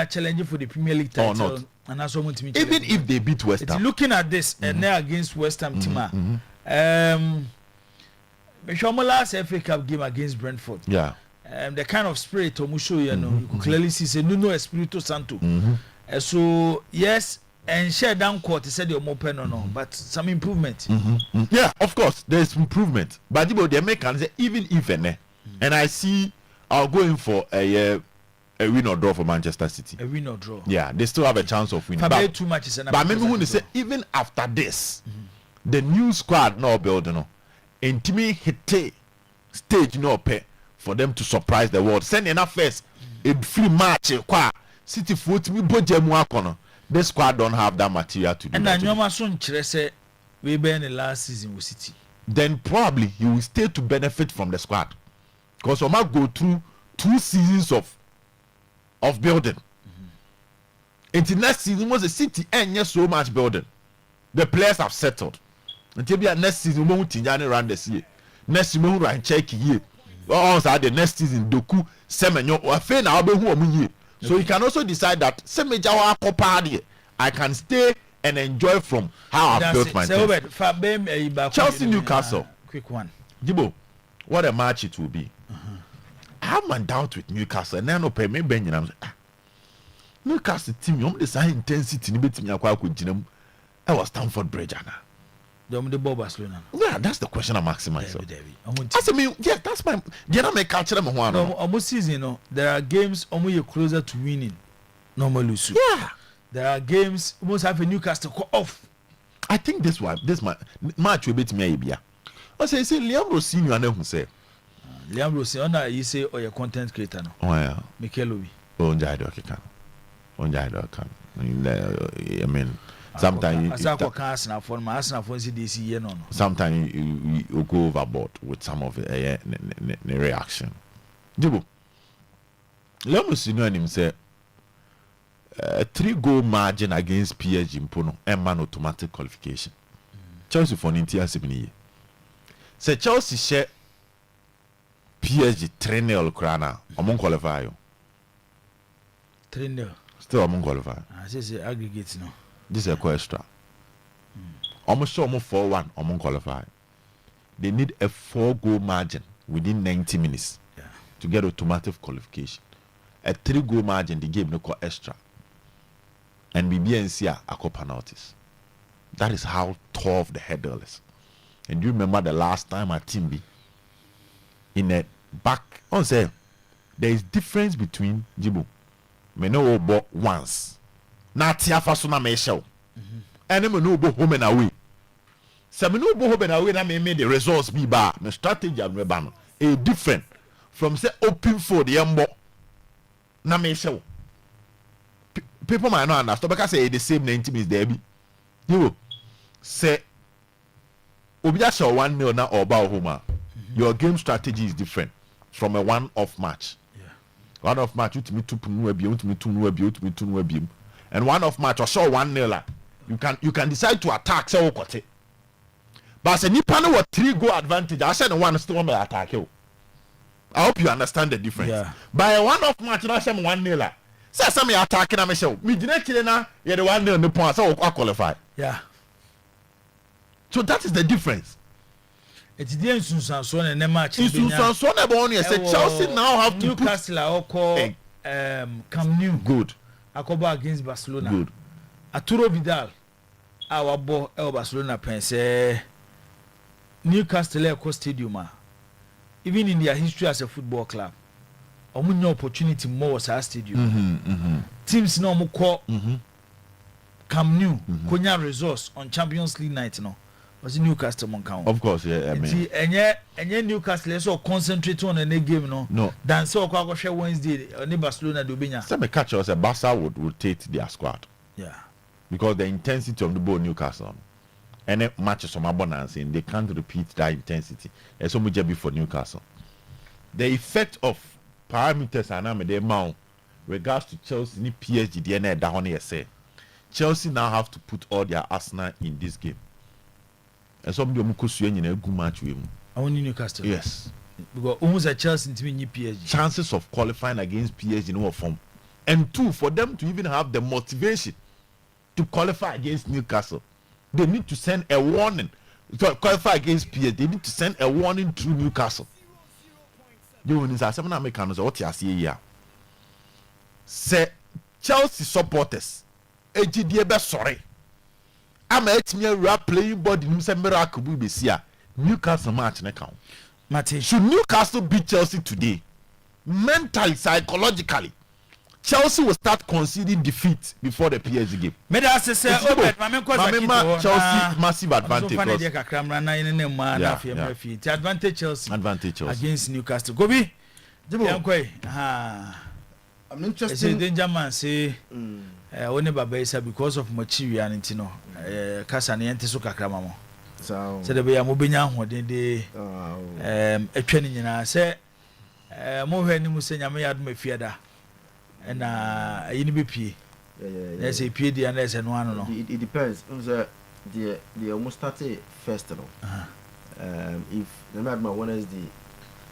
S2: challenge for the Premier League title
S17: or not.
S2: And that's what
S17: Even if they beat West Ham.
S2: Looking at this and now against West Ham team, last FA Cup game against Brentford.
S17: Yeah.
S2: The kind of spirit Omusho, you know, you could clearly see say Nuno Espirito Santo. So yes, and share down court he said you're more pen or no, but some improvement.
S17: Yeah, of course, there's improvement. But they make and say even if and I see I'll go in for a win or draw for Manchester City.
S2: A win or draw.
S17: Yeah, they still have a chance of winning.
S2: But too much is enough.
S17: But maybe when they say even after this, the new squad now building no, intimi hit stage no pay for them to surprise the world. Send enough first a free match kwa City foot me boje mu akono. This squad don't have that material to do.
S2: And then you soon say we been in last season with City.
S17: Then probably you will stay to benefit from the squad. Because we might go through 2 seasons of building. Until next season was the City and yes so much building. The players have settled. Until next season we won't run this year. Next season we will run check here. Also the next season Doku Semenyo or Fe na obe hu omu ye. So you can also decide that Semejawa Kopadi I can stay and enjoy from how I built my team. Chelsea Newcastle.
S2: Quick one.
S17: Jibo, what a match it will be. I have my doubt with Newcastle and then no pay me Benjamin. I'm like, Newcastle team, you the high intensity ni beti nyakwa ko jinam. I was Stamford Bridge ana.
S2: Barcelona.
S17: Yeah, that's the question I'm asking myself. I mean, yeah, that's my. You know, my culture.
S2: No, almost season. You know, there are games almost you're closer to winning. Normally,
S17: yeah.
S2: There are games almost have a Newcastle cut off.
S17: I think this match will beat me. I say Liam Rossini and who say
S2: Liam Rossini. You say or your content creator. No.
S17: Oh yeah.
S2: Mikel
S17: Oyerepa. I mean. Sometimes you go overboard with some of the reaction. Let me see him say 3-goal margin against PSG Mpono and man automatic qualification. Chelsea for Nintia 7 years. Say Chelsea share PSG 3-0 krana among qualify.
S2: 3-0.
S17: Still among qualify.
S2: I say aggregates no.
S17: This is a question. Almost 4-1 among qualify. They need a 4-goal margin within 90 minutes to get automatic qualification. A 3-goal margin, the game no call extra. And BBNC are call penalties. That is how tough the hurdle is. And do you remember the last time a team be in a back? On say there is difference between Jibu. Me no ball once. Na tia fa so na me hyew ene me no bo home and away se me no bo home and away na me the results be ba me strategy am ba no e different from say open for the yambo na me hyew people might not understand because say the same 90 minutes there be you say obi a show 1-0 na oba home your game strategy is different from a one-off match. One-off match you to me 2 no abi you to me 2 no abi you to me 2 no abi. And one of match or so 1-0 you can decide to attack say okote but say nipa no what 3-goal advantage I said one still want attack you. I hope you understand the difference. By a one of match na say 1-0 say some attack na me say me gina kire na ye the 1-0 no point say qualify.
S2: Yeah,
S17: so that is the difference.
S2: It's the insunsan na match
S17: insunsan na bon say Chelsea now have to
S2: Newcastle put Camp Nou
S17: good
S2: Akoba against Barcelona.
S17: Good.
S2: Arturo Vidal our boy El Barcelona pense Newcastle Eco Stadium even in their history as a football club omunyo opportunity more was our stadium. Teams no mo call Camp Nou konya resource on Champions League night no was Newcastle mon count.
S17: Of course, yeah, I mean.
S2: And Newcastle so concentrate on the game no. Than so go share Wednesday on Barcelona do benya.
S17: Some catch us a Barca would rotate their squad.
S2: Yeah.
S17: Because the intensity of the ball Newcastle any matches from abundance and they can't repeat that intensity. And so much before Newcastle. The effect of parameters and I'm the amount regards to Chelsea ni PSG DNA down here say Chelsea now have to put all their arsenal in this game. And some of them could see a good match with him.
S2: I want Newcastle.
S17: Yes.
S2: because almost a Chelsea to win PSG.
S17: Chances of qualifying against PSG in what form, and two, for them to even have the motivation to qualify against Newcastle, they need to send a warning. To qualify against PSG, they need to send a warning to Newcastle. You know, it's a Americans what you see here. Say Chelsea supporters, AGDB sorry. I'm a playing body in miracle be here. Newcastle match na count.
S2: Mate,
S17: should Newcastle beat Chelsea today? Mentally, psychologically, Chelsea will start conceding defeat before the PSG game.
S2: Me da say
S17: Chelsea massive advantage.
S2: Advantage Chelsea.
S17: Advantage Chelsea
S2: against Newcastle. Gobi.
S3: I'm interested.
S2: Danger man say only baba isa because of material and no kasa na yente so kakra mamo. So the be mo benya hoden de etwa ni nyina say mo hwe ni mu se nyame yadom afiada na yini be pie. Yeah. Say pie dia na say no ano no.
S3: It depends. The almost started first no. If the madman Wednesday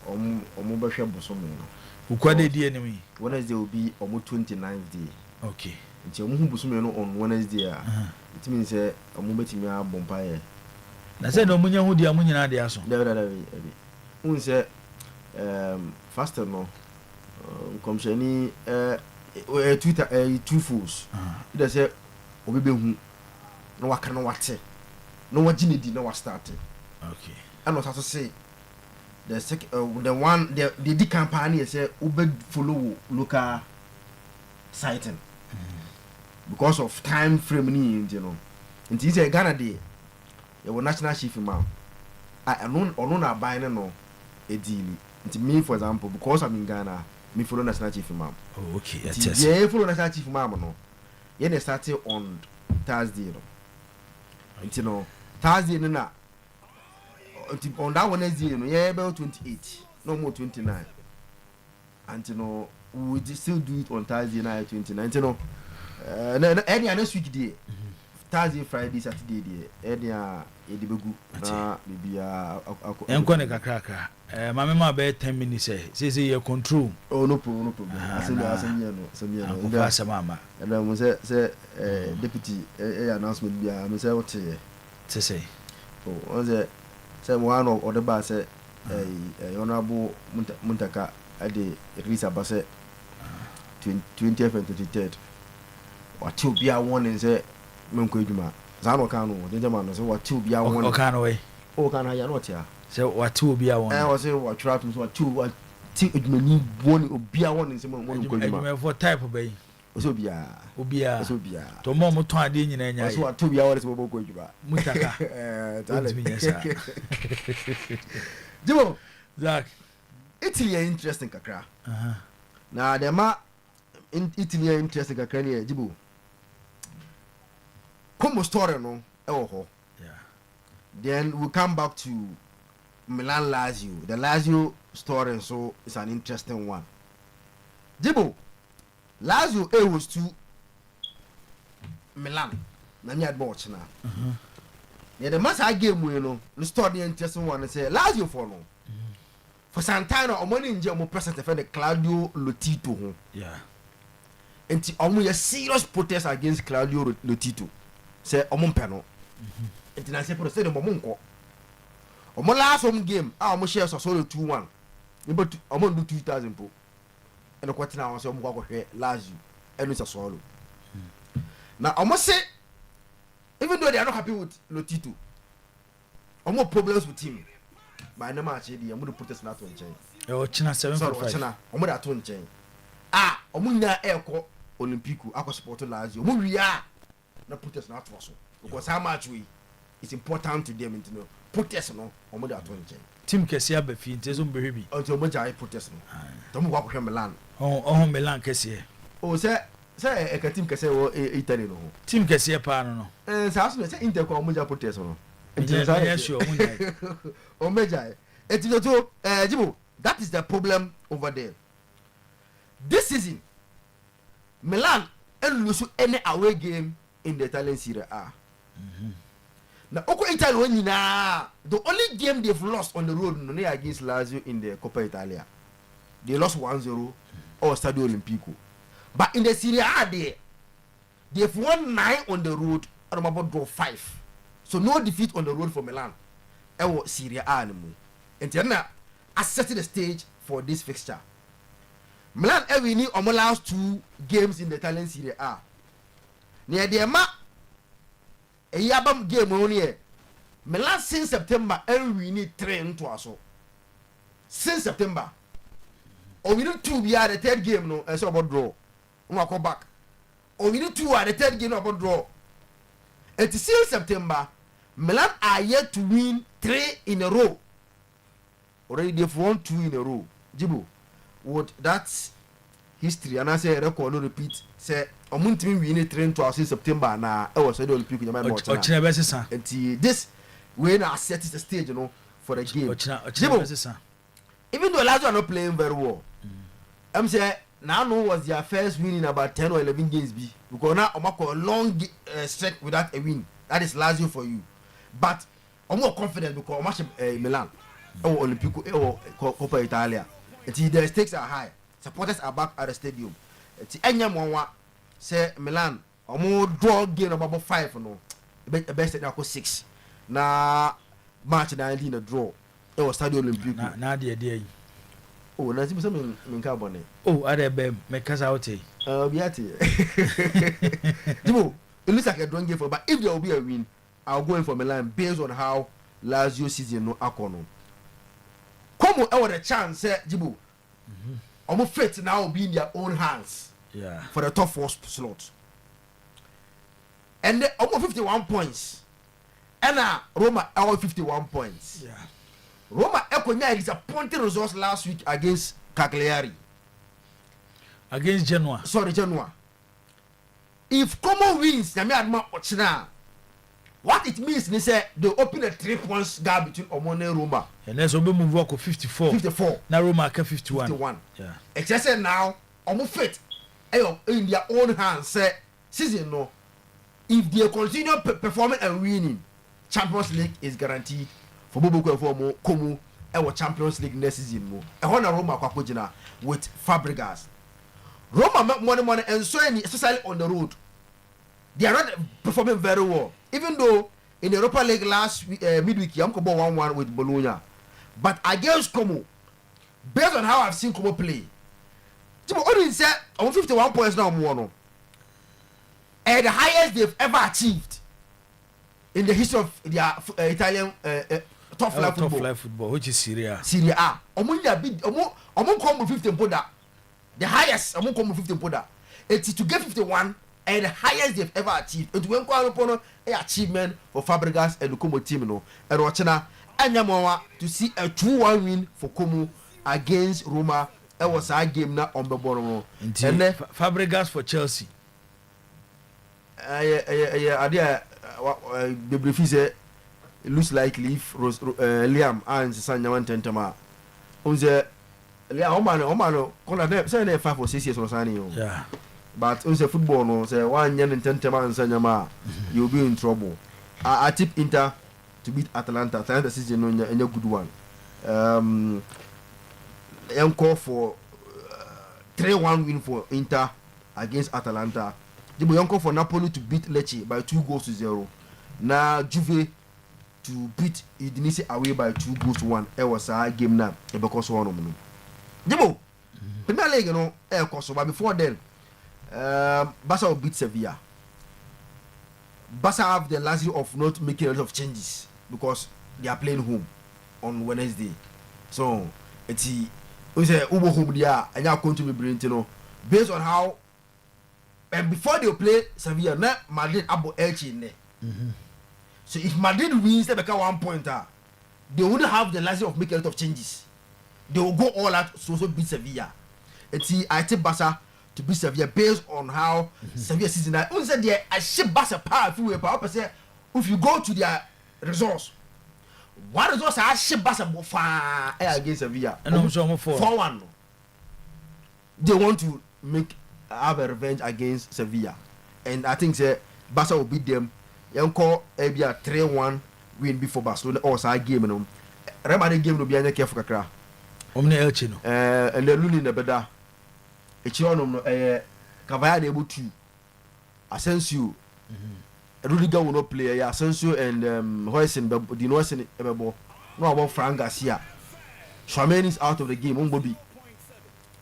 S3: omo be hwe bosom no.
S2: Ukwade di enemy.
S3: Wednesday will be almost 29th day.
S2: Okay.
S3: Nti omo hu bosom no on Wednesday it means omo betimi abompaye.
S2: Na say no munya hu dia munyina dia so.
S3: David. Un say faster no komshani Twitter two fools. They say obebe hu no waka no wate. No wagine di no wa start.
S2: Okay.
S3: And what to say the one the campaign say ube follow local sighting because of time frame ni you know. Nti say Ghana dey your national chief imam I no na buy no a deal. Nti me for example because I'm in Ghana me follow national chief imam.
S2: Oh okay.
S3: Yeah, follow national chief imam no. Yeah, they started on Thursday no. Nti no Thursday no na on that Wednesday no yeah about 28 no more 29 and you know we will still do it on Thursday night 29 you know any next week day Thursday Friday Saturday day any edibegu na bibia
S2: enko ne kakra mama ma be 10 minutes say you control
S3: no problem asemi no
S2: asema
S3: and then we say deputy announcement bia me say what
S2: say
S3: oh say one of the bar say honorable Muntaka ade Risa Basse 20th and 23rd what to be a warning say menko eduma zano kan no danger man say what to be a warning
S2: kan way
S3: o kan ya not ya
S2: say what to be a warning
S3: was say what trap so what eduma ni warning obi a warning say menko eduma
S2: for type obey obia to mo ton ade nyina nya
S3: so what to be a warning say menko eduma
S2: Muntaka
S3: Jibo
S2: Zach
S3: Italy is interesting kakra na dem ma Italy is interesting kakra ne Jibo Como story no then we come back to Milan Lazio. The Lazio story so is an interesting one. Jibo Lazio was to Milan na me ad watch na yeah, the mass game we know the story interesting one say Lazio for no for Santana or money in jail present the Claudio Lotito ho and omo serious protest against Claudio Lotito say omo peno and na say protest the omo nko omo last home game omo share so 2-1 but omo do 2000 po and ko tina on say omo kwa hwe Lazio and it's a solo now omo say even though they are not happy with Lotito, more problems with him. By the match, they are going to protest not on chain.
S2: Oh, China 745.
S3: China, omo that on chain. Omunya airco Olympico, I support Lazio. Omuya, not protest not also because how much we it's important to them to know protest no omo that on chain.
S2: Team Kessia be fi ntezum behibi.
S3: Until Moja protest no. Tomu wa ko Milan.
S2: Milan Kessia.
S3: Oh, say a team Kessia o Italy no.
S2: Team Kessia pa no.
S3: Say Inter ko Moja protest no. Jibo, that is the problem over there. This season, Milan and lose any away game in the Italian Serie A. Now, Italy when the only game they've lost on the road no against Lazio in the Coppa Italia. They lost 1-0 or Stadio Olimpico. But in the Serie A they've won 9 on the road and about draw 5. So no defeat on the road for Milan. Serie A anymore. And then I set the stage for this fixture. Milan every need almost 2 games in the Italian Serie A. Near the a yabam game only. Milan since September every need 3 into us. Since September. Or we need 2 at the 3rd game no and so about draw. No come back. Or we need 2 at the 3rd game about draw. And since September, Milan are yet to win 3 in a row. Already they've won 2 in a row. Jibo, what that's history and I say record no repeat. Say omuntimi win 3 into us in September na e was Olympic in my
S2: mouth.
S3: And this when I set the stage, you know, for the game. Jibo, even though Lazio are not playing very well, I'm saying now no was their first win in about 10 or 11 games because now I'm a long stretch without a win. That is Lazio for you. But I'm more confident because I'm watching Milan or Olimpico or Coppa Italia. The stakes are high. Supporters are back at the stadium. Anyone say Milan or more draw game about 5 no. Best now 6. Na March 19 a draw. It was Stadio Olimpico.
S2: Na dia.
S3: Oh, na zimu some in carbon.
S2: Oh, are be me kasa out.
S3: Biati. Jibo, it looks like a drawing game for, but if there will be a win, I'll go in for Milan based on how Lazio season no akono. Como I want a chance, Jibo. Almost fate now will be in their own hands.
S2: Yeah.
S3: For the top 4 slot. And almost 51 points. And Roma our 51 points.
S2: Yeah.
S3: Roma Ekonya disappointing results last week against Cagliari.
S2: Against Genoa.
S3: Sorry, Genoa. If Como wins, what it means is they open a 3 points gap between Omone and Roma.
S2: And then so we move up to 54.
S3: 54.
S2: Now Roma can 51.
S3: 51.
S2: Yeah.
S3: Except now, almost fit in their own hands. Say season no. If they continue performing and winning, Champions League is guaranteed for Bobo and for Como and Champions League next season. And when Roma Kwakojina with Fabregas. Roma make money and so especially on the road. They are not performing very well. Even though in the Europa League last midweek, Yamko 1-1 with Bologna. But against Como, based on how I've seen Como play, only said on 51 points now more. And the highest they've ever achieved in the history of their Italian top flight football,
S2: which is Serie A.
S3: Serie A. Among come 15 poda. The highest among come 15 poda. It's to get 51 and the highest they've ever achieved. And when call upon an achievement for Fabregas and the Como team no. And watching Anyamawa to see a 2-1 win for Como against Roma. It was a game now on the bottom.
S2: And then Fabregas for Chelsea.
S3: The brief is it looks likely if Liam and Sanyaman Tentama. Liam, say 5 or 6 years or something.
S2: Yeah.
S3: But on the football, no, say 1 year and Tentama and Sanyama, you'll be in trouble. I tip Inter to beat Atalanta. Atalanta season on a good one. I'm call for 3-1 win for Inter against Atalanta. The Boyonko for Napoli to beat Lecce by 2-0. Now Juve to beat Udinese away by 2-1. It was a game now. Because one of them. Jebo, Premier League, you know, but before then, Barca will beat Sevilla. Barca have the luxury of not making a lot of changes because they are playing home on Wednesday. So it's Ubo home there and you are going to be brilliant, you know, based on how. And before they play Sevilla, now Madrid abo Elche in there. So if Madrid wins, they become 1 pointer. They wouldn't have the luxury of making a lot of changes. They will go all out to beat Sevilla. And see, I take Barca to beat Sevilla based on how Sevilla season. I ship Barca power if you go to their results. One results I ship Barca far against Sevilla.
S2: And also
S3: 4-1. They want to have a revenge against Sevilla, and I think Barca will beat them
S18: yɛnkɔ ebi a 3-1 win before Barcelona or saa game no Real Madrid game no bi anya careful kakra
S2: omne elche no
S18: and the luli na beda echi onom no Cavani able to Asensio Rudiger will not play Asensio and Hoysen the Noisen ebebo no about Fran Garcia Tchouaméni is out of the game on Bobby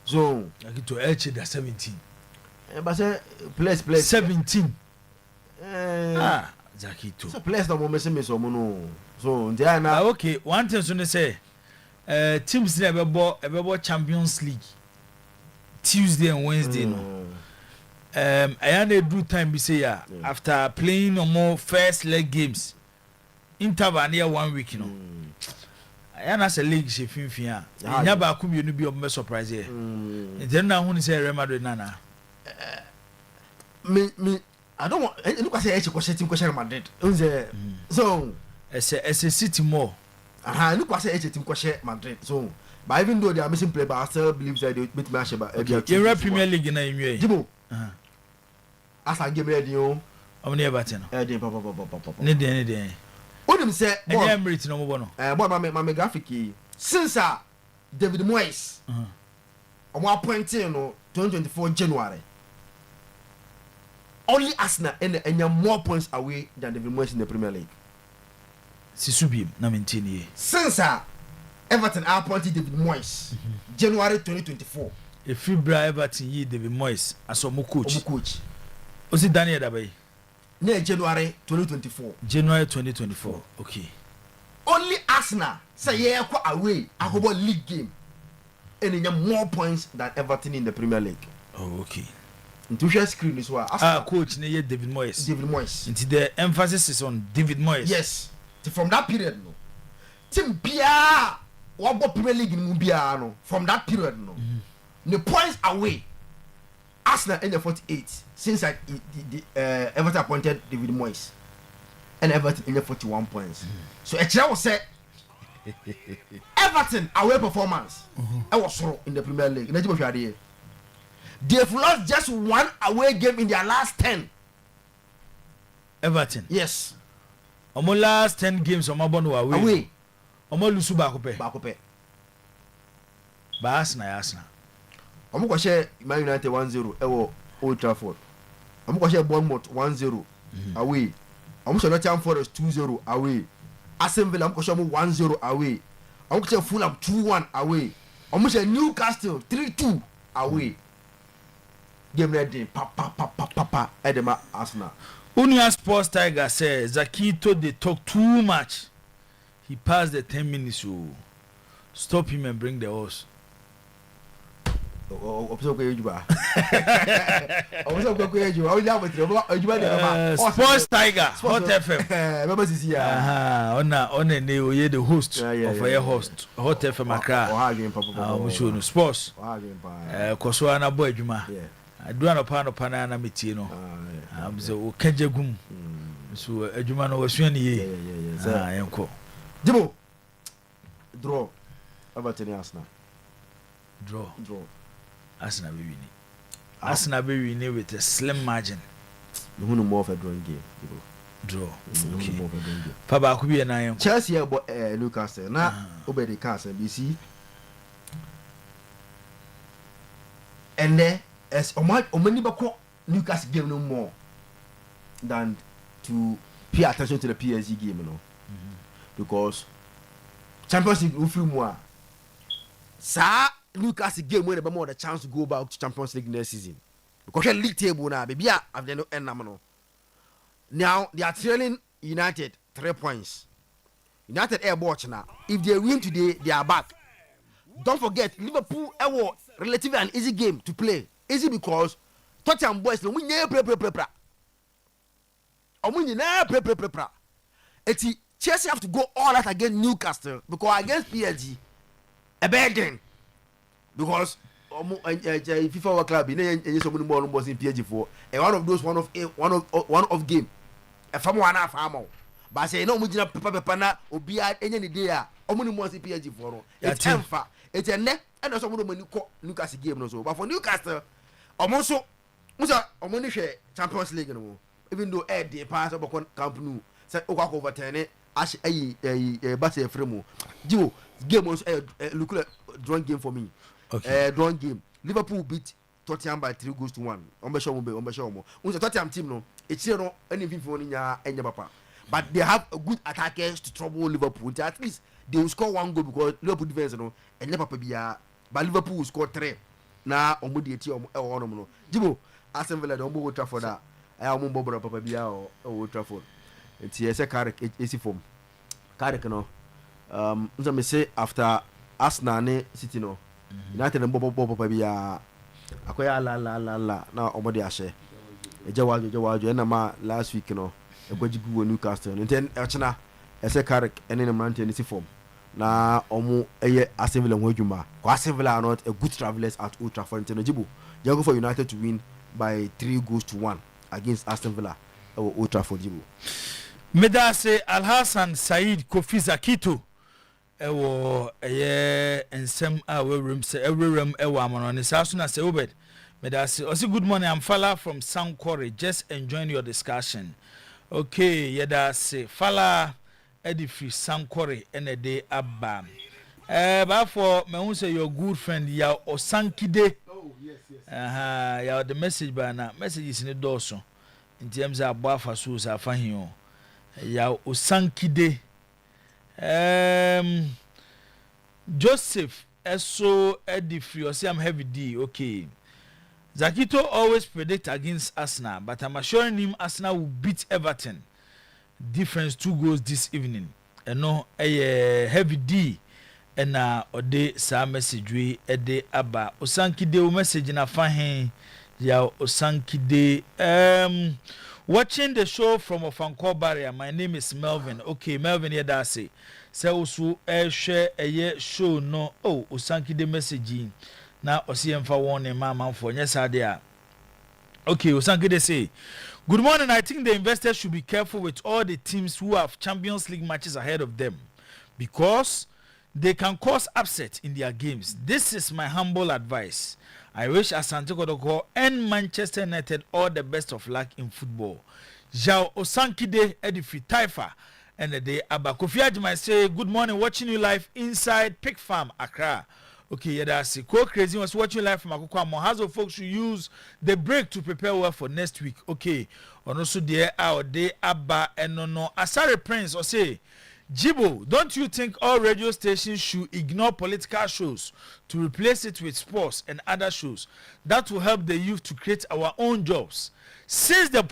S18: so
S2: like to elche the 17
S18: but say place
S2: 17 Zakito
S18: so place no moment me so no so there na
S2: okay one thing so they say teams na ebebo Champions League Tuesday and Wednesday no I had a do time be say after playing no more first leg games interval near 1 week you know I had a league she finfia nya ba ku bienu bi o surprise here then na hu say Real Madrid nana
S18: me I don't want look at say team question Madrid so
S2: it's a city more
S18: look at say team question Madrid so but even though they are missing play but I still believe that they beat match about
S2: in Premier League na inwe
S18: Jibo as I game ready o
S2: omni Everton
S18: dey papa
S2: ne dey
S18: onim say
S2: boy Emirates no mo no
S18: boy my graphic since David Moyes omo appointing no 2024 January only Arsenal and more points away than David Moyes in the Premier League
S2: Sisubi na maintain ye
S18: since Everton appointed David Moyes January 2024
S2: if Fibra Everton yi David Moyes as omo coach Osi Daniel Dabai
S18: near January
S2: 2024 okay
S18: only Arsenal say yeah away a league game and they have more points than Everton in the Premier League
S2: okay
S18: into share screen is why
S2: coach ne David Moyes
S18: into
S2: the emphasis is on David Moyes
S18: yes from that period no team bia what Premier League in Mubia no from that period no the points away Arsenal in the 48 since Everton appointed David Moyes and Everton in the 41 points so Echira was said Everton away performance I was sure in the Premier League they've lost just one away game in their last 10
S2: Everton
S18: yes
S2: omo last 10 games omo bono away omo lusu ba kope ba Arsenal
S18: omo ko share Man United 1-0 ewo Old Trafford omo ko share Bournemouth 1-0 away omo share Nottingham Forest 2-0 away Aston Villa omo ko share 1-0 away omo ko share Fulham 2-1 away omo share Newcastle 3-2 away game ready pa edema Arsenal
S2: Unia Sports Tiger says Zakito they talk too much he passed the 10 minutes so stop him and bring the horse Sports Tiger Hot FM on the host of a host Hot FM Accra Sports Koso na boy adwuma adu anɔpa anɔpa na metie no am sɛ o kagye gum so adwuma no wasua ne ye yɛnkɔ
S18: Jibo draw Everton Arsenal
S2: draw Arsenal be winning with a slim margin
S18: no more of a drawing game
S2: draw okay pa ba ku bi na yɛnkɔ
S18: Chelsea about Newcastle na obedi cast BC and there as omani bako Newcastle game no more than to pay attention to the PSG game because Champions League we feel more sa Newcastle game when they more the chance to go back to Champions League next season because league table now baby have they no end now they are trailing United 3 points United air watch now if they win today they are back don't forget Liverpool relatively an easy game to play easy because Tottenham boys no munye pre eti Chelsea have to go all out against Newcastle because against PSG a burden because FIFA World Club in so many more numbers in PSG for one of those one of game e fam one half am but say no mujina papa na obi enye ne dey a omuni mo si PSG for no it's emfa it's enne and so mo mani ko Newcastle game no so but for Newcastle omo so musa omo ni hwe Champions League no even though the pass of Camp Nou say walk over 10 ash a batter frame. Jibo game was look like drawing game for me.
S2: Okay.
S18: Drawing game. Liverpool beat Tottenham by 3-1. Unse Tottenham team no. It's no anything for any papa. But they have a good attackers to trouble Liverpool. At least they will score 1 goal because Liverpool defense no and never be but Liverpool will score 3. Now omudi eti or no. Jibo Aston Villa don't go Trafford that. I am Bobo Papa Bia or Old Trafford. It's a Carrick AC form. Carrick no. Me say after Arsenal ne City no. United and Bobo Papa Bia. Akoya la na omodi ashe. Ejawajo na ma last week no. Egwajigu Newcastle. And then Echna ese Carrick and in Mountain AC form. Na omo eye Aston Villa nwejuma. Aston Villa are not a good travelers at Old Trafford. Jibo. You go for United to win by 3-1 against Aston Villa or Old Trafford.
S2: Medase Alhassan Said Kofi Zakito ewo ensem a we room say every room ewo amono ne sasuna say obed. Medase osi good morning, I'm Fala from Sankore, just enjoying your discussion. Okay, yeda say Fala Edifri Sankore ene de abba. But for me who say your good friend ya Osankide. Yeah, the message by now. Message is in the door so. In terms of Bafa Sus, I find you. Ya Osankide. Joseph Eso Edifri, or say I'm heavy D. Okay. Zakito always predict against Arsenal, but I'm assuring him Arsenal will beat Everton. Difference 2 goals this evening. And no, a heavy D. Ena ode sa message we ede aba Osankide o message na fahen ya Osankide. Watching the show from Ofanko Barrier. My name is Melvin. Okay, Melvin here da say also share a show no Osankide message na osi emfa won mama for nyesa dia. Okay, Osankide say good morning. I think the investors should be careful with all the teams who have Champions League matches ahead of them because they can cause upset in their games. This is my humble advice. I wish Asante Kotoko and Manchester United all the best of luck in football. Jao Osankide Edifi Taifa and the day Abakofi Ajima say good morning, watching you live inside Pig Farm, Accra. Okay, yeah, that's it. Crazy was watching live from Akoko. Mohazo folks should use the break to prepare well for next week. Okay, and also there our day Abba and no Asare Prince or say Jibo, don't you think all radio stations should ignore political shows to replace it with sports and other shows that will help the youth to create our own jobs? Since the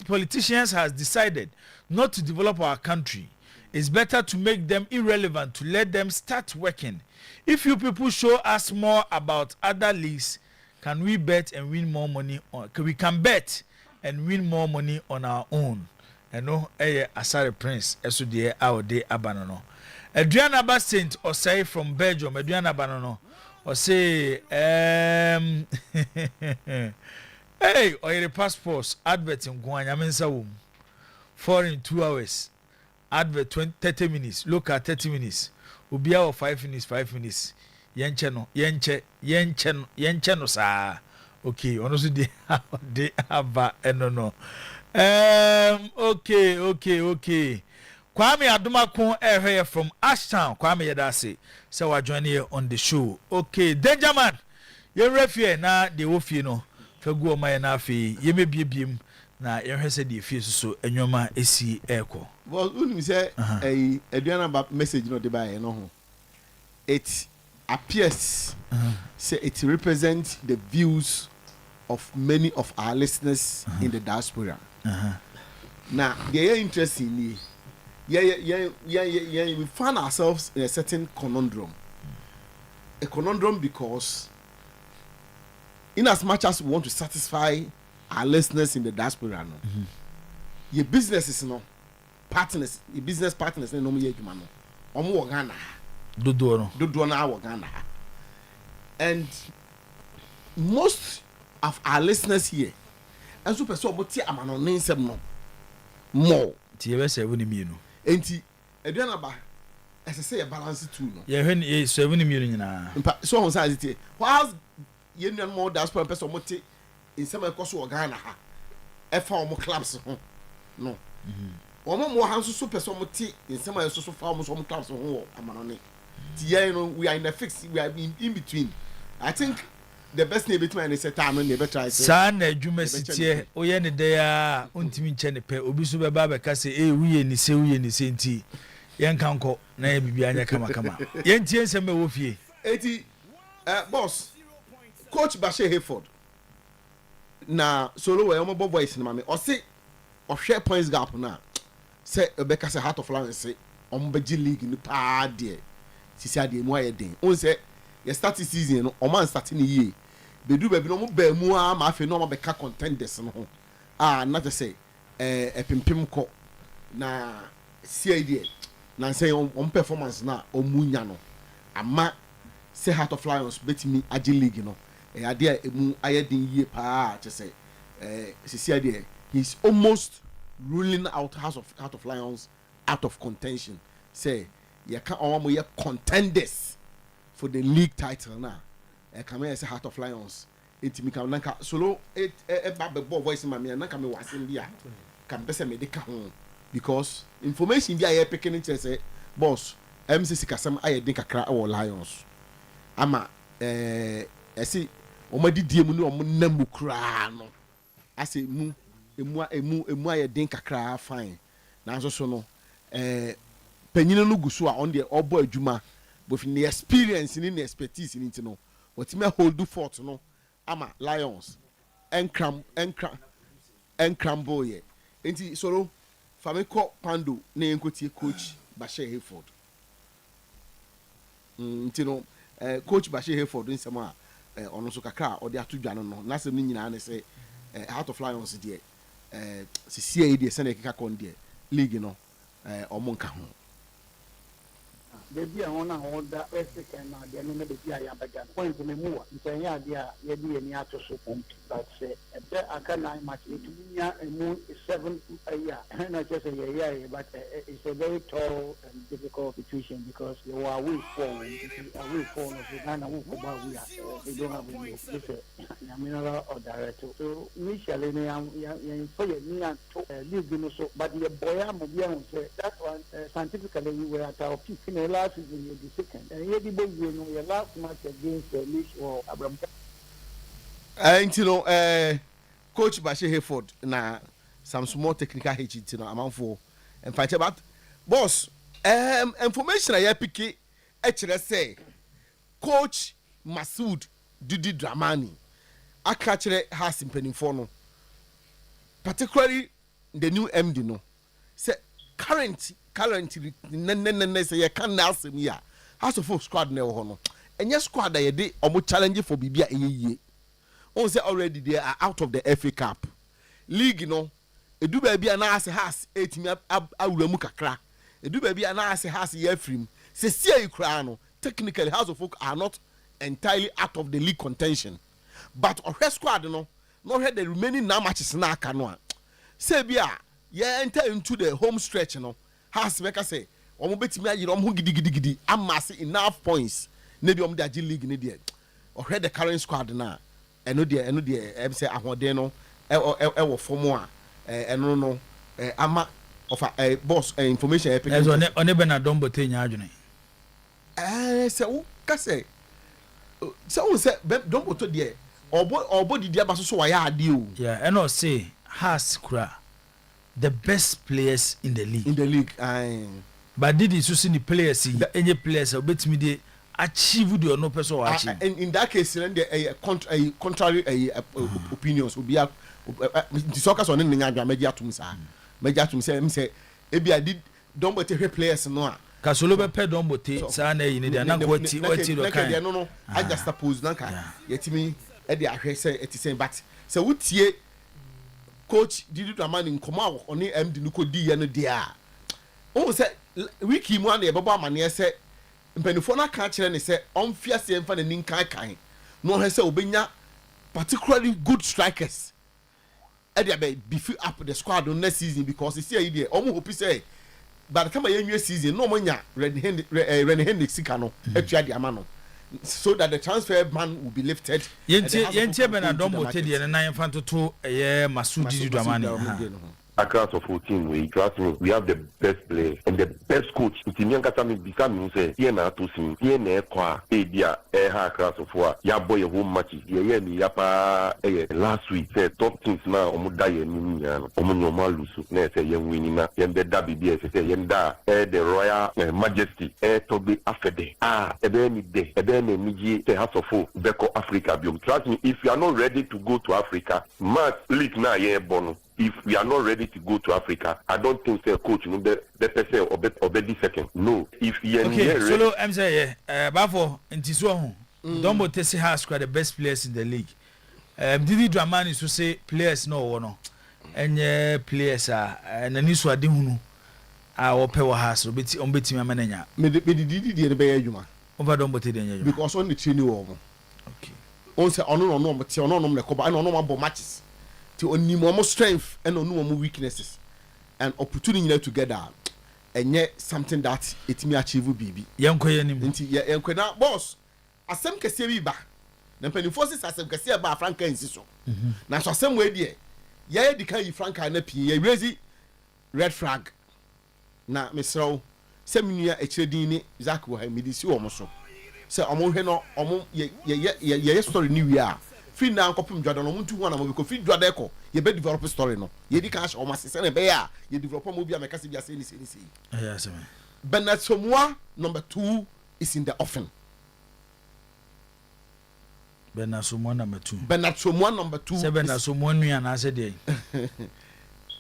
S2: politicians has decided not to develop our country, it's better to make them irrelevant to let them start working. If you people show us more about other leagues, can we bet and win more money on? We can bet and win more money on our own. And no, Asare Prince, SUDA, our day Abanono. Adriana Basint, or say from Belgium, Adriana Banono, or say, hey, Oyerepa passports, advert in Guanyamensa, foreign 2 hours, advert 30 minutes, look at 30 minutes, Ubia 5 minutes, 5 minutes, Yencheno, sa. Okay, honestly, they have no. Okay. Kwame Adumakun here from Ashtown. Kwame Yadase. So I join here on the show. Okay, Danger Man. You refie na de wofi no. Fagu oma na afi. Ye me biem na ye hwese de fie so enwoma esi eko.
S3: Well, unim say Adriana message no de buy no ho. It appears say it represents the views of many of our listeners in the diaspora. Now, they are interested in we find ourselves in a certain conundrum. A conundrum because, in as much as we want to satisfy our listeners in the diaspora, your business is no partners, your business partners, no more Ghana. And most of our listeners here, and super so but I'm on name some more.
S2: TVS 7 million.
S3: Enti Adriana ba as I say a balance too no.
S2: Yeah, when 7 million na.
S3: So on say it. Whilst you know more diaspora person mo in some course of Ghana ha. ɛfa ɔmo clubs ho no ɔmo mo ha nso so pɛ sɛ ɔmo te nsɛm a ɛso so fa ɔmo so ɔmo clubs ho wɔ amanɔne ti yɛn no we are in a fix, we are in between. I think the best neighbor to say time and never try.
S2: San adwuma sitie oyɛ ne de a ontimi nkyɛ ne pɛ obi so bɛba bɛka sɛ wuye ni se nti yɛn kanko na yɛ bibia anya kama yɛn tie nsɛm ɛwɔ fie
S3: eti boss coach Bashir Hayford na solo wɛ ɔmo bɔ voice na me ɔse ɔhwɛ points gap na sɛ ɛbɛka sɛ Heart of Lions se ɔmo bɛgye league ni paa deɛ sisi adeɛ mu ayɛ den on sɛ yɛ start season no ɔmo an start ne yie bedu baabi no ɔmo baa mu a ma afei no ɔmo bɛka contenders no ho na te sɛ ɛpimpim kɔ na sie deɛ na sɛ ɔmo performance na ɔmo nya no ama sɛ Heart of Lions betimi agye league no adeɛ a emu ayɛ den yie paa te sɛ sisi adeɛ he's almost ruling out Heart of Lions out of contention say yɛka ɔmo yɛ contenders for the league title na come here say Heart of Lions etimi ka nanka solo ba be voice ma me nanka me wasem bia kan pese me de ka ho because information bia ye picking it say boss MCC kasam aye den kakra e Lions ama esi omadidie mu no namu kra no ase emu aye den kakra fine na so no penyina no guso a on the obo adwuma with the experience in the expertise in it no what me hold do fort no ama Lions encrambo ye enti solo fameko pando na enkotie coach Bashir Hayford enti no coach Bashir Hayford nsem a ono so kakra o de atodwa no na sem ni nyina ne say Heart of Lions de CCA de se na keka kon de league no omo nka ho
S19: Baby, I want to hold that second. The name of the Dia Bagan. Point to me more. Saying, yeah, you be any auto support. But I can match it to me. And moon is 7 a year. And not just a year, but it's a very tall and difficult situation because you are weak forward. A weak forward of the Ghana who they don't have a mineral or director. So, initially, I'm for me and leave so, but the boy I'm say that one scientifically we were at our peak in the last season, the second. And here the boy, you know, your last match against the Leash or Abraham.
S3: You know, Coach Bashir Hayford na some small technical hitch, you know, amount for and fight about boss. Information I pick actually say Coach Masood Didi Dramani actually has in penny for no, particularly the new MD no say currently say you can ask me ya has a full squad na no and your squad that you dey omo challenge for bibia eye on say already they are out of the FA Cup league no edu ba bia na ase has etimi awuramu kakra edu ba bia na ase has ye free say see you kra no technically House of Folk are not entirely out of the league contention but our squad no had the remaining 9 matches na aka no a say bia ye enter into the home stretch no has make say omo betimi ayire omo gidigidi amass enough points na bi omo da G league ne de or the current squad na eno de em say ahoden no e wo form a eno no ama of boss information e
S2: pick one be na dombo te nya adwene
S3: say wo ka say so say dombo to de obo didi aba so wa ya ade o
S2: yeah and no say has kura the best players in the league but did you see the players any players obetimi dey achieve the no person achieve
S3: in that case then the contrary opinions will be the soccer on in nya media atum say em say e bia did don bote players no a
S2: kasolo be pe don bote sa na yin dey na kwati do kan
S3: no I just suppose na ka yetimi e dey ahwe say eti say but say wutie coach Didi Dramani nkoma oni MD no ko di ye no dia o say wiki mu an e baba amane say mpanifo na ka kire ne say onfia se mfa na ninkan kan no he say obenya particularly good strikers e dey be beef up the squad on next season because see here dey omo hope say by the time you new season no monya red hand sika no atua di ama no so that the transfer ban will be lifted.
S2: Yentie Benadombo Teddy and I Fanto Masudi Dramani.
S20: Across of 14, we trust me. We have the best players and the best coach. Itimian Katami become say, Yena to sing, Yena Kwa, Edia, Eha class of 4, Ya boy a home matches, Yemi Yapa, last week, say top things now, Omudaya Nimian, Omunyo Malusu, Nessa Yen Winina, Yembe Dabi BS, Yenda, the Royal Majesty, Toby Afede, Ebeni Day, Ebeni Miji, the House of Four, Beko Africa, trust me, if you are not ready to go to Africa, Mark Leak na ye bono. If we are not ready to go to Africa, I don't think the coach will be person or be second. No. If you are
S2: ready. Solo, I'm saying, Bafo, in Tiswahon, Dombo Tessi has the best players in the league. Didi Dramani is to say players no one. And players are, and the news were doing our power has to be on betting my manager.
S3: Maybe Didi the Bayuma.
S2: Over Dombo Teddy.
S3: Because only 3 new over. Okay. Once I don't know, but you don't know, I don't know about matches. To only more strength and no more weaknesses and opportunity together and yet something that it may achieve baby
S2: young
S3: now boss as some can say back then penny forces as some can say about Frank and Siso now so some way dear yeah the kind of Frank and a raise red flag now Miss Row seminia a chedini Zach will have me this almost so I'm no yeah story new year. Free now, copy Jordan. I want to one of free Jordan. You better develop a story. No, you can't show my sister and bear. You develop a movie. I'm a Cassibia saying.
S2: Yes,
S3: Bernard Somoa number 2 is in the offing.
S2: Bernard Somoa number 2.
S3: Bernard Somoa number 2.
S2: Bernard Somoa new and I said,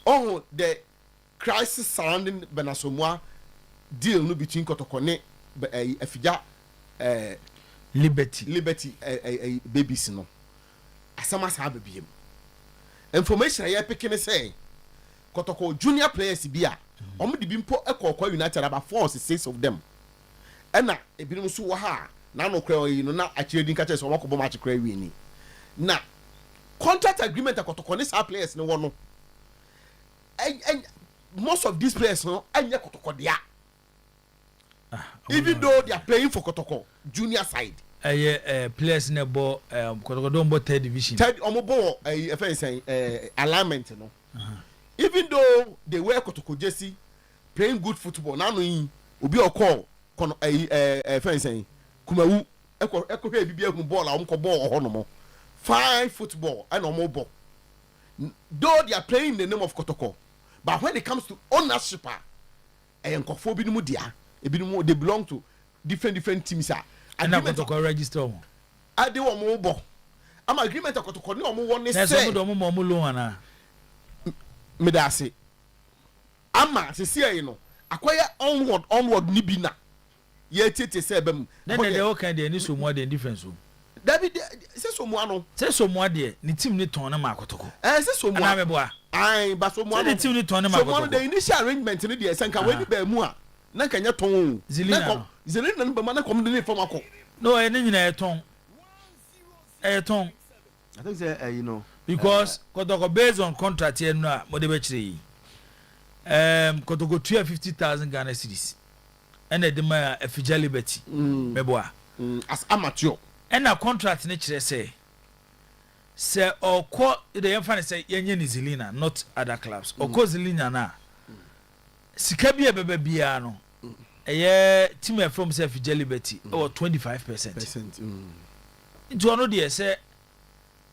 S3: oh, the crisis surrounding Bernard Somoa deal no between Kotokone, Efija, Liberty, babies no. Asamas have a BM. Information I picking say Kotoko junior players bia. The bimpo Eko United about 4 or 6 of them. And now a bit of Suwaha. Now no cray, you know, not actually didn't catch us or walk about match cray winning. Now contract agreement Kotoko players no one. And most of these players no and Kotoko dia. Even though they are playing for Kotoko junior side.
S2: Players in the ball, Kotokodombo 3rd division.
S3: 3rd omobo alignment no. Even though they wear Kotoko jersey, playing good football, now no obi okọ kono saying Kumawu eko he bibia hu ball a ball ho no mo. Fine football and omobo. Though they are playing in the name of Kotoko, but when it comes to ownership, nkofo bi mu dia, they belong to different teams are.
S2: And I'm going to register.
S3: I do a mobile. I'm agreement to go to one
S2: say.
S3: Medasi. Ama, see, you know, acquire onward Nibina. Yet it is seven.
S2: Then they all kind of so more than difference.
S3: David says someone,
S2: say so more dear, ni team ni turn a markotoko.
S3: I say so more. I, but someone
S2: the team ni turn a markotoko.
S3: The initial arrangement in the Sanka when you bear more. Nakanya ton
S2: Zilina
S3: number man come the from ako.
S2: No, I didn't know a ton.
S3: I think say you know
S2: because Kotoko based on contract here no modebechiri. Kotoko 250,000 Ghana cedis. And the demand a Fija Liberty. Meboa.
S3: As amateur.
S2: And a contract nature say or quote the infant say Yen Zilina, not other clubs. Or cause Zilina na. Sikabia bebe biano. Team from self Liberty or 25%. Into another say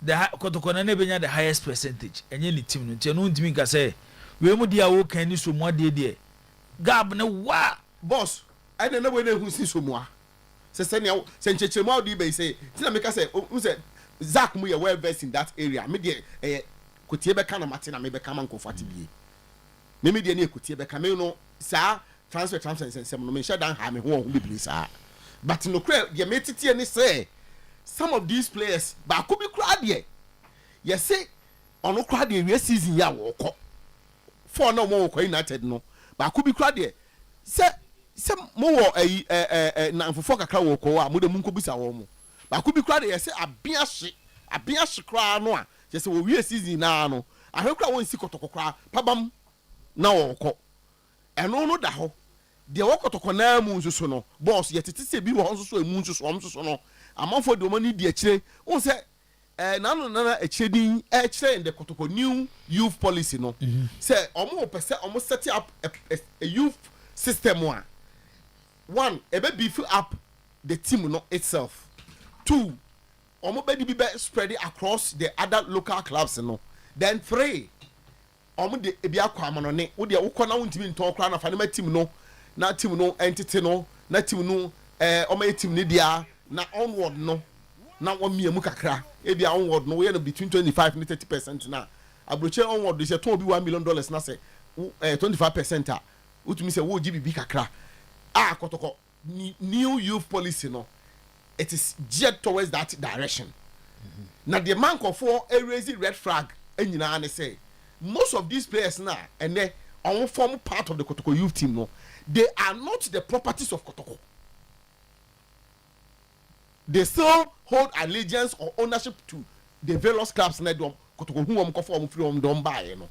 S2: the Kotokona never the highest percentage. And any team no team can say we mu dia wo kan ni so mo de gab na wa
S3: boss I don't know when who see so mo say senior senchechemo di be say tina make say who say Zach mu ye well versed in that area me de kotie be kana matina me be kama nkofati bie me de na kotie be kama no sa transfer sem no me share down ha me ho be place but no cre ye me tete ni say some of these players ba ko bi kra de ye say ono kra de we season ya wo ko for no mo ko United no ba ko bi kra de say mo wo na mfofo kakra wo ko a mo de munko bisa wo mo ba ko bi kra de ye say abia hye kra no a ye say wo we season na no ahwe kra won si kotoko kra pabam na wo ko eno no da ho de wokotoko na mu nso no boss yetete se bi wo nso so emu nso so no amanfo de omani di akire won se nana echedin in the kotoko new youth policy no say omo pese omo set up a youth system one ebe beef up the team no itself. Two, omo be be spread it across the other local clubs no. Then three, omo de ebi akwa amano ne wo de wo na wontimi nton kra na fa na team no na team no entity no na team no omo team ne dia na onward no na wo miemu kakra ebi onward no we no between 25 and 30% na abroche onward dey say ton bi $1 million na say 25% a utumi say wo gibibi kakra kotoko new youth policy no it is geared towards that direction. Now the man for a raising red flag enyina na say most of these players now and they on form part of the Kotoko youth team no they are not the properties of Kotoko. They still hold allegiance or ownership to the various clubs na dom Kotoko who am conform from dom buy no.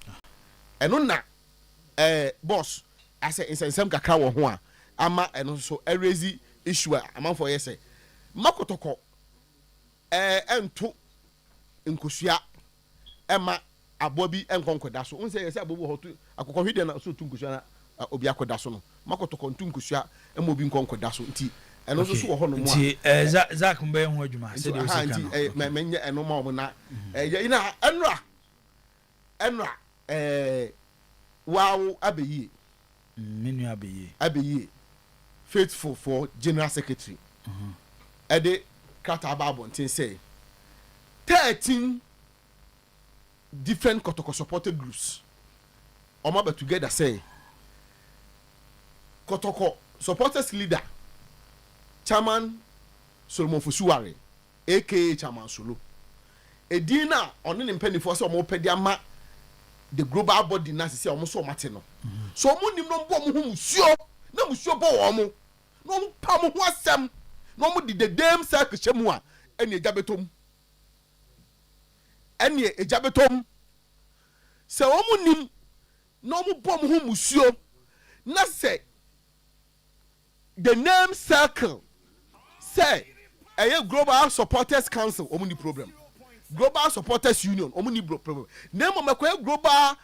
S3: And on na boss I say in some kakra wo ho a ama and so a raising issue among for say Makotoko ento nkosua ema abobi enkonkoda so unse yesi abobo hotu akoko hwede na so tunkosua na obi akoda so no Makotoko ntunkosua ema obi nkonkoda so nti eno so so wo ho no mu a
S2: nti Zak mbe ho adwuma se de o sika
S3: no menye eno ma wo na ina enra wow abeyi
S2: menu
S3: abeyi faithful for general secretary ede kata babo ntin say 13 different Kotoko supported groups omaba together say Kotoko supporters leader chairman Solomon Fosuware aka chairman Solo edina oni mpanyifo say omo pedi ama the global body na say omo so mate no so omo nim no mbo omo hu musuo na musuo bo omo no pa mo ho asem no mo di the damn circle chemu a ene ejabetom se o mu nim no mo bom ho musuo na se the name circle say global supporters council o mu ni problem global supporters union o mu ni problem name mo global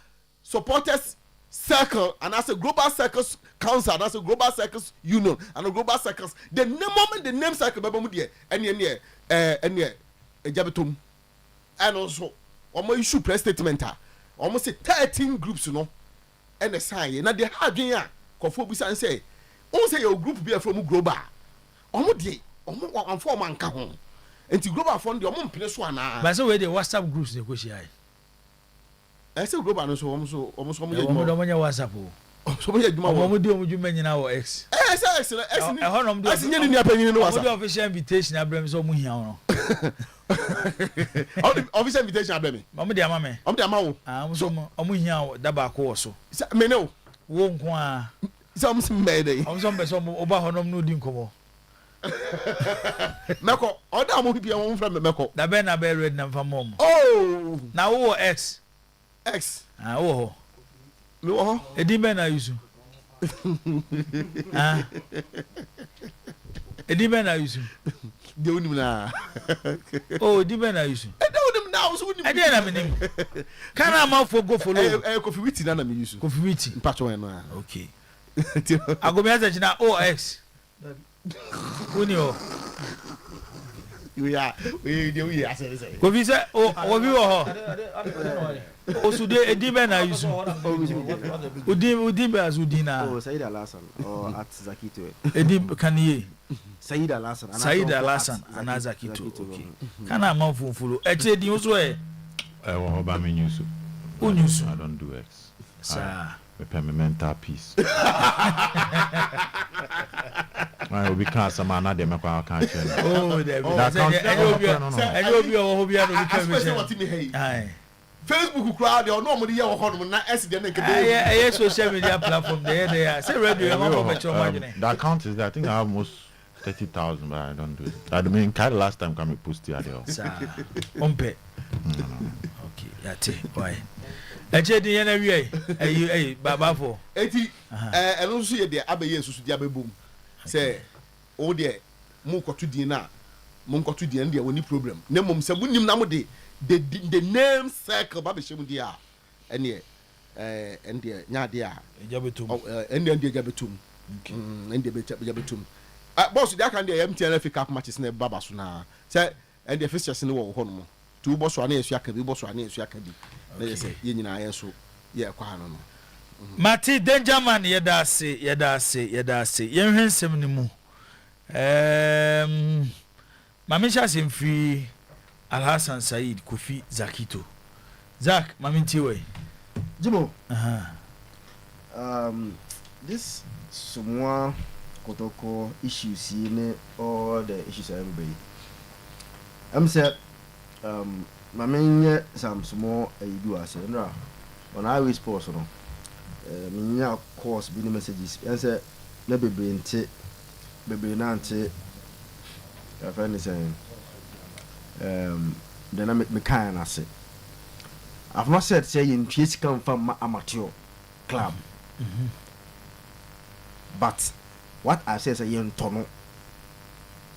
S3: supporters circle and as a global circles council and as a global circles union and a global circles the moment the name circle baba mu de ene ejabetom and also omo issue press statement almost 13 groups no and the sign na the hadwen a kofo bi san say on say your group be from global omo de omo anfo man ka ho enti global fund de omo mpene so ana
S2: ba say we the WhatsApp groups de ko share
S3: I say global no so omo
S2: nya WhatsApp o
S3: so mo ye djuma wo
S2: omo de omo djuma nyina wo X
S3: X ni honom de nye ni apanyin no WhatsApp
S2: omo de official invitation abrem so omo hia no
S3: official invitation abrem
S2: omo de ama me
S3: omo de ama wo
S2: so omo hia da ba ko wo so
S3: me ne
S2: wo nko a
S3: some me dey
S2: omo so mbeso oba honom no di nkomo
S3: meko oda mo bia mo mfra meko
S2: da be na be ready na mfa mom
S3: oh
S2: na wo X wo ho
S3: me wo ho
S2: edi be na yusu edi be na yusu
S3: de unim na
S2: oh edi be na yusu
S3: de unim na so unim
S2: edi na menim kana ma for go follow
S3: Kofi Witi na me yusu
S2: Kofi Witi
S3: mpacho en na
S2: okay agomi azachina OX uni o
S3: we say
S2: Kofi say o bi wo ho osude edi be na yusu udi be azudina
S18: Said Alasan or at Zakito
S2: edi kaniye
S18: Said Alasan
S2: and Zakito okay kana ma funfulu eche di so e
S17: wo ho ba me nyusu
S2: unyusu
S17: I don't do X
S2: sa
S17: me mental peace I will be cancer man na dem kwa kan chen
S2: oh there any obi o bia no be kan
S3: Facebook crowd they no mo dey wo hodum na accident nke
S2: dey social media platform there say radio am for metro margin
S17: the account is there I think I have almost 30,000 but I don't do it I mean kind last time come post here there
S2: sir umpe okay yate why eche di yana wi eh baba fo
S3: eti eno so ye de abaye nsusu di abebom say o de mu koto din na mu koto din de woni problem na mom se munim na mo de the name circle ba be shem di a ene ende nya de a
S2: ejabetum
S3: ende ejabetum ende ejabetum boss dia kan de MTN FA Cup matches na baba so na say ende fixtures ne wo ho no tu boss wa na yesu aka bi boss wa na yesu aka bi na ye say ye nyina ye so ye kwa no no
S2: Mati Dangerman yeda ase yenhwe nsem ni mu mami sha semfri Alhassan Said Kofi Zakito Zak mami ntiwe
S18: Jibo this somewhat kotoko issues in all the issues everybody say mami some small do as on highway sports no minya course bi ni messages and say na bebre na nte I find saying then I me kind na say I've not said say in PH come from amateur club but what I say is in tono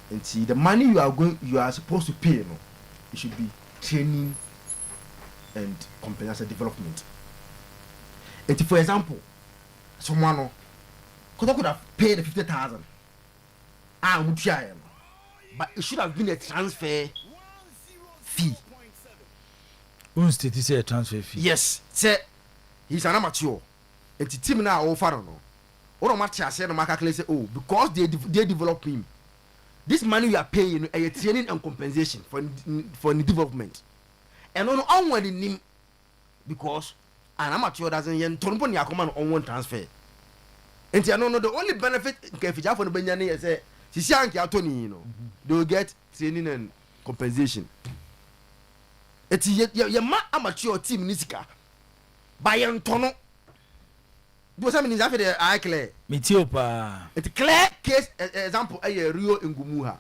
S18: and see the money you are supposed to pay no it should be training and compensation development. And for example, someone could have paid 50,000. I would try him, but it should have been a transfer fee.
S2: State is a transfer fee.
S18: Yes, sir. He's an amateur. And the team now offer no. Or much I said, no calculate say, oh, because they develop him. This money you are paying a training and compensation for the development. And on one in him because an amateur doesn't yen turn ya command on one transfer. And you know the only benefit Kefija for the Benyani is a Sisianki Atoni, you know, they will get training and compensation. It's your amateur team Nisika by Antono. Do something after the eye clear.
S2: Mitiopa.
S18: It's clear case example a Rio in Gumuha.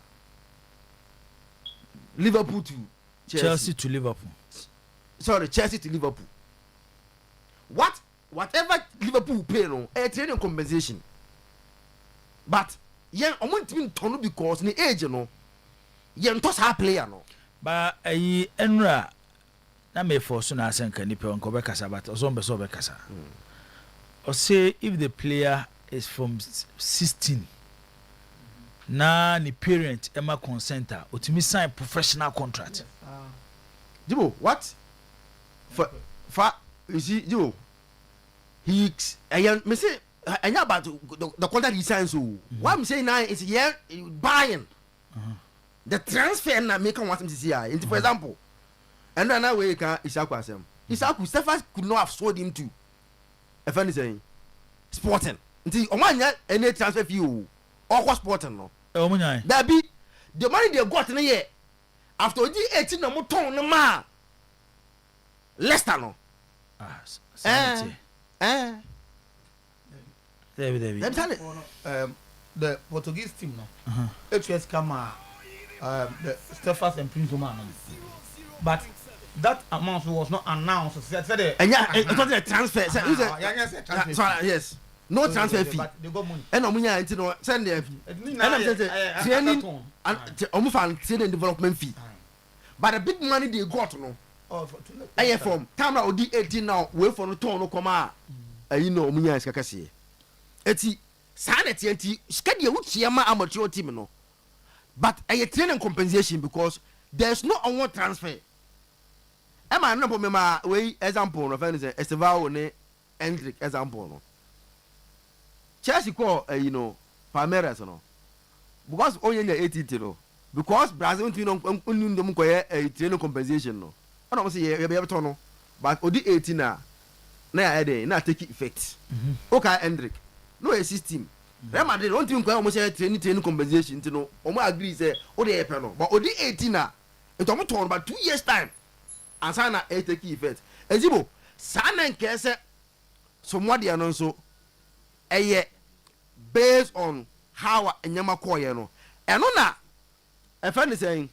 S18: Liverpool to
S2: Chelsea to Liverpool.
S18: Sorry, Chelsea to Liverpool. Whatever Liverpool pay no, a training compensation. But yen omon team tonu because ni age no. Yen toss her player no.
S2: Ba ayi enra na me force na asenka ni pe onko be kasa but ozombe so be kasa. Or say if the player is from 16 na ni parent ema consenter otimi sign professional contract.
S18: Jibo, what? For you see, Jibo, me say about the contract he signs. So what I'm saying now is here buying the transfer na make want him to see. For example, and now we can Isaku asem. Isaku Stefan could not have sold him to. If anything, sporting. Until Omanya any transfer fee or sporting no. That be the money they got in a year after the 18 no more ton no ma. Leicester no.
S2: David.
S21: The Portuguese team no. HS come the Stephens and Prince Oman. But that amount was not announced.
S18: It was a transfer. Yes. No transfer fee.
S21: But they got money.
S18: And Omunya no send the fee. And I'm training and training development fee. But the big money they got no. I from time now di 18 now wait for no turn no come out. You know Omunya is kakase. Eti sanity enti skadi wuchi ama amateur team no. But I training compensation because there's no on transfer. Emma no me way example no friend say Estevao ne Hendrick example no. Chelsea call Palmeiras no. Because only 80 no. Because Brazil team no ndom koye training compensation no. I don't say you be able to no. But odi 18 na na take effect. Okay Hendrick. No a system. Real Madrid don't think koye almost training compensation no. Omo agree say o dey help no. But odi 18 na it almost turn about 2 years time. And sana take effect. Ezibo sana nke se somewhat no so based on how enyama koye no. Eno na a friend is saying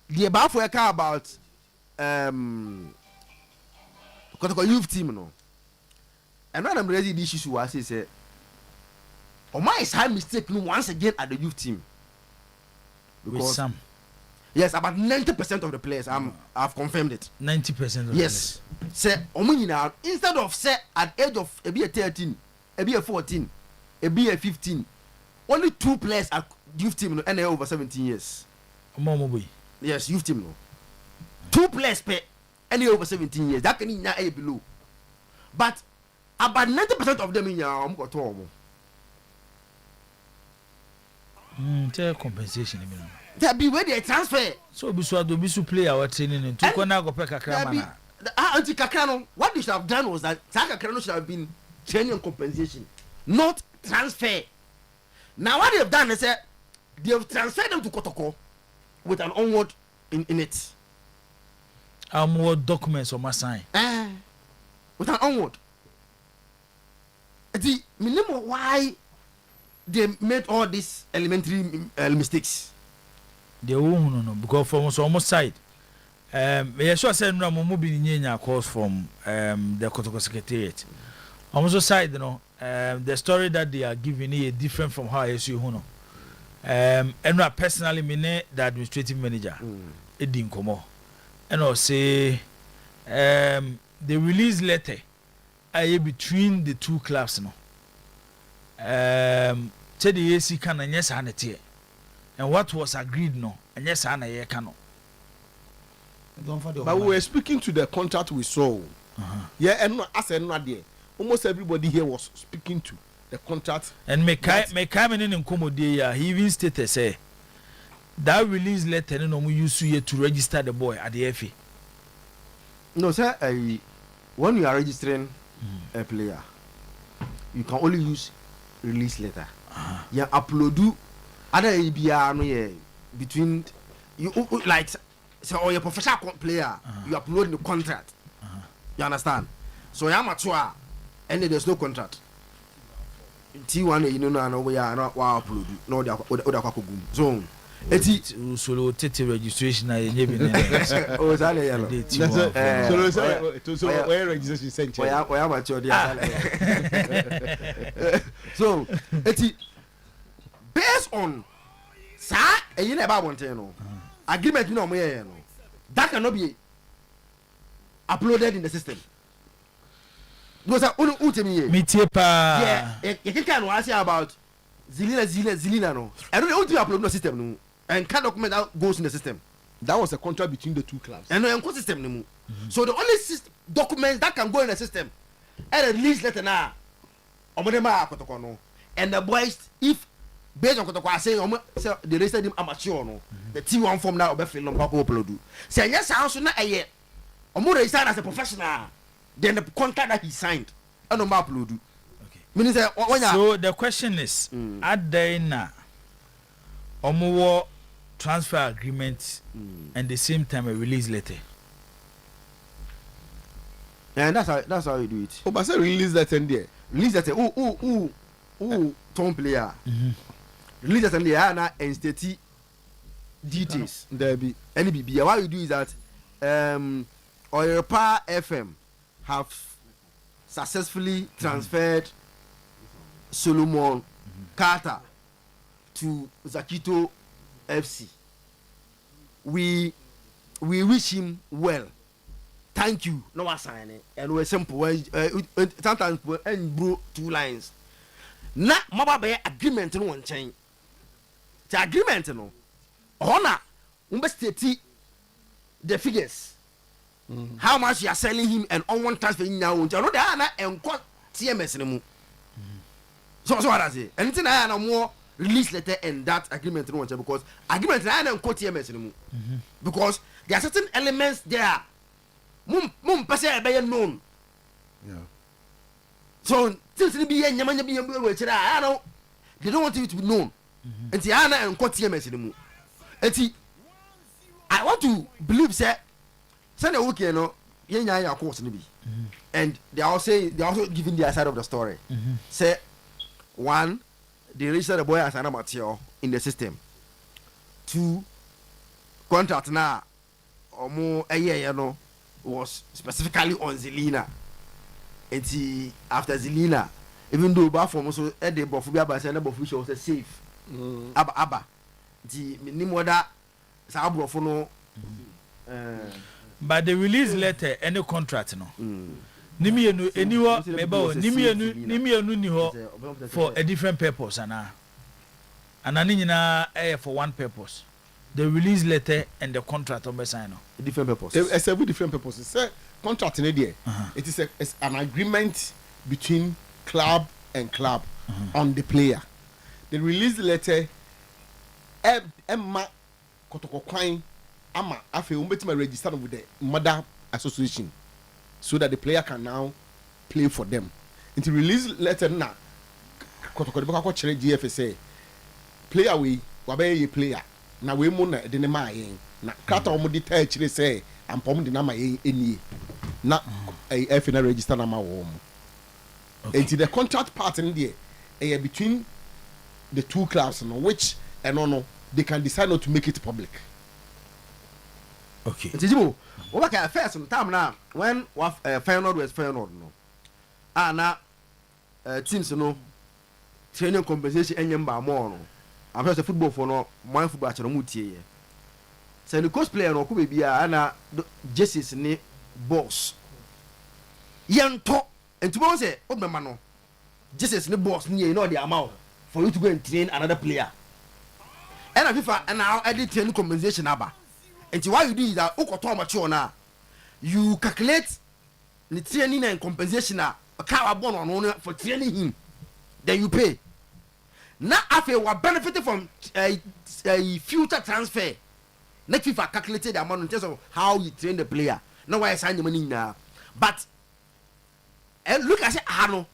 S18: the above we care about kotoko youth team no and when I'm ready the issue was say Oma is high mistake no once again at the youth team
S2: with some.
S18: Yes, about 90% of the players. I've confirmed it.
S2: 90% of
S18: yes. Say, now instead of say at age of a 13, a 14, a 15, only 2 players at youth team and over 17 years. Yes, youth team no. 2 players per any over 17 years. That can be now below. But about 90% of them in your got to
S2: compensation.
S18: There be where they transfer.
S2: So be so player our training and to kona go peka krama.
S18: Anti Kakano, what they should have done was that Saka Kakano should have been training and compensation, not transfer. Now what they have done is that they have transferred them to Kotoko with an onward in it.
S2: More documents on my sign.
S18: With an onward. The minimum why they made all these elementary mistakes.
S2: They won't know because from almost side. Yeah, sure said no more moving calls from the Kotoko Secretariat. Almost side, you know, the story that they are giving is different from how I see Huno. And I personally mean the administrative manager, Edin Komo. And I'll say the release letter between the 2 clubs no. Said the AC can and yes, and what was agreed no and yes ana ye ka no
S3: but we were speaking to the contract we saw yeah and as no there almost everybody here was speaking to the contract
S2: and me kai me in commodity ya he even stated say that release letter no we use here to register the boy at the FA.
S18: No sir, when you are registering a player you can only use release letter. You upload other ABR no yeah between you like so or your professional player you upload the contract. You understand? So you amateur and there's no contract. T1 you know no we are not upload no the so eti
S2: solo tete registration na yenye bi
S18: oh sale yellow
S3: so where registration center
S18: we amateur there so eti based on sa eyi na eba wonten no agreement no mo ye no that cannot be uploaded in the system because unu utemi ye
S2: metie pa
S18: yeah you can know about zilina no I don't want to upload no system no and kind document that goes in the system.
S3: That was a contract between the 2 clubs
S18: and no system no so the only documents that can go in the system and a release letter na omodema akotoko no and the boys if based on Kotoko saying they registered him amateur no the T1 form now be fill number upload say yes house na aye omo registered as a professional then the contract that he signed and no upload meaning say
S2: so the question is at the na omo transfer agreement and the same time a release letter.
S18: And that's how you do it.
S3: Oh, but say release letter there.
S18: Release letter. Tom player. Release letter there na and state details.
S3: There be
S18: any BB. What you do is that Oyerepa FM have successfully transferred Solomon Carter to Zakito FC. We wish him well. Thank you. No one sign it. And we simple. Sometimes and bro 2 lines. Na maba be agreement no one chain. The agreement no. Honor state the figures. How much you are selling him and on one transfer now. You know there na enko TMS no mu. So what I say. Anything I no more release letter and that agreement no one chain because agreement na enko TMS no mu. Because there are certain elements there. Mum pese e be known.
S3: Yeah.
S18: So since be nyamanya be we chira I know they don't want you to be known. Enti ana enko TMS no mu. Enti I want to believe say the okay no yenya ya course no be. And they are also giving their side of the story. Say one, they register the boy as an amateur in the system. 2, contract na omo no was specifically on Zelina. And after Zelina, even though Bafom also had the Bofubia by Sana Bofush was safe. Abba. The Nimoda Sabrofono.
S2: But the release letter, any contract, no. Nimienu, anywhere, Nimienu niho for a different purpose, and Ananina for one purpose. The release letter and the contract on sign.
S3: A different purpose. It's a different purpose. It's a contract in idea. It is it's an agreement between club and club on the player. The release letter, Emma Kotoko Ama afe umbetima register with the mother association so that the player can now play for them. Into release letter na Kotoko de baka chere GFSA player we wabe ye player na we mu na de ne ma yen na krata omo di ta chere say ampom de na ma yen enie na FA na register na ma wo mo. Into the contract part in there between the two clubs no which no they can decide not to make it public.
S18: Okay. Tijibo, what can first time now when Feyenoord was Feyenoord no. Na teams no training compensation enyemba more no. I'm just a football for no my football channel mutie. So the coach player no ko be bia na jerseys ni boss. Yanto and tomorrow say obema no. Jerseys ni boss ni you know the amount for you to go and train another player. And FIFA and now I did training compensation aba. And what you do is that you calculate the training and compensation a car born for training him. Then you pay. Now after we benefited from a future transfer, next FIFA calculated the amount in terms of how you train the player. Now why I sign the money now. But look at it,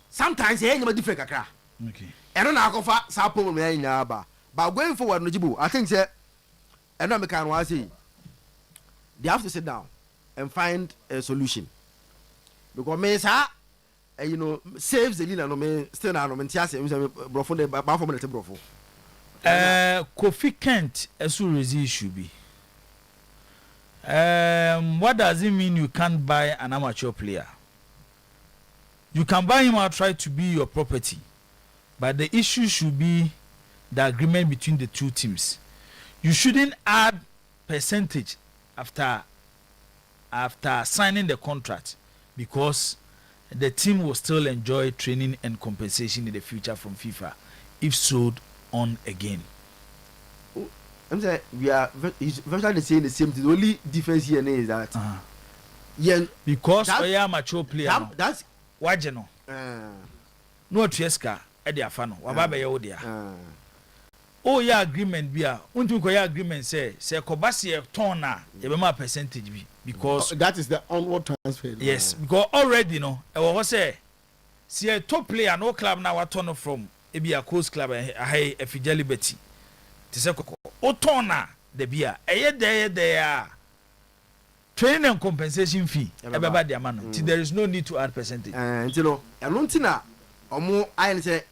S18: sometimes he ain't different.
S2: Okay.
S18: I don't know how far Sapo may now, but going forward, I think that. And I can say they have to sit down and find a solution because me sa you know save the leader no me still na no me tia say brofo de ba for me te brofo
S2: Kofi Kent esu rezi issue be what does it mean you can't buy an amateur player? You can buy him outright to be your property, but the issue should be the agreement between the two teams. You shouldn't add percentage after signing the contract because the team will still enjoy training and compensation in the future from FIFA if sold on again.
S18: I'm saying we are virtually saying the same thing. The only difference here is that
S2: because we are mature player.
S18: That's
S2: wajeno. No Treska at the afano. Wababa yodia. Oh yeah, agreement be unto koya agreement say kobasi turn na e be ma percentage bi because
S3: that is the onward transfer.
S2: Yes, because already no e wo say see a top player no club na wa turn from e be a coast club a Fija Liberty te say o turn na de bia e there training and compensation fee e be ba the amount. There is no need to add percentage.
S18: You know ntina omo I say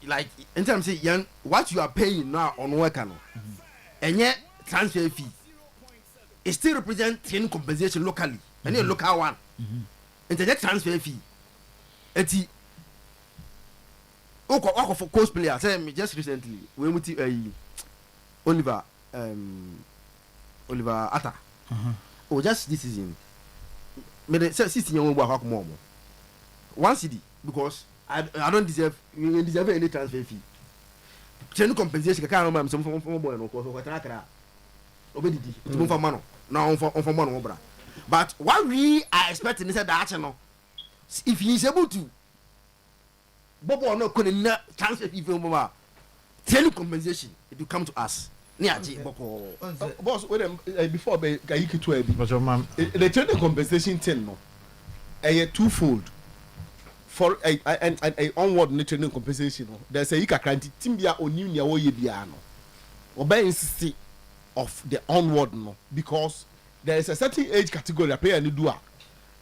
S18: like in terms of what you are paying now on worker no and yet transfer fee it still represent training compensation locally and a local one and the transfer fee eti oko for coast player say me just recently we went to Oliver Atta just this season me the 16 year old boy akwa one CD because I don't deserve any transfer fee. Training compensation can't remember some from boy no cause of tra obedi di from mano now from mano bra. But what we are expecting is that no if he is able to bobo no couldn't transfer fee from training compensation it will come to us.
S3: Boss before Gayiki to the training compensation thing no a twofold. For a onward training compensation, there's a Yika Timbia or New Yebiano. Obey insist of the onward no because there is a certain age category a player need do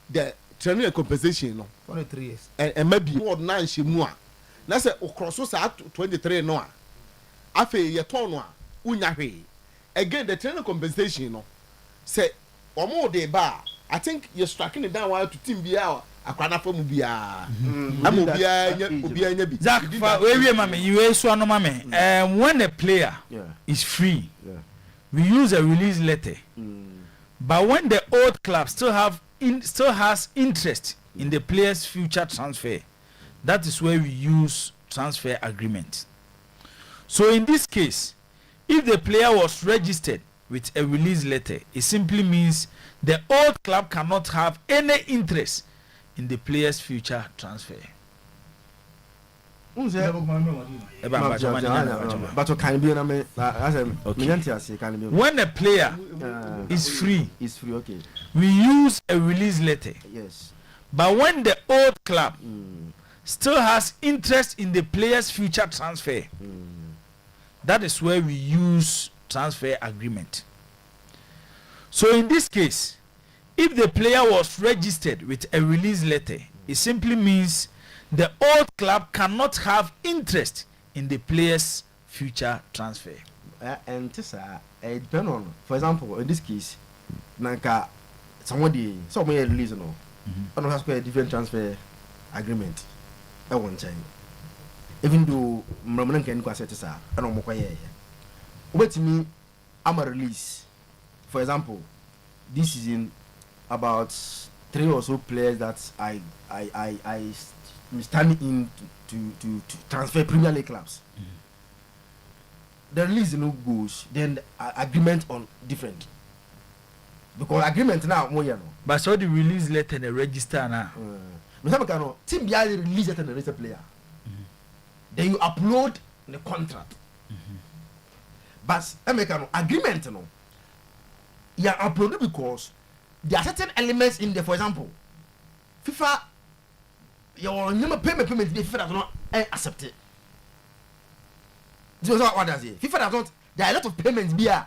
S3: the training and compensation no
S21: 23 years
S3: and maybe more 9 shimua. That's a cross 23 no. Afe ye ton no unya hwe. Again the training compensation no say omo de ba I think you're striking it down while to team bia akwada for mu bia am obia nya bi
S2: Zach we mama you so no mama when a player is free we use a release letter but when the old club still has interest in the player's future transfer, that is where we use transfer agreement. So in this case, if the player was registered with a release letter, it simply means the old club cannot have any interest in the player's future transfer.
S18: But
S2: when a player is free,
S18: okay,
S2: we use a release letter.
S18: Yes.
S2: But when the old club still has interest in the player's future transfer, that is where we use transfer agreement. So in this case, if the player was registered with a release letter, it simply means the old club cannot have interest in the player's future transfer.
S18: And this depend on, for example, in this case, nanka somebody release no, and has a different transfer agreement. I won't change. Even though Mramman can go set this up, I don't know wait me, I'm a release. For example, this is in about 3 or so players that I standing in to transfer Premier League clubs. The release no goes, then the agreement on different. Because agreement now more you know.
S2: But so the release letter and the register now.
S18: Team be release letter and the register player. Then you upload the contract. But American agreement no. You are uploaded because there are certain elements in there. For example, FIFA your number payment FIFA does not accept it. This is what does it. FIFA does not. There are a lot of payments here.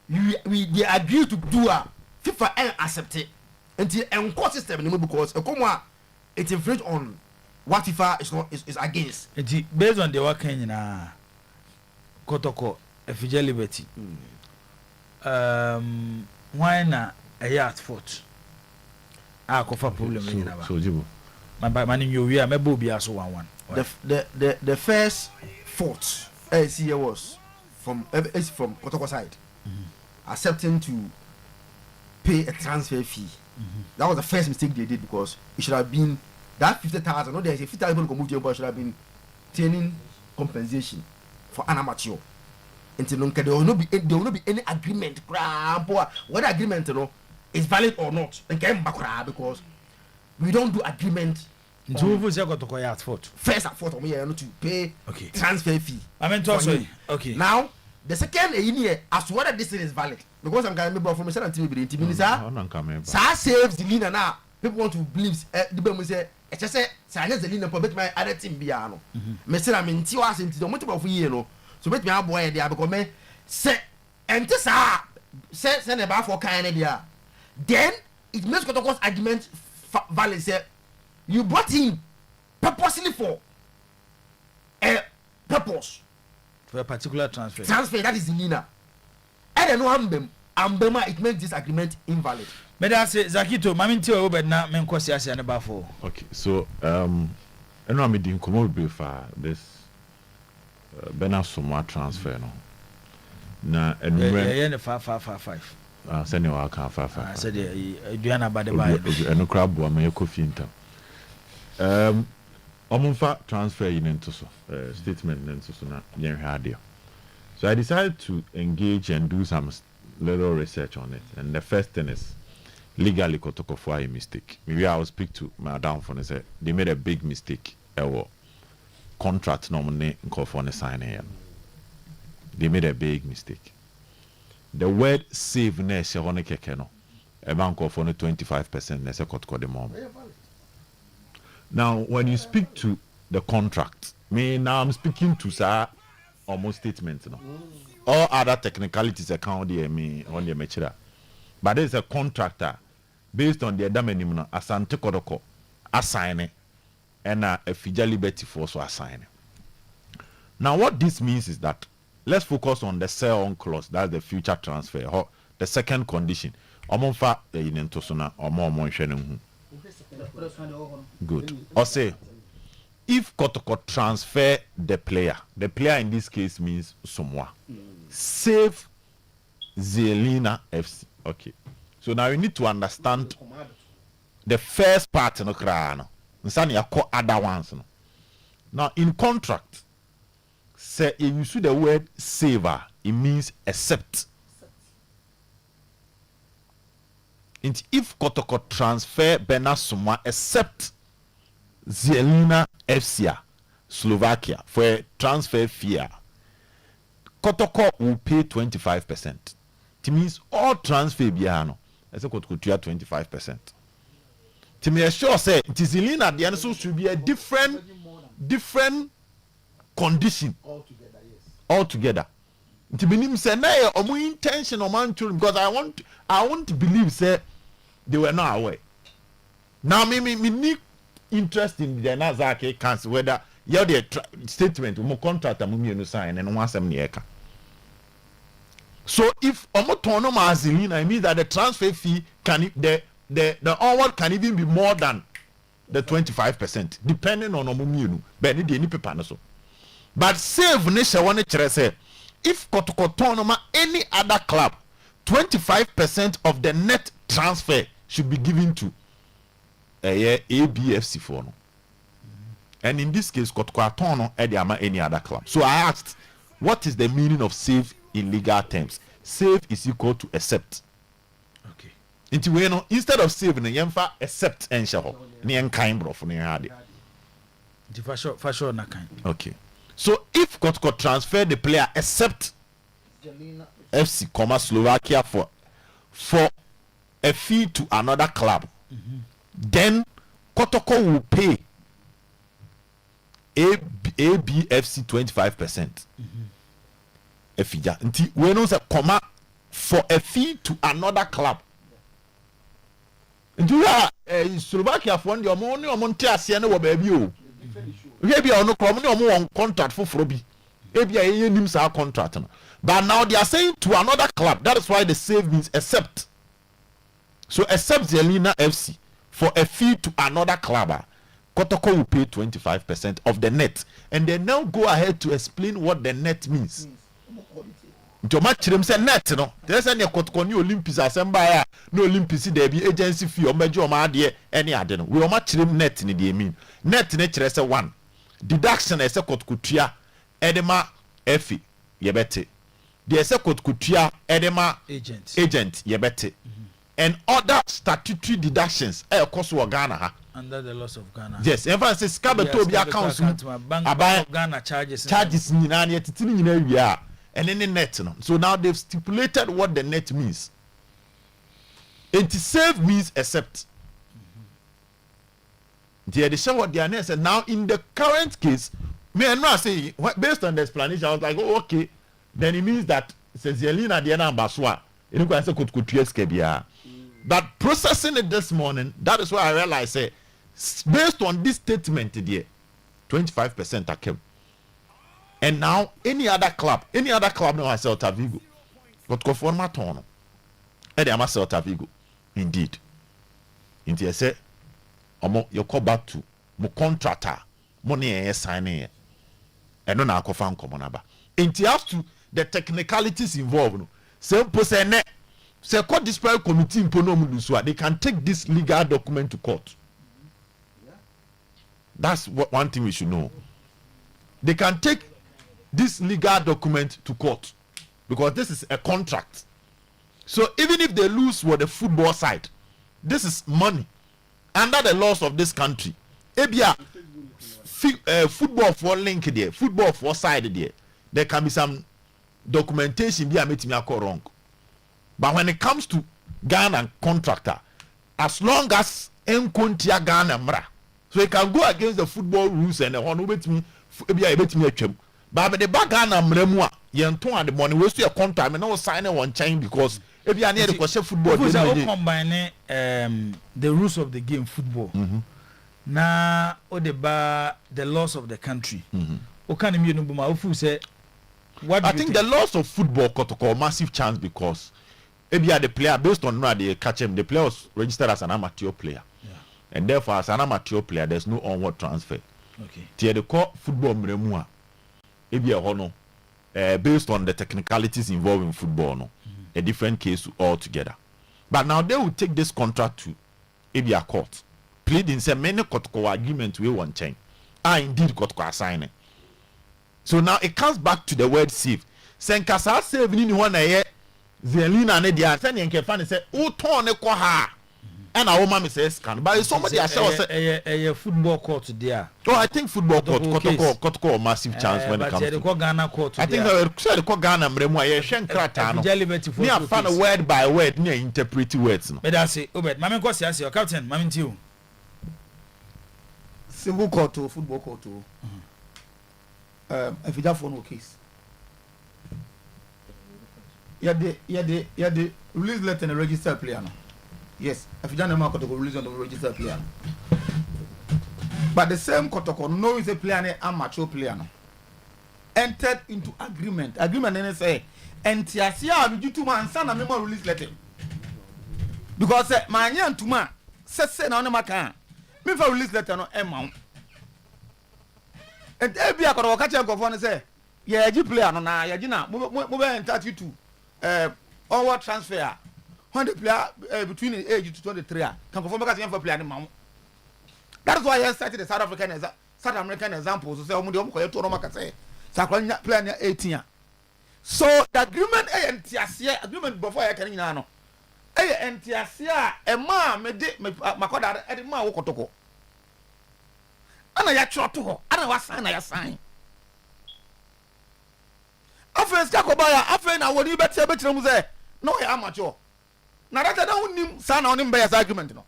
S18: They agree to do FIFA accept it until court system because it infringe on what FIFA is against.
S2: Based on the work in Kotoko, FJ Liberty. Why not a yard foot? I cover problem.
S17: So
S2: my man in you are my booby also 1-1.
S18: The first fault here was from Kotoko side accepting to pay a transfer fee. That was the first mistake they did because it should have been that 50,000. No, there's a 50,000 move to but should have been obtaining compensation for an amateur. Until there will not be any agreement. What agreement is valid or not? Because we don't do agreement.
S2: First
S18: at fault to pay transfer fee.
S2: I mean to also okay.
S18: Now the second year as to whether this thing is valid because I'm going to be from a certain TV. Sa saves the leader now. People want to believe the people say it's just say the leader for bet my other team biano. Mr. I mean Tiwas into the multiple of year no. So bet me our boy there because me say and this send about for kind idea. Then it makes Kotoko's argument valid. Say you brought him purposely for a purpose.
S2: For a particular transfer.
S18: Transfer, that is the Nina. I don't know Ambema, it makes this agreement invalid.
S2: But I say Zakito, Mammy Tio, but not men Kosia and about for.
S17: Okay, so I know I'm in commodity for this Benasoma transfer no. Na
S2: and 5.
S17: Send you our car 5.
S2: I said, Diana by the by.
S17: And no crab or my coffee in town. Omunfa transfer into statement into so so I decided to engage and do some little research on it. And the first thing is legally Kotoko for a mistake. Maybe I will speak to Madam for say they made a big mistake. Contract nominate call for a sign here. They made a big mistake. The word save ness kekeno a bank call for 25% ness Kotoko the mom. Now, when you speak to the contract, now I'm speaking to almost statements. No? All other technicalities account there on the mature. But there's a contractor based on the Adamanimuna, Asante Kodoko, assign it, and a Fija Liberty Force assign it. Now, what this means is that let's focus on the sell on clause, that's the future transfer, or the second condition. Omonfa into sona or more monshenu. Good. Or say if Kotoko transfer the player in this case means Somoa. Save Zelina FC. Okay. So now you need to understand the first part no krano. Nsani ya ko other ones no. Now in contract, say if you see the word saver, it means accept. And if Kotoko transfer Bena Sumwa accept Zelina FC Slovakia for a transfer fee, Kotoko will pay 25%. It means all transfer biano. I say Kotoko 25%. To me sure say Zelina the answer should be a different condition altogether. To me say na omo intention of man because I want to believe say they were not aware. Now me need interest in the Nazaki cancel whether you the statement mo contract mo me no sign and one sem eka. So if omo tono ma Zelina, I mean that the transfer fee can the onward can even be more than the 25% depending on omo mienu but ni dey ni paper no so. But save ne she won chere say if Kotokotonoma any other club 25% of the net transfer should be given to ABFC for no. And in this case Kotokotono any other club. So I asked what is the meaning of save in legal terms? Save is equal to accept.
S2: Okay.
S17: Instead of save ne yemfa accept ensha ne enkan bro for ne hade.
S2: For sure na kind.
S17: Okay. So if Kotoko transfer the player except FC, Slovakia for a fee to another club, then Kotoko will pay ABFC 25%. A fee. We know that comma for a fee to another club. And you are Slovakia for the money or Montiasiano or baby. Maybe on no on contract for Frobi. Maybe I names our contract. But now they are saying to another club. That is why the save means accept. So accept Zelina FC for a fee to another club. Kotoko will pay 25% of the net. And they now go ahead to explain what the net means. Say net no. There's any Kotoko new Olympics assemble no Olympics there be agency fee or major any other. We match net in the mean. Net nature say 1. Deduction ese Kotkutia edema efi yebete. The ese Kotkutia edema agent yebete. And other statutory deductions cost wa Ghana ha.
S2: Under the laws of Ghana.
S17: Yes, everyone says Skabeto be accounts
S2: Bank of Ghana charges
S17: nyina na yetitini nyina wi and any net no. So now they've stipulated what the net means. And to save means accept. They show what they are saying. Now in the current case, me and I say based on the explanation, I was like, oh, okay, then it means that says Yelena Diana Baswa. But processing it this morning, that is why I realized say based on this statement there, 25% are kept. And now any other club now has Celta Vigo. But conforma tono. And they are Celta Vigo. Indeed. Indeed, say you call back to mo contractor money signing and no na akofan komonaba into have to the technicalities involved no say say ne say court disciplinary committee impono mu they can take this legal document to court. That's what one thing we should know. They can take this legal document to court because this is a contract. So even if they lose for the football side, this is money under the laws of this country. Ebia football for link there, football for side there can be some documentation be made me wrong. But when it comes to Ghana contractor, as long as enkontia Ghana mra, so it can go against the football rules and on bet me ebia bet me atwam. But the back Ghana mra mu a yenton the money we still a contract me no sign one chain because ebia near the question football
S2: they combine the rules of the game football. Na the laws of the country. I
S17: think the laws of football got a massive chance because the player based on no they catch him. The player was registered as an amateur player, and therefore as an amateur player, there's no onward transfer.
S2: Okay.
S17: Tier the core football mremua. Ebi hono. Based on the technicalities involved in football, no, a different case altogether. But now they will take this contract to a court, pleading say many kotoko agreement we want change. Indeed kotoko assign it. So now it comes back to the word save. Senkasa save ni one aye Zelina ne dia send yenke fan say o ton ne ko ha. And a woman says can but somebody I say
S2: a football court there.
S17: Oh, I think football court kotoko massive chance when it comes to
S2: Ghana court.
S17: I think the Ghana mremu aye hwen krata no. Ni afa no word by word ni interpret words no.
S2: But I say Obed mama ko say your captain mama ntiu.
S21: Civil court to football court to if you just for no case. Yeah the release letter and register player no. Yes, if you don't know to release on the registered player. But the same Kotoko, no is a player, an amateur player, no. Entered into agreement. Agreement then say, and Tiasia, you 2 months, son, a memo release letter. Because my young 2 months, say, no, no, can. Me for release letter, no, amount. And there be a catch and go on and say, yeah, you player, no, na, Yajina, move and touch you to onward transfer. When the player between the age to 23 can perform because for player amount. That is why I started the South American example. So say omo ko to Roma say Sakwa player 18. So the agreement agreement before I can no. Entiasia e ma me de makoda e de ma wo kotoko. Ana ya choto ho, ana wa sign na ya sign. Afen Jakobaya, afen na woni betia mu say no e amateur. Na that na unim sa na onim bias argument no.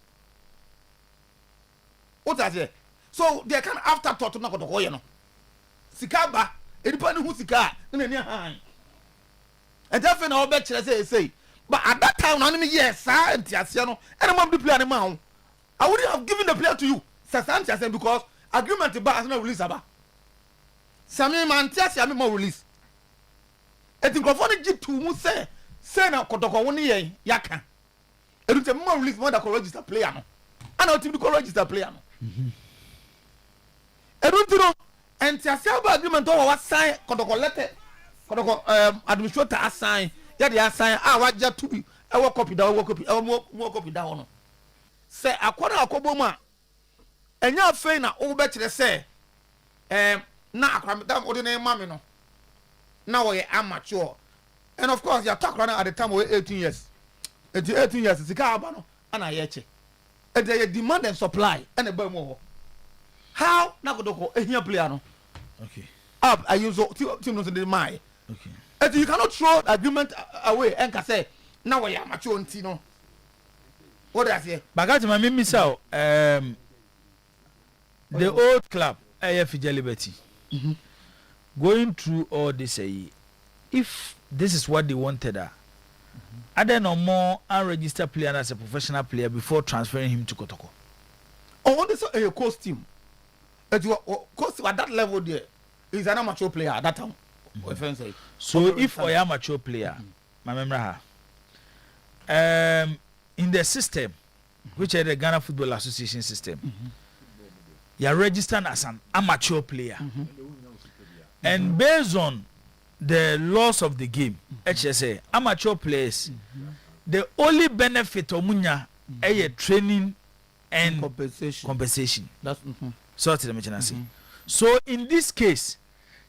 S21: What is it? So they can afterthought na kotoko ye no. Sika ba, edipa ni hu sika na ni han. And that na obe kire say but at that time na onim yes entiasia no. And mom the player ni ma. I wouldn't have given the player to you. Sasantia because agreement ba as na release aba. Sami man entiasia me mo release. Et nkrofo ni gi tu mu say na kotoko woni ye yaka. Edu te mo release mo da ko register player no. Ana o ti ko register player no. Edu ti no entiasia ba agreement o wa sign kotoko letter. Kotoko administrator assign ya dey assign wa ja to bi e wo copy da wo copy mo copy da ho no. Say akwara akobo mu a enya afei na wo be kire say na akwara da wo de na ma me no. Now we amateur. And of course, you talk at the time we 18 years. 18 years, it's a car, and I yeche. And they demand and supply, and a boy more. How? Now go here player.
S2: Okay.
S17: Up, I use team in my.
S2: Okay.
S17: And you cannot throw agreement away and can say, now we are mature and Tino. What I say?
S2: Bagati, my mimi sao, the old club, AF Liberty. Going through all this, if this is what they wanted, are there no more unregistered player as a professional player before transferring him to Kotoko?
S17: Oh, this is a coach team. Coach at that level there, he's an amateur player at that time.
S2: So if I am a amateur player, my memory, in the system, which is the Ghana Football Association system, you are registered as an amateur player. And based on the laws of the game, HSA, amateur players, the only benefit of Munya is training and compensation.
S21: That's
S2: so So in this case,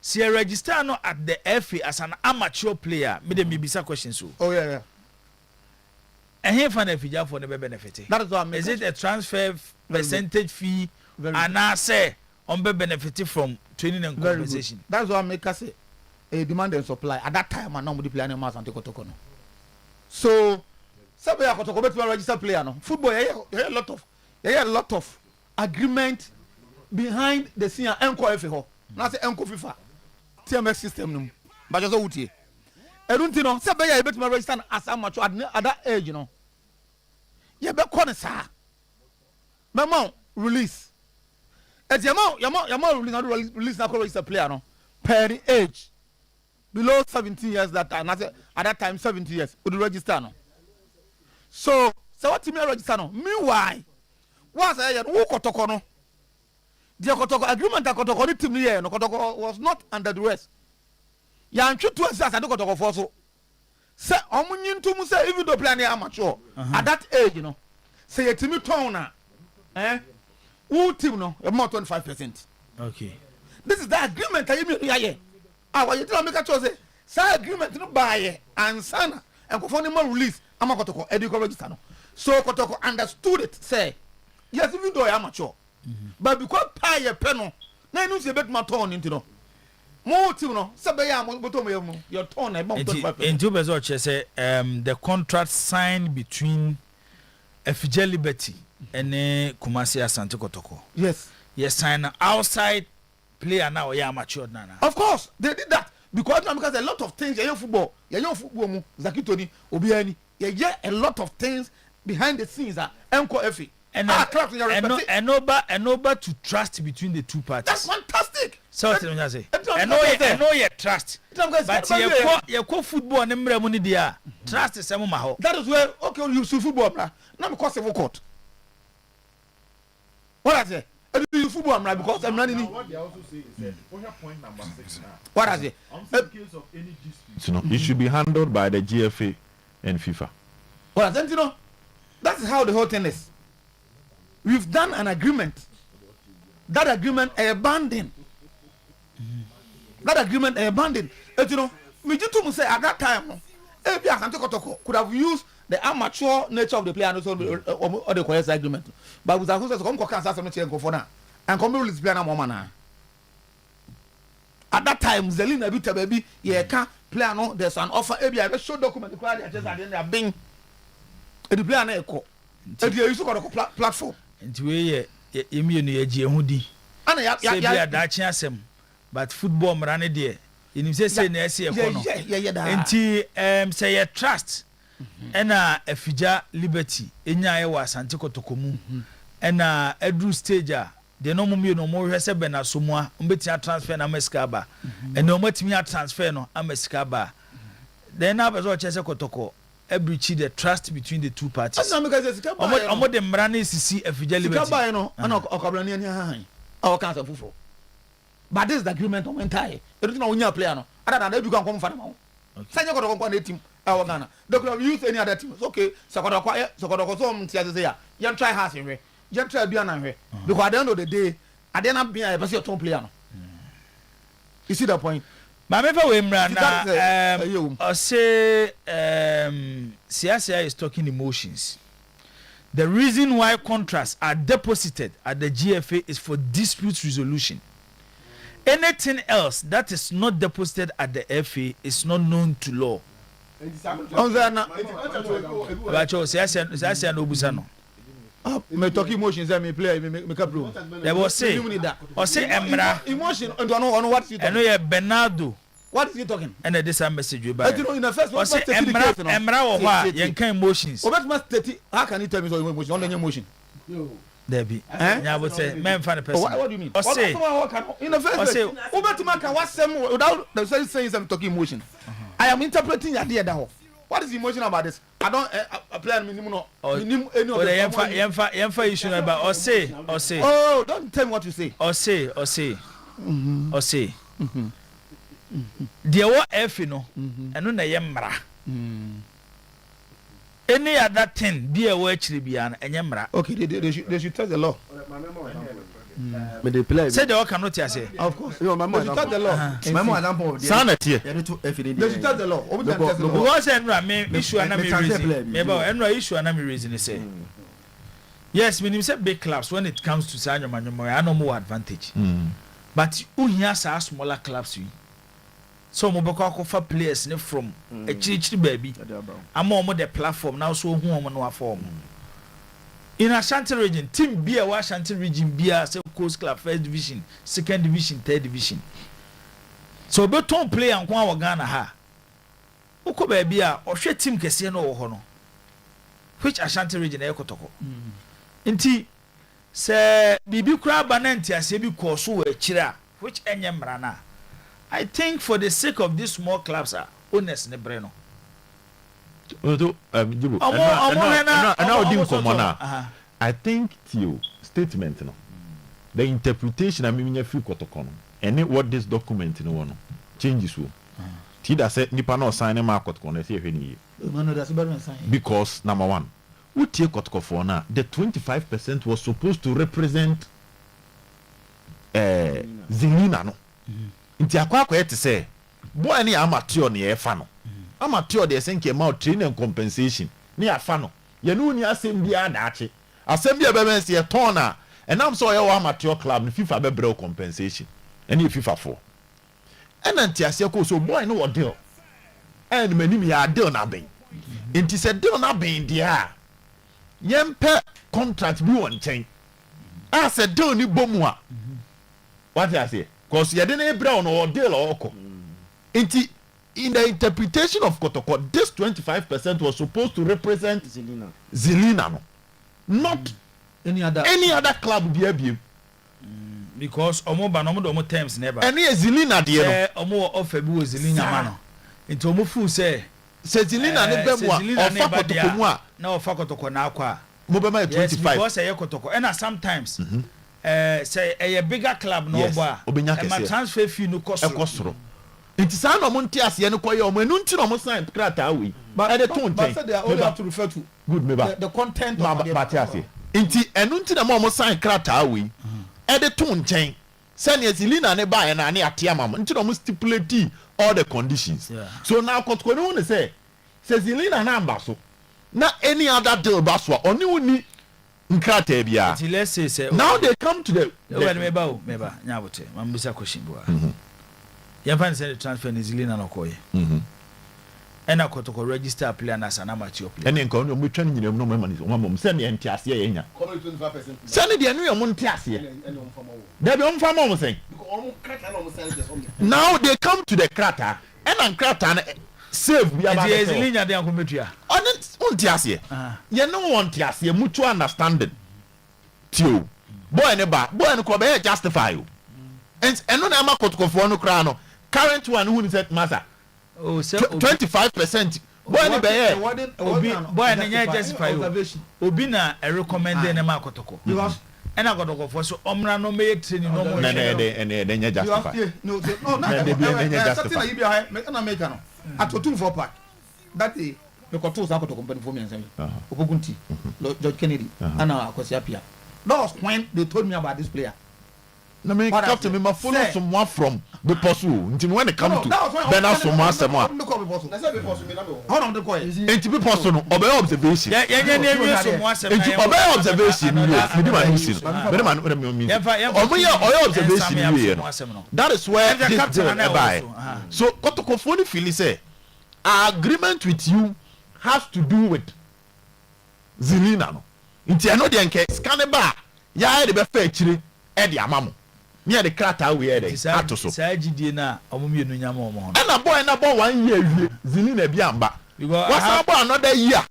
S2: see register no at the FA as an amateur player. Me de bisa question so.
S21: Oh yeah.
S2: And here for the for the benefit.
S21: That is what I mean.
S2: Is it a transfer percentage fee and I say on be benefit from training and compensation?
S21: That's what I make us say a demand and supply. At that time, I nobody play any match until Kotoko. So, somebody Kotoko bet to register player no. Football, a lot of agreement behind the scene. Enko FA, not say Enko FIFA, TMS system no. But just outie. I don't know. Somebody bet to register as amateur at that age, you know. You be corner sir. Mama release. As your mom release na register player no per age below 17 years that time. At that time 70 years would register no. So what me register no meanwhile was I who kotoko no the kotoko agreement that kotoko ni team here no kotoko was not under duress ya ntwe to as I do kotoko for so say omunyin mu say even though player na amateur at that age you know say your team turn na who team no about 25%.
S2: Okay,
S21: this is the agreement that you here what you tell me ka say say agreement no buy and sana and ko for no release amakotoko ediko register no. So Kotoko understood it, say, yes, even though I am mature. But because pay a penal, now you see a bit more tone into no. More to no, Sabaya, your tone about 25%.
S2: In two bezoches, say, the contract signed between FJ Liberty and Kumasi Asante Kotoko.
S21: Yes.
S2: Yes, sign outside player now, yeah, mature nana.
S21: Of course, they did that. Because a lot of things, your football, Zakitoni, Obiani, a lot of things behind the scenes are Enko Efi.
S2: And over to trust between the two parties.
S21: That's fantastic.
S2: So I know you trust. But you call football and money there. Trust is some maho.
S21: That is where okay you see football now. Not because of court. What I say? You football now because I'm running.
S17: What they also say is point number 6 now.
S21: What I say?
S17: In case of any dispute, it should be handled by the GFA and FIFA.
S21: Well, then you know, that's how the whole thing is. We've done an agreement. That agreement abandoned. That agreement abandoned. You know, me to say at that time, Ebi Asante Kotoko could have used the amateur nature of the player and also the correct agreement. But with Asante Kotoko, come cancer some change for now, and come release player na mama na. At that time, Zelina Bita baby, yeah, can player no. There's an offer. Ebi I show document the player just at the end of being. The player na eko. Ebi you so called platform.
S2: Nti we ye emi no ye gie hudi.
S21: Ana ya
S2: dachi asem. But football mrane de. Enim say na ese eko no. Nti say ye trust. Ena Afija Liberty enya ye wa Asante Kotoko mu. Ena Edru stage a de no mumie no mo hwese be na somua mbeti transfer na Mexico ba. Ena o matimi a transfer no Mexico ba. Then na bezo chese Kotoko breach the trust between the two parties. Omo de mrane sisi Afija Liberty.
S21: Sikaba no ana okabrani ani han. Our council fufo. But this is the agreement on entire. You don't know when you player no. Other than that you can come for them. Sanya Kotoko kwa team our Ghana. They could have used any other team. It's okay. Kotoko so mtia say ya. You try hard in we. You try be na we. Because at the end of the day, at the end of being a person top player no. You see the point?
S2: Mamefa we mra na say Siasia is talking emotions. The reason why contracts are deposited at the GFA is for dispute resolution. Anything else that is not deposited at the FA is not known to law.
S21: Me talk emotions and me play me cap room.
S2: They will say emra
S21: emotion and on what you
S2: talking. And Bernardo.
S21: What is he talking?
S2: And this message you buy.
S21: You know in the first one
S2: emra or what you can emotions.
S21: How can you tell me so emotion on emotion?
S2: Debbie. I would say man find a person.
S21: What do you mean?
S2: Or say
S21: in the first place Obetima can what some without the saying I'm talking emotion. I am interpreting your idea that. What is the emotion about this? I don't apply minimum any of
S2: the Yemfa issue about or say.
S21: Oh, don't tell me what you say.
S2: Or say. Dear what F you know, and no yemra. Any other thing be a word to be an yemra.
S21: Okay, they should tell the law.
S18: But they play.
S2: Say the work cannot say.
S21: Of course.
S18: No, my mother
S21: tell the law.
S18: My mother example.
S21: Sanity. They should tell the law.
S2: Because Enra issue and reason. Maybe Enra issue and reason say. Yes, when you say big clubs, when it comes to Sanyo Manyomo, I know more advantage. But who here are smaller clubs? So Moboko for players from a church baby. I'm more the platform now, so who am form. In Ashanti region, team B a Ashanti region B a Coast Club first division, second division, third division. So beton play and kwa Ghana ha. Uko baby a or share team kesi no hono. Which Ashanti region e kotoko. Inti se bibi kura bananti asebi koso we chira which enye mrana. I think for the sake of these small clubs are honest ne breno.
S17: I think Theo statement no. The interpretation I mean you feel kotokono. And what this document no changes wo. Tida said nipa no sign ma kotokono say hwe because number one, who take kotokofo na the 25% was supposed to represent Zelina no. Nti akwa ete say boy ni amateur ni e fa no. Amateur de senke ma training and compensation ni afa no. Ye no ni asem bia na ache. Asem bia be mense e ton na enam so ye wa amateur club ni FIFA be brew compensation. Eni FIFA for. Ena nti ase ko so boy no wo deal. En manim ya deal na ben. Nti se deal na ben dia. Yempe contract bi won chen. A se deal ni bomu a. What I say? Cause ye dey na brown or deal or oko. Nti in the interpretation of Kotoko, this 25% was supposed to represent Zelina no. Not any other club be
S2: because omo terms never.
S17: Any Zelina there
S2: no. Omo offer bi wo Zelina ma no. Nti omo fu say
S17: Zelina ne be mo a ofa Kotoko mu a
S2: na ofa Kotoko na akwa.
S17: Mo be ma 25
S2: because say Kotoko and sometimes say a bigger club no boa. Ma transfer fee no cost.
S17: It's an amount of no koyo mo enu nti no mo sign krata we but the tone
S21: but they only have to refer to
S17: good me
S21: the content of the
S17: Matias nti enu nti na mo sign krata we the tone chain send Zelina ne buy na ne atia mama nti no mo stipulate all the conditions so now Kotoko no say Zelina na amba so na any other deal baswa oni uni nkrata bia
S2: let's say
S17: now they come to the
S2: meba nyabote mambusa question bua Yamfan send the transfer in Zelina no koye. Ena Kotoko register player na sana amateur player.
S17: Ene nka no mutwa nyina mu no mama mom send the entiase ye nya.
S21: Come 25%.
S17: Send the anu ye mu entiase. There be onfa mom say. Now they come to the krata. Ena krata na save bi aba.
S2: The Zelina dey ankometua.
S17: On entiase. Ye no want entiase mutual understanding. Tio. Boy ne ko be justify you. And no na ma Kotoko for no kra no. Current one who said matter. Oh, 25%. Boy ni be
S2: boy na justify obi na recommend na ma Kotoko.
S21: Because
S2: and I Kotoko for so omra no me training no more.
S17: No justify.
S21: No, justify. You be high, make na make no. At 2-4 pack. That day me Kotoko sa Kotoko company for me answer me. Opogunti. George Kennedy. Ana akwasi apia. That was when they told me about this player.
S17: No me captain me follow someone from the Poku until when they come to then ask someone
S21: hold on the call
S17: enti be Poku no obey observation enti obey observation me di man use me man me mean omo observation we no that is where this deal buy so Kotoko for the feel say our agreement with you has to do with Zelina no enti I know the nke scan ba ya dey be fa akire e dey amamo near the krata we here ato so
S2: sagidie na omomienu nyama omo
S17: and a boy na boy 1 year wie Zelina bi amba what's about another year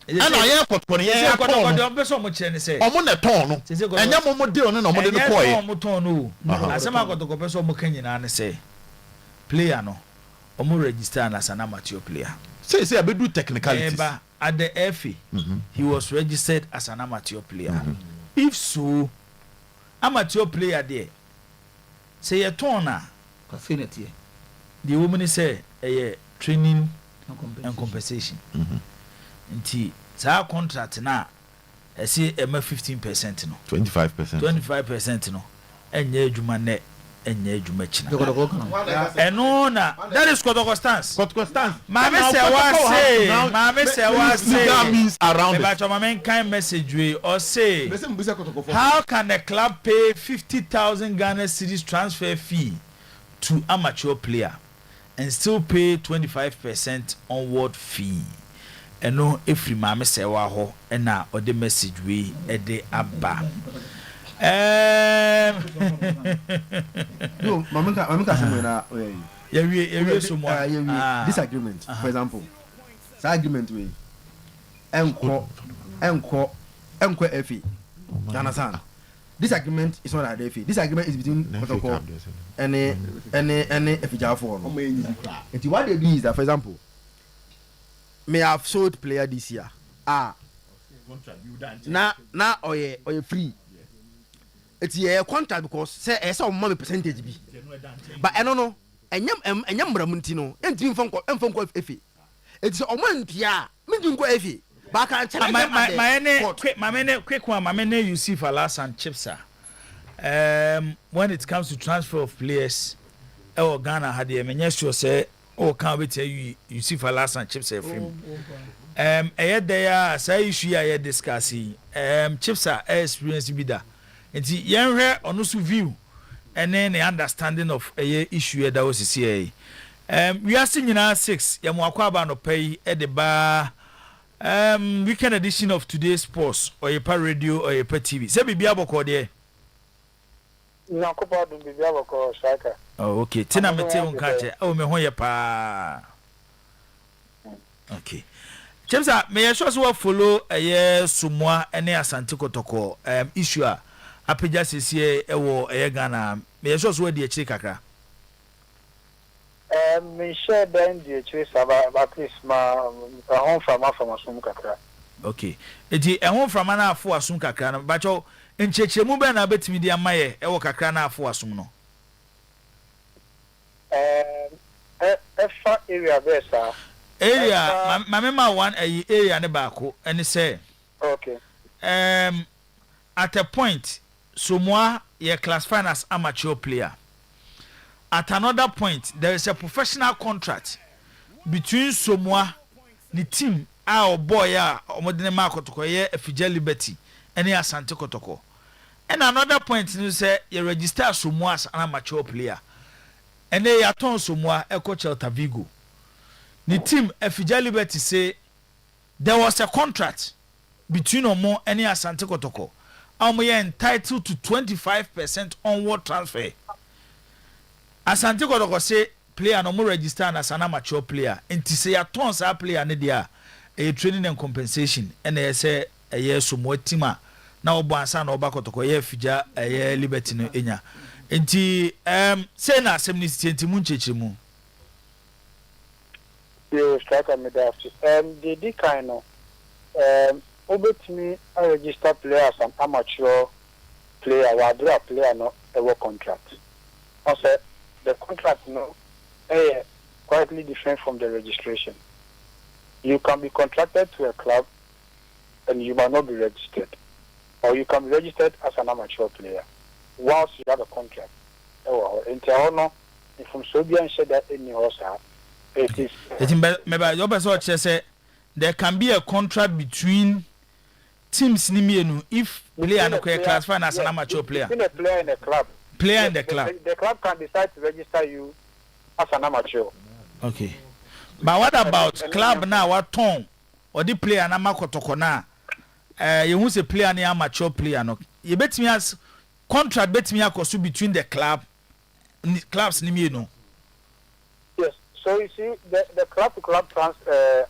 S17: and I am Kotoko ye
S2: Kotoko de obeso mo kire ne say
S17: omo na ton no enya mo deal no omo de no koy
S2: omo ton no asema Kotoko beso mo kanyina ne say player no omo register na sana amateur player
S17: say abedu technicalities
S2: at the FA he was registered as an amateur player if so amateur player there say a turner
S21: affinity
S2: the woman say a training and compensation nti sa contract na I say ema 15% no 25% no enye adwuma ne enye adwuma china eno na that is Kotoko stance mama say wa say
S17: means around
S2: but your mama kind message we or say how can a club pay 50,000 Ghana cedis transfer fee to amateur player and still pay 25% onward fee eno every mama say wa ho na or the message we e de aba
S18: no mamika say na
S2: yeah so more
S18: disagreement for example this agreement we enko FA you understand this agreement is not at FA this agreement is between Kotoko and FA for no and what they do is that for example may have sold player this year. Na oye free. It's a contract because say some money percentage be. But I don't know. Enyam bramutino. Enti mfonko efi. It's a moment ya. Mindunko efi. Back and check
S2: my mene you see for last and chipsa. When it comes to transfer of players, Ghana had the minister say, "Oh, can't wait you see for last and chips film." There say issue I discussing. Chipsa experience be that. And young here on also view, and then the understanding of a issue that was CA. We are seeing in our 6. Yamuakwaba no pay at the bar. Weekend edition of today's sports or a radio or a TV. Say be able to there. Oh, okay. Tina mete unkache. Oh, me hoye pa. Okay. James, may I show follow a year sumwa ene Asante Kotoko issue a apija sisi ewo Ghana. May I show the echi kakra.
S19: Me share then the echi at least ma home from asum kakra.
S2: Okay. Eti home from ana afo asum kakra na bacho nchechemu be na betimi di amaye ewo kakra na afo asum no.
S19: Efa area there sir.
S2: Area my one area ne baako and say
S19: okay.
S2: At a point Somoa ye classified as amateur player. At another point there is a professional contract between Somoa the team our boy omodene makotoko ye Efija Liberty and Asante Kotoko. And another point you say you register Somoa as an amateur player. And they are turn Somoa e coach Celta Vigo. The team Efija Liberty say there was a contract between Omo and Asante Kotoko. Omo ye entitled to 25% onward transfer. Asante Kotoko say player no more register as an amateur player. And to say a tons a player ne dia a training and compensation. And they say a year Somoa teamer. Now Bansa no Bakotoko ye Efija a year Liberty no enya. Enti say na semni enti munchechimu.
S19: You strike me there. The kind of obet me a registered player as an amateur player, while a player no a work contract. Also, the contract no quietly different from the registration. You can be contracted to a club and you might not be registered. Or you can be registered as an amateur player whilst you have a contract. In Toronto, if from Sobian said that in your house.
S2: There can be a contract between teams if player no classified as an amateur player.
S19: Between a player in a club.
S2: Player in the club.
S19: The club can decide to register you as an amateur.
S2: Okay. But what about club now? What tone or the player na makotoko na? You won't say player ni amateur player no. You bet me as contract bet me akosu between the clubs ni me no.
S19: So you see, the club-to-club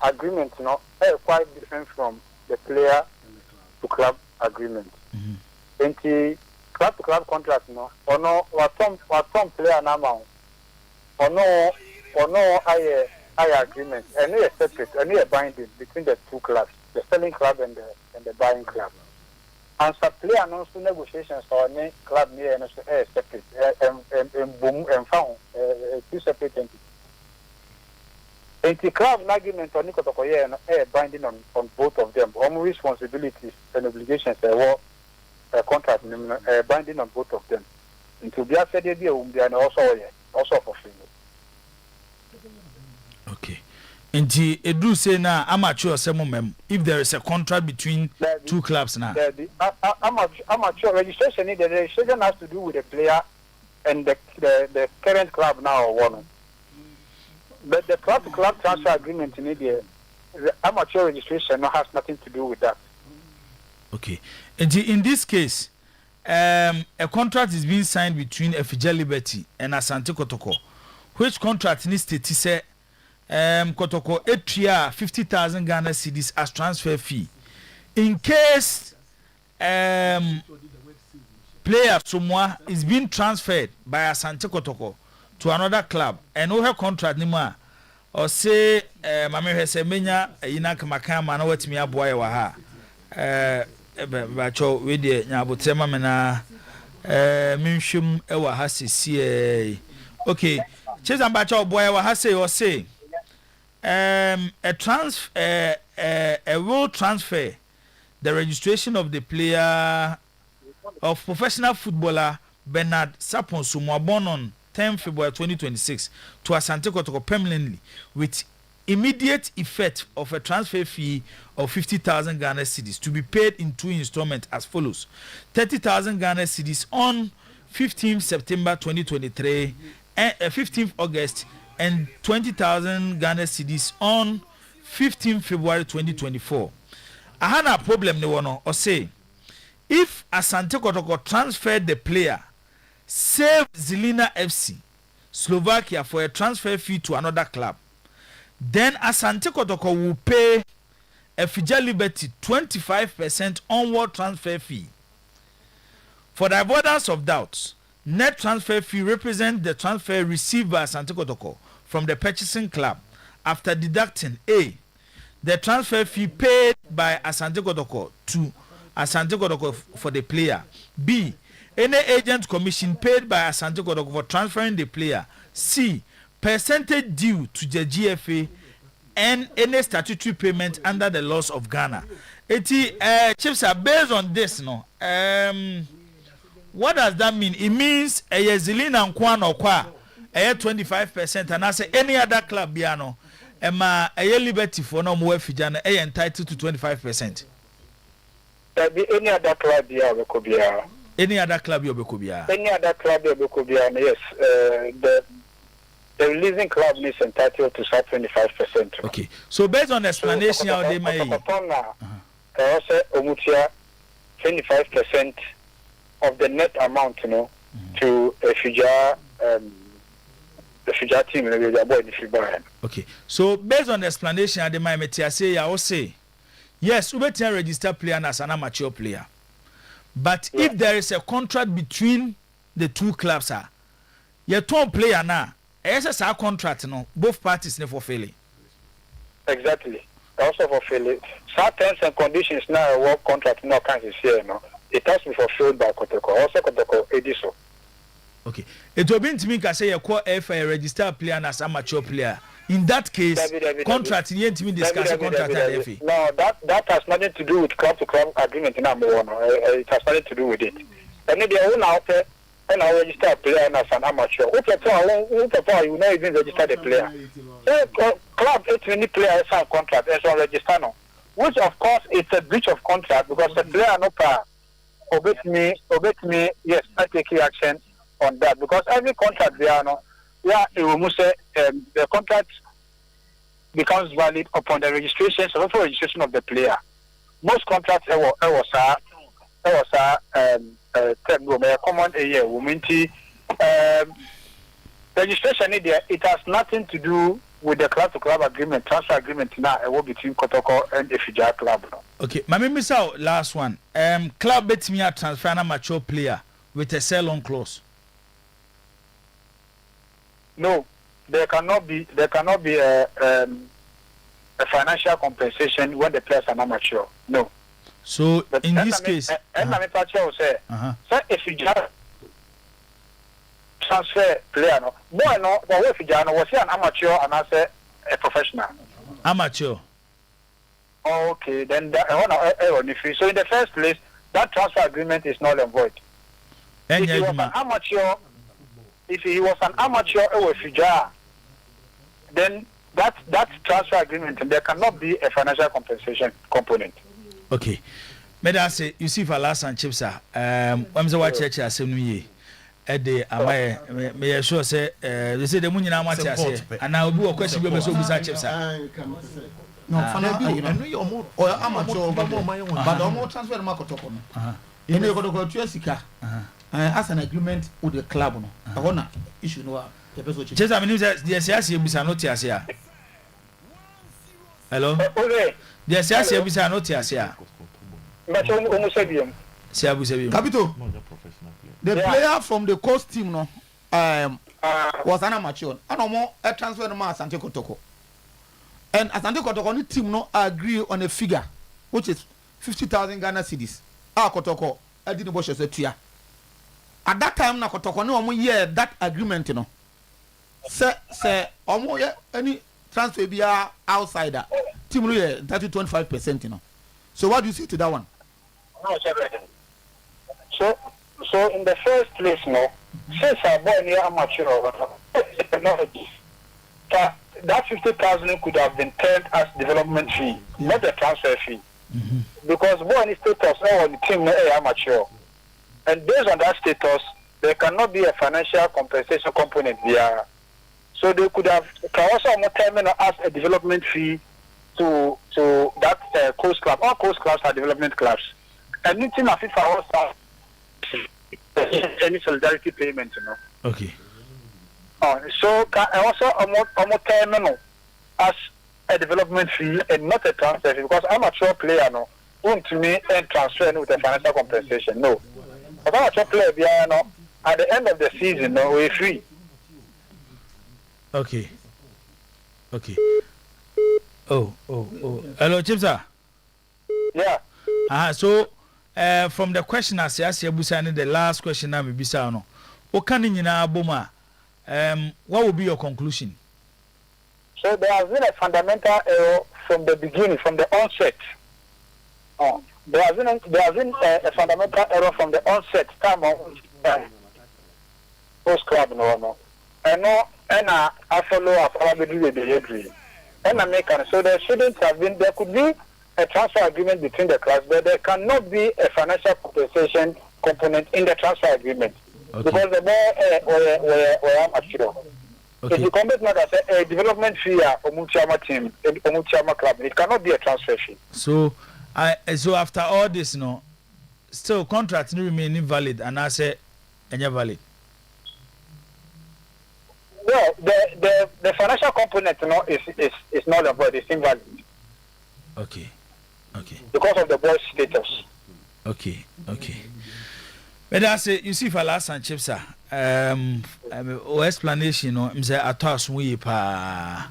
S19: agreement, you know, is quite different from the player-to-club agreement. And the club-to-club contract, you know, or no, what some player now, or no, I agreement, and they are separate, and they are binding between the two clubs, the selling club and the buying club. And some player announced negotiations or any club near and separate, and boom and found two separate entities. And the club argument on Nikotokoye binding on both of them. All responsibilities and obligations a contract binding on both of them. And to be said they are also fulfilled.
S2: Okay. And the Edu say now amateur mem if there is a contract between two clubs now.
S19: The amateur registration the registration has to do with the player and the current club now or one. But the club-to-club transfer agreement in India, the amateur registration has nothing to do with that.
S2: Okay. And in this case, a contract is being signed between Efija Liberty and Asante Kotoko. Which contract needs to say Kotoko etria 50,000 Ghana cedis as transfer fee. In case player Somoa is being transferred by Asante Kotoko to another club and her contract nima or say mama hwe se menya yina kamaka ma na watimi aboa ye wa ha ba cho we de nyabotrema me na minhwem e wa ha sisi okay cheza ba cho boy wa ha say or say a will transfer the registration of the player of professional footballer Bernard Sapon Sumo born on 10 February 2026 to Asante Kotoko permanently with immediate effect of a transfer fee of 50,000 Ghana cedis to be paid in 2 installments as follows: 30,000 Ghana cedis on 15th September 2023 and 15th August, and 20,000 Ghana cedis on 15th February 2024. I had a problem no one or say if Asante Kotoko transferred the player, save Zelina FC Slovakia for a transfer fee to another club, then Asante Kotoko will pay Fija Liberty 25% onward transfer fee. For the avoidance of doubts, net transfer fee represents the transfer received by Asante Kotoko from the purchasing club after deducting A, the transfer fee paid by Asante Kotoko to Asante Kotoko for the player, B, any agent commission paid by Asante Kotoko for transferring the player, C, percentage due to the GFA, and any statutory payment under the laws of Ghana. Chiefs are based on this, no. What does that mean? It means a Zelina and Kwan or Kwa, 25%, and I say any other club, Biano, a Liberty for no more Fijana, entitled to 25%.
S19: Any other club,
S2: any other club, Yobekubia.
S19: Any other club, Yobekubia, yes. The releasing club is entitled to 25%.
S2: Okay. So based on the explanation, how they may
S19: also 25% of the net amount, to a Fija team.
S2: Okay. So based on the explanation, how they might say, I will say, yes, we can register player as an amateur player. But if there is a contract between the two clubs, your top player now, SSR contract, both parties never failing.
S19: Exactly. Also for failing. Some terms and conditions now, a work contract no can't here, it has to be fulfilled by Kotoko. Also Kotoko Ediso.
S2: Okay. It will be to me say a core FA register player as amateur player. In that case, contract you need to discuss a contract at FA.
S19: No, that has nothing to do with club to club agreement in number one. It has nothing to do with it. And they own out there and I register a player as an amateur. You not even register the player. Club it's many players have contract as well register no. Which of course it's a breach of contract because the player no power. Obey me, yes, I take action on that because every contract there no. Yeah, it will say the contract becomes valid upon the registration, so for registration of the player. Most contracts common a year. Registration it has nothing to do with the club to club agreement, transfer agreement now between Kotoko and the Fija club.
S2: Okay, my miss out last one. Club bet me a transfer an amateur player with a sell on clause.
S19: No, there cannot be a financial compensation when the players are not mature. No.
S2: So but in this case,
S19: say if you just transfer player, no, but if you was an amateur and I say a professional.
S2: Amateur.
S19: Okay, then so in the first place, that transfer agreement is null and void. If he was an amateur. If he was an amateur or a Fija, then that transfer agreement, there cannot be a financial compensation component.
S2: Okay. May I say, you see, for last and chips, I'm so watch church as a day. May I sure say, they say the money now much and now do a question we so beside chips.
S21: No, I know you're more or amateur, but more transfer market. You know, go to Jessica. As an agreement with the club, I want to issue no.
S2: Just I mean, yes, you be not here. Hello? Yes, you be not here.
S21: Capito, the player from the coast team was an amateur. I no more a transfer to Asante Kotoko. And Asante Kotoko ni team no agree on a figure which is 50,000 Ghana cedis. Kotoko I didn't watch as a tia. At that time na Kotoko no omo year that agreement no. Say omo ye any transfer be outsider. Team no ye 30-25%, you know. So what do you say to that one?
S19: No, so in the first place, no, since I born here amateur, that 50,000 could have been turned as development fee, not a transfer fee. Because born status now on the team no amateur. And based on that status, there cannot be a financial compensation component there. So they could have also terminal as a development fee to that coast club. All coast clubs are development clubs. And anything of it for also any solidarity payment, you know.
S2: Okay.
S19: So also terminal as a development fee and not a transfer fee, because amateur player no won't to me and transfer with a financial compensation. No. But amateur player no, at the end of the season no we're free.
S2: Okay. Oh. Hello, Chipsa.
S19: Yeah.
S2: So from the question as Busani, the last question I'm Bisano. Okani Boma, what will be your conclusion?
S19: So there has been a fundamental error from the beginning, from the onset. There has been a fundamental error from the onset. Time on post club no. And I follow up with the agree. And I make so there shouldn't have been. There could be a transfer agreement between the clubs, but there cannot be a financial compensation component in the transfer agreement. Okay. Because the more amateur. Okay. If you compare not as a development fee for Muchama team, Muchama club, it cannot be a transfer fee.
S2: So after all this, no, still contract remain invalid, and I say, valid.
S19: Well, the financial component, no, is not about it's invalid.
S2: Okay.
S19: Because of the boy's status.
S2: Okay. But that's it. You see, for last and chips, explanation, no, I'm say atos we pa.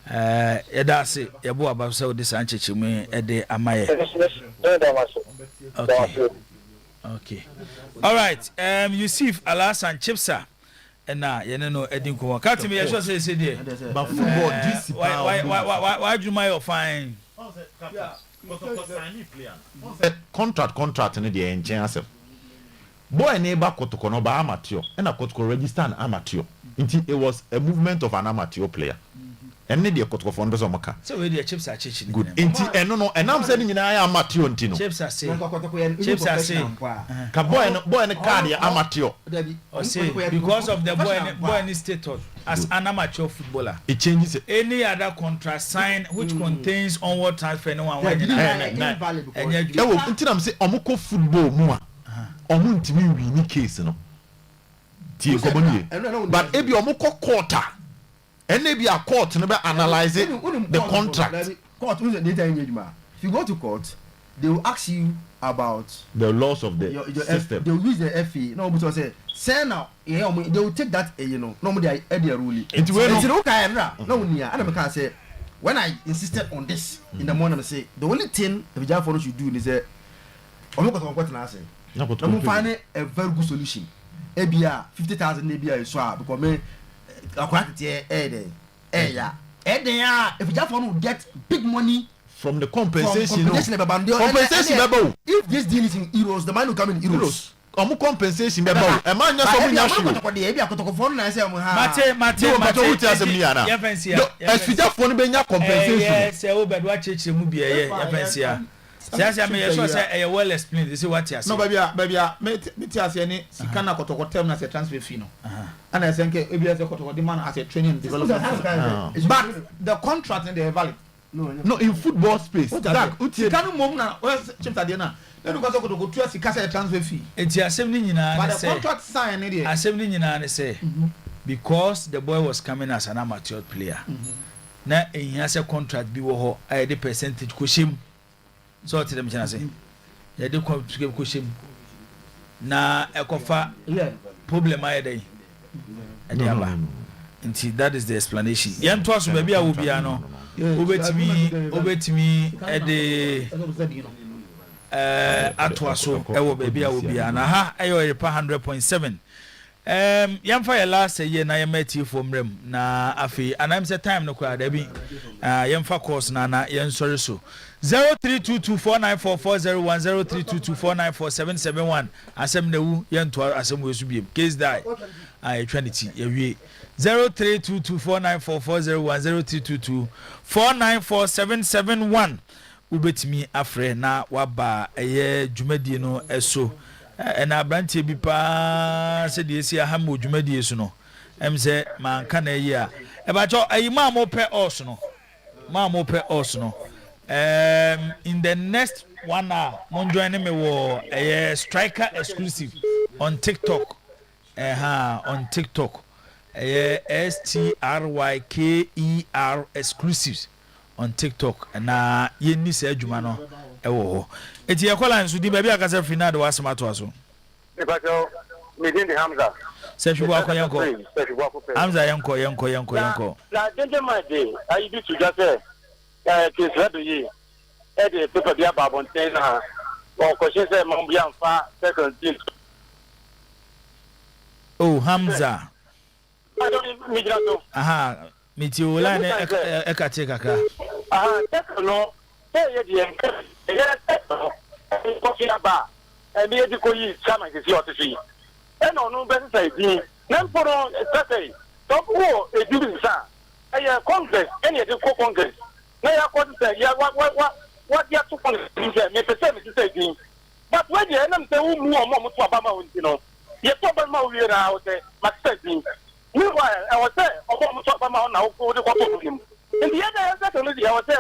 S2: That's it. You go about so this and chichi me ede amaye. Okay. All right. You see, alas and chips, and now you know Edin Ko. Can't me just say there.
S21: But football, this
S2: why do you mind fine?
S17: Contract in the engine. Boy neighbor Kotoko no ba amateur, and a Kotoko register an amateur. It was a movement of an amateur player. And the Kotoko founders of Maka.
S2: So the chips are chiching.
S17: Good. No, and I'm saying I am amateur.
S2: Chips are saying.
S17: Boy and a cardia amateur.
S2: Because of the boy in his status as an amateur footballer.
S17: It changes it.
S2: Any other contract signed which contains onward transfer no one.
S17: And I'm saying Omoko football more. Omuntimi win case no. But ebi omoko quarter. And maybe a court never analyze it, the contract.
S18: Court, if you go to court, they will ask you about
S17: the laws of the system.
S18: They will use the FE. No, but say, say now, they will take that, normally I rule. It's say, when I insisted on this in the morning, I say, the only thing the Vijay Forum should do is say, I'm find a very good solution. ABR 50,000 ABR is swap because me. If you just want to get big money
S17: from the compensation,
S18: if this deal is in euros, the money will come in euros.
S17: Compensation, a man
S2: well explained. This is what you
S21: no, baby, me tell you any Sikana Kotoko term as a transfer fee, no. And I think ABS Kotoko demand as a training and development. But the contract and they valid.
S17: No, in football space.
S21: Sikanu Momna, where's Chipta Diana? Then you go to a transfer fee.
S2: It's a 70
S21: but the contract signed it.
S2: A 70 say because the boy was coming as an amateur player. Now he has a contract be a percentage kushim. So to them can say they do come to give kushim na ekofa problem ay dey Nti that is the explanation. Yen to aso baby a wo bia no. Obetimi ede ato aso ewo baby a wo bia na ha ayo Oyerepa 100.7. Yamfa ya last year na yemati for mrem na afi anam say time no kwa da bi yamfa course na yensori so 0322494401 0322494771 asem na wu yento asem we su biem case die trinity yewie 0322494401 0322494771 ubetimi afre na waba eye dwumadie no eso and abrantie bi pa se de esi aha mo dwumadie so no em se man ka na yi a e ba cho ayi ma mo pe os no in the next 1 hour mon join me wo striker exclusive on TikTok on TikTok STRYKER exclusives on TikTok na yenni se adwuma no ewo eti yakola nso di baabi akasa finado wasemato aso
S4: ebajo medin de Hamza
S2: se shubu akoyanko Hamza yanko
S4: la denje made ayi bi tu jase ke srado yi e de pepe bia babonten na o ko se mo bia nfa second team
S2: oh Hamza aha miti ola ne ekate kaka
S4: no ye di en ko fi aba mi e di ko yi chama ke si otisi e no be say di na mporo say to wo e di nsa e ye congress e ne di ko congress na ya ko say ya what ya to congress me say say di but when you na say wo mu o to aba ma wonti no ye to ba ma wi na o say ma say di meanwhile I was say o to aba ma na o ko de ko to nim in the other side of the I was say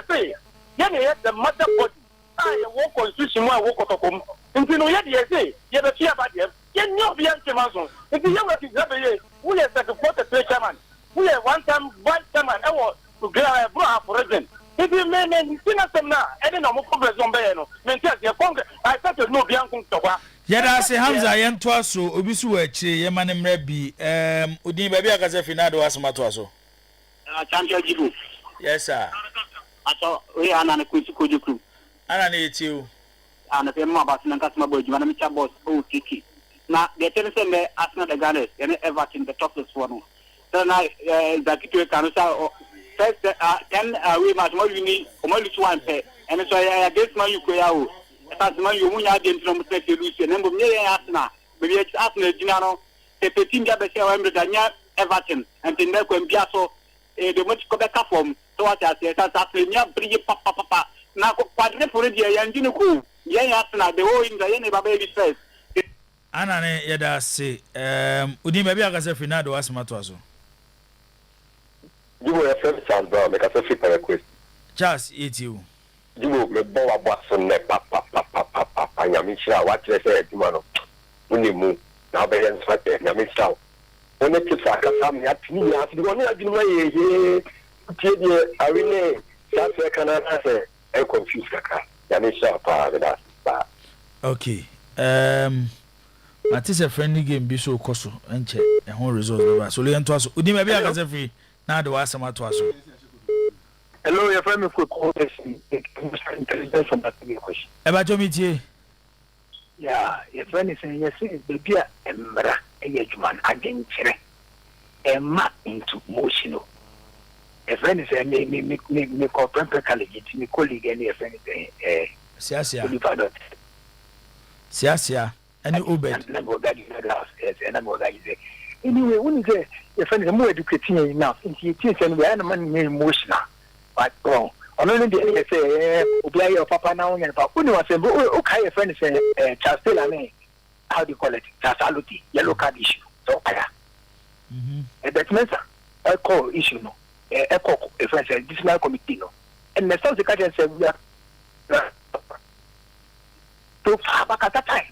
S4: the mother body I walk constitution wa wo kotokom nti no ye de say ye be fia ba de ye nyo bia ntemaso nti ye wa ti zabe ye wo ye support the chairman wo ye one time vice chairman e wo bro president nti me tina semna e de no mo problem be ye no me nti as ye congress I said no bia nkun tokwa
S2: ye da se Hamza ye nto aso obi su wa akire ye mane mra bi odin ba bi akasa finado wasemato aso
S4: champion jibu
S2: yes sir
S4: aso we ana na kujuku
S2: ana na etiu
S4: ana pe ma basina kasma boju na mi cha boss o kiki na de tere se me asna de Ghana ene Everton the top is one so na zakitwe kanu sa first 10 we match mo wini o mo lutu one pe ene so ya this man you ko ya o that man you munya de ntro mo se lutu ne mo me ya asna be bi asna jina no te team ja be se wa mbe danya Everton and the ne ko mbia so de mo ko be ka form so what I say that nya bridge papa na ko kwadre for dia ya njini ku ya asna the whole in the ne baba be first
S2: ana ne yeda se udi ba bi akasa finado wasemato aso
S4: Jibo ya first chance bro make a free request
S2: Charles etiu
S4: Jibo me bo wa boaso ne papa nyami chira wa tire se eduma no uni mu na be yen swate nyami chira one tisa akasa me atini ya ati one adwuma ye tie die awine sa se kana na se e confuse kaka nyami chira pa da ba
S2: okay Matisse friendly game bi so koso enche e hon results ba so le ento aso odi me bi akasa free na de wasema to aso
S4: hello your friend me for intelligence from that question
S2: e ba jomitie
S4: yeah your friend is saying yes the bia emra e adwuma agenkere emma into motion a friend is saying me ko prepare college me colleague and your friend is
S2: Siasia any obed
S4: anyway when you say your friend is more educating enough into you think and we are man emotional but wrong only the say obi your papa now and papa when you say okay your friend say Chastela me how do you call it Chasaluti yellow card issue so that means a call issue no a call a friend say disciplinary committee no and the sounds the catch say we are to back at that time.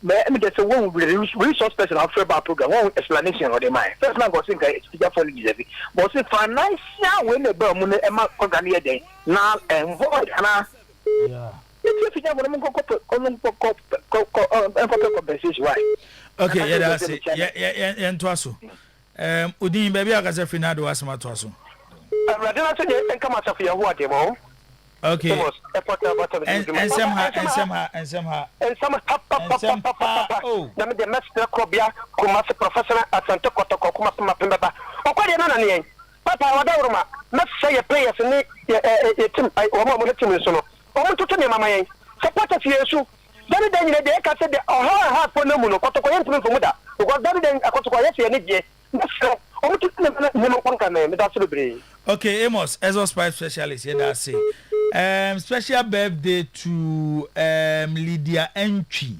S4: Me just say one resource person after about program one explanation of the mind. First man go think it's just for the but say financial when the bill money e ma company dey now and void na yeah if you want to compensation why
S2: okay yeah that's it yeah to aso Udin baby akase finado asma to aso.
S4: Radina say dey come out of your who ademo.
S2: Okay. And somehow. Oh.
S4: Na me dey master Kobia kuma se professional asante kotoko kuma pema pemba. Okwade na ne. Papa wadawruma. Na say players ni team o mo team so no. O mo tutu ne mama yen. Supporters yesu. Dani den ne dey ka say the ha for no mu no kotoko yen tumi for mu da. Because dani den akotoko yesi ne die. Na so o mo tutu ne mo kwanka me da so bebre.
S2: Okay, Amos, as a spice specialist, yeah, that's it. Special birthday to Lydia Entry.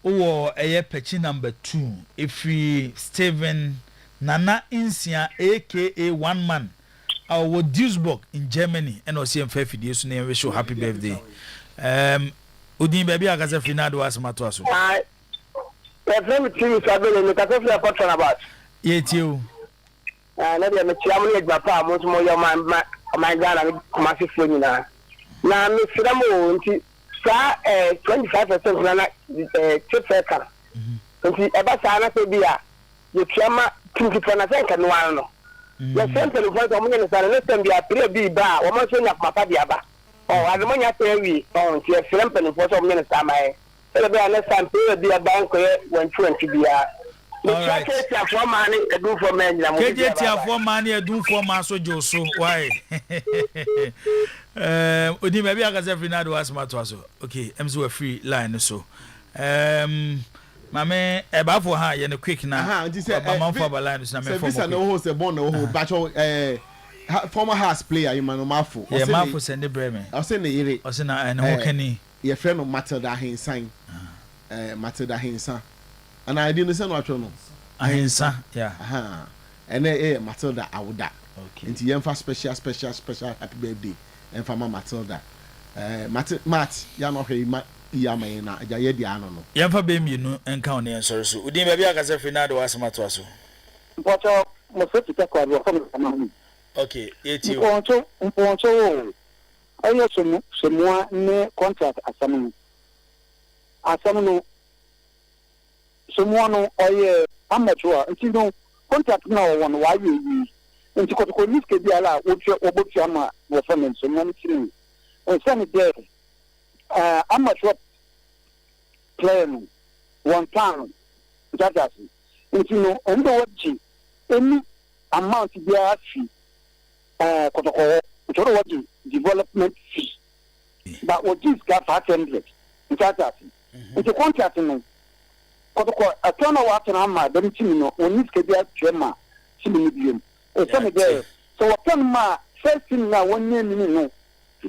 S2: Or a petty number 2. If we Steven Nana Insia, aka One Man, our Duisburg in Germany, and also in Fair Fidius name, wish you happy birthday. Udin baby, I got a finado as Matoso.
S4: I have you about.
S2: Yet you.
S4: Na dia me tia mo ne gbapa mo mo yo my Ghana kuma se fo nyina na me fira mo nti sa 25% na chefe ka nti e ba sa na se bia ye tiama 20% ka no an no ya sempre no fa mo nyina sa na sem bia pre bi ba o mo so nya papa bia ba o ade mo nya te wi o nti e fira mpe no fo so mo nyina sa mai e bia na sam pre bia ba nko ye 120 bia.
S2: Alright.
S4: KJT money
S2: do for man so Joso. Why? Odi maybe I can say finado as matwaso. Okay, emzo a free line so. Mame eba for her ye no quick na. Man for line so na me for.
S3: Service no host e born no but former house player you man no mafo.
S2: Yeah, mafo send the breme.
S3: I say na yire.
S2: I say na no kani.
S3: Your friend no Matilda Hinsan. Matilda Hinsan. And I didn't say no actual.
S2: Ahinsa, yeah.
S3: And Matilda Awuda. Okay. Into Yemfa special happy birthday. And for Matilda. Matt, Yano Yamana, Jayediano.
S2: Yemfa baby, no, and count the answer. So, Udim baby, I can say Finado as Matoso.
S19: But most to take on. Okay,
S2: it's you.
S19: I also some ne contract as some someone or amateur until contact now one why you into Kotoko could be allowed which your Obuchama were from so many things. And some day amateur playing 1 pound that into under what any amount to be actually Kotoko which are what development fee. But what this got 500 that into contracting. Kotoko atona watena ma dem timi no oni skebia twema timi biom e se me there so what ma first thing na wonye ni no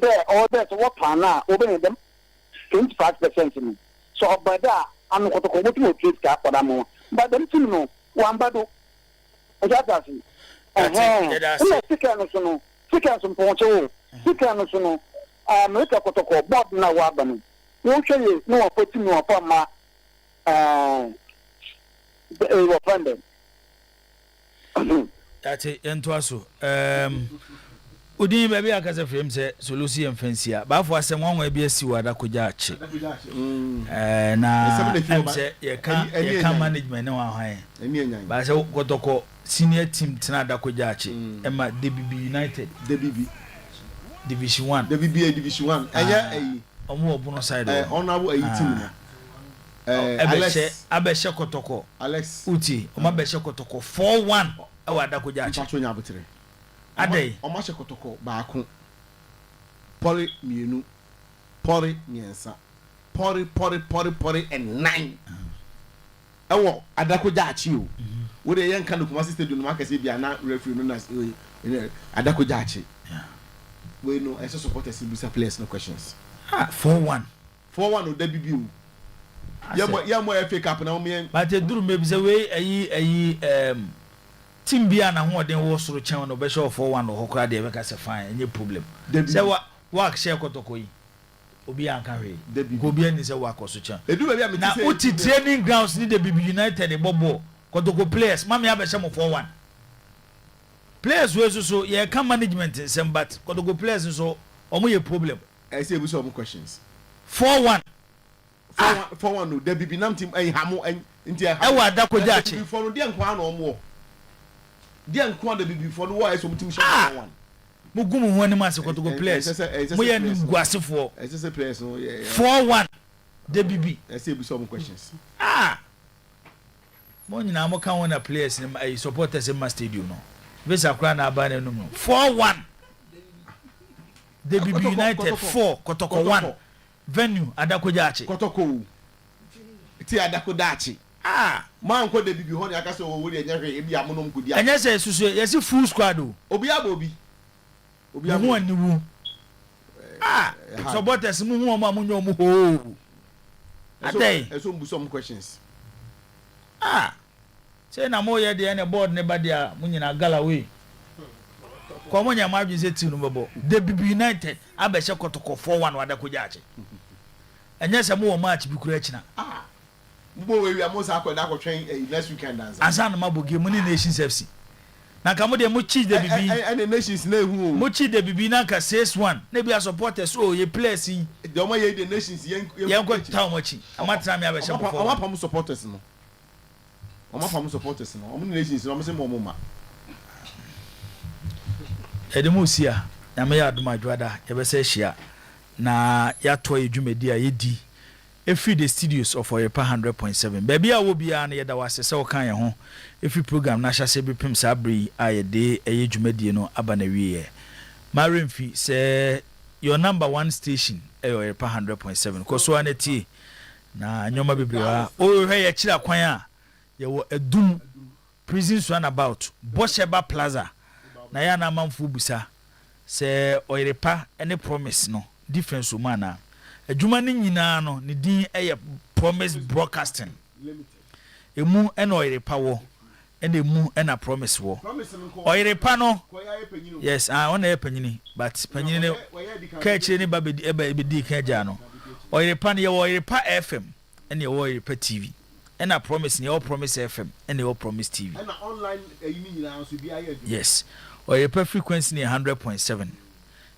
S19: there all that what plan na oben dem 25% ni so obada anu kotoko what mo trade ka poda mo but dem timi no wamba do ojatasi eh sika no so no sika so poncho sika no so no america kotoko board na waba no won hwe no opoti no opa ma offended.
S2: That's it, and Twasso. Udin baby, I can say for him, say, Solusi and Fencia. But for some one way be a sewer that could judge. Now, you can't management no high. But I said, what to call senior team tonight that could judge. Emma DBB United, DBB Division 1,
S3: DBB Division 1. And yeah,
S2: a more bonus side
S3: on our 18.
S2: Alex Abesha Kotoko
S3: Alex
S2: Uti Omabesha Kotoko 4-1 awada ko jachi
S3: pacho nya botre
S2: adai
S3: Omasha Kotoko baako pori mienu pori miensa pori and 9 ewo adako jachi o wo de yenka no kuma stadium no makase bia na referee no na adako jachi we no as supporters bisa players no questions
S2: 4-1
S3: o da bibiu ya mo FA Cup na o me
S2: but duru maybe say we ayi team bia na ho den wo soro chen no be show 4-1 no hokra de be ka se fine any problem say work share Kotoko yi obi anka hwe ko bia ni say work so chen na uti training grounds ni the BB United e bobo Kotoko players mama ya be she mo 4-1 players we so ye can management sem but Kotoko players so omo ye problem
S3: I say we some questions
S2: 4-1
S3: 4-1 no the BB nam team hamo ntia
S2: e wa da ko jachi
S3: for no de nko an omo Dia nko da bibi for no why so mutim share one.
S2: Mo gumu ho anim ase kotoko players. Mo ye nim guasefo.
S3: Ese players no
S2: 4-1 de bibi.
S3: Ese be some questions.
S2: Mo nyina mo kan wona players ni supporters in my stadium no. Visa kra na aba na num. 4-1. De bibi United 4 Kotoko 1. Venue Adakojachi.
S3: Kotoko. Ti Adakodachi. Man ko de bibi ho ni aka se o wori enye ebi amonom kudi.
S2: Enye se susu yesi full squad o.
S3: Obi abobi.
S2: Obi abo ani wu. Supporters mu hu o ma munyo mu ho. Adai.
S3: Eso mbu some questions.
S2: Say na mo ye de ene board ne ba dia munyina Galloway. Ko mo nya ma dwi se ti no bebo. The BB United abehye Kotoko 4-1 Adakojachi. Enye se mo match bi kura akina.
S3: Mbo we are most akwa na akotwen next weekend dance.
S2: Asa no maboge mu ni Nations FC. Na ka mo de mo chi the BB.
S3: And Nations na hu o.
S2: Mo chi the BB na ka 6-1. Na bi supporters o ye players yi.
S3: De o ma ye the Nations yen
S2: ko taw mo chi. Amatra me abehye ko.
S3: O ma pam supporters no. O ma pam supporters no. O mo Nations no o mo se mo ma.
S2: Edemusia na me ya adumadwada ye be se hia na ya to edwumedi a yedi every the studios of Oyerepa 100.7 baby a wo bia na ye da wase se wo kan ye ho every program na hya se bi pem sa abri a ye de eye dwumedi no aba na wiye maremfi se your number 1 station Oyerepa 100.7 ko so aneti na nyoma bibrewa o hwe ye kira kwan a ye wo edum prison run about Bosheba Plaza na ya na manfo busa se Oyerepa any promise no difference o mana adwuma ni nyina no ne din promise broadcasting emu ena Oyerepa wo ena emu ena promise wo Oyerepa no yes ona ye panyini but panyini ne ka chire ni babedi ebedi ka ja no Oyerepa ne ye Oyerepa FM ena ye Oyerepa TV ena promise ne ye promise FM ena ye promise TV
S3: ena online yini nyina so bia ye
S2: yes Oyerepa frequency ne 100.7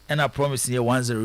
S2: and I promise you 10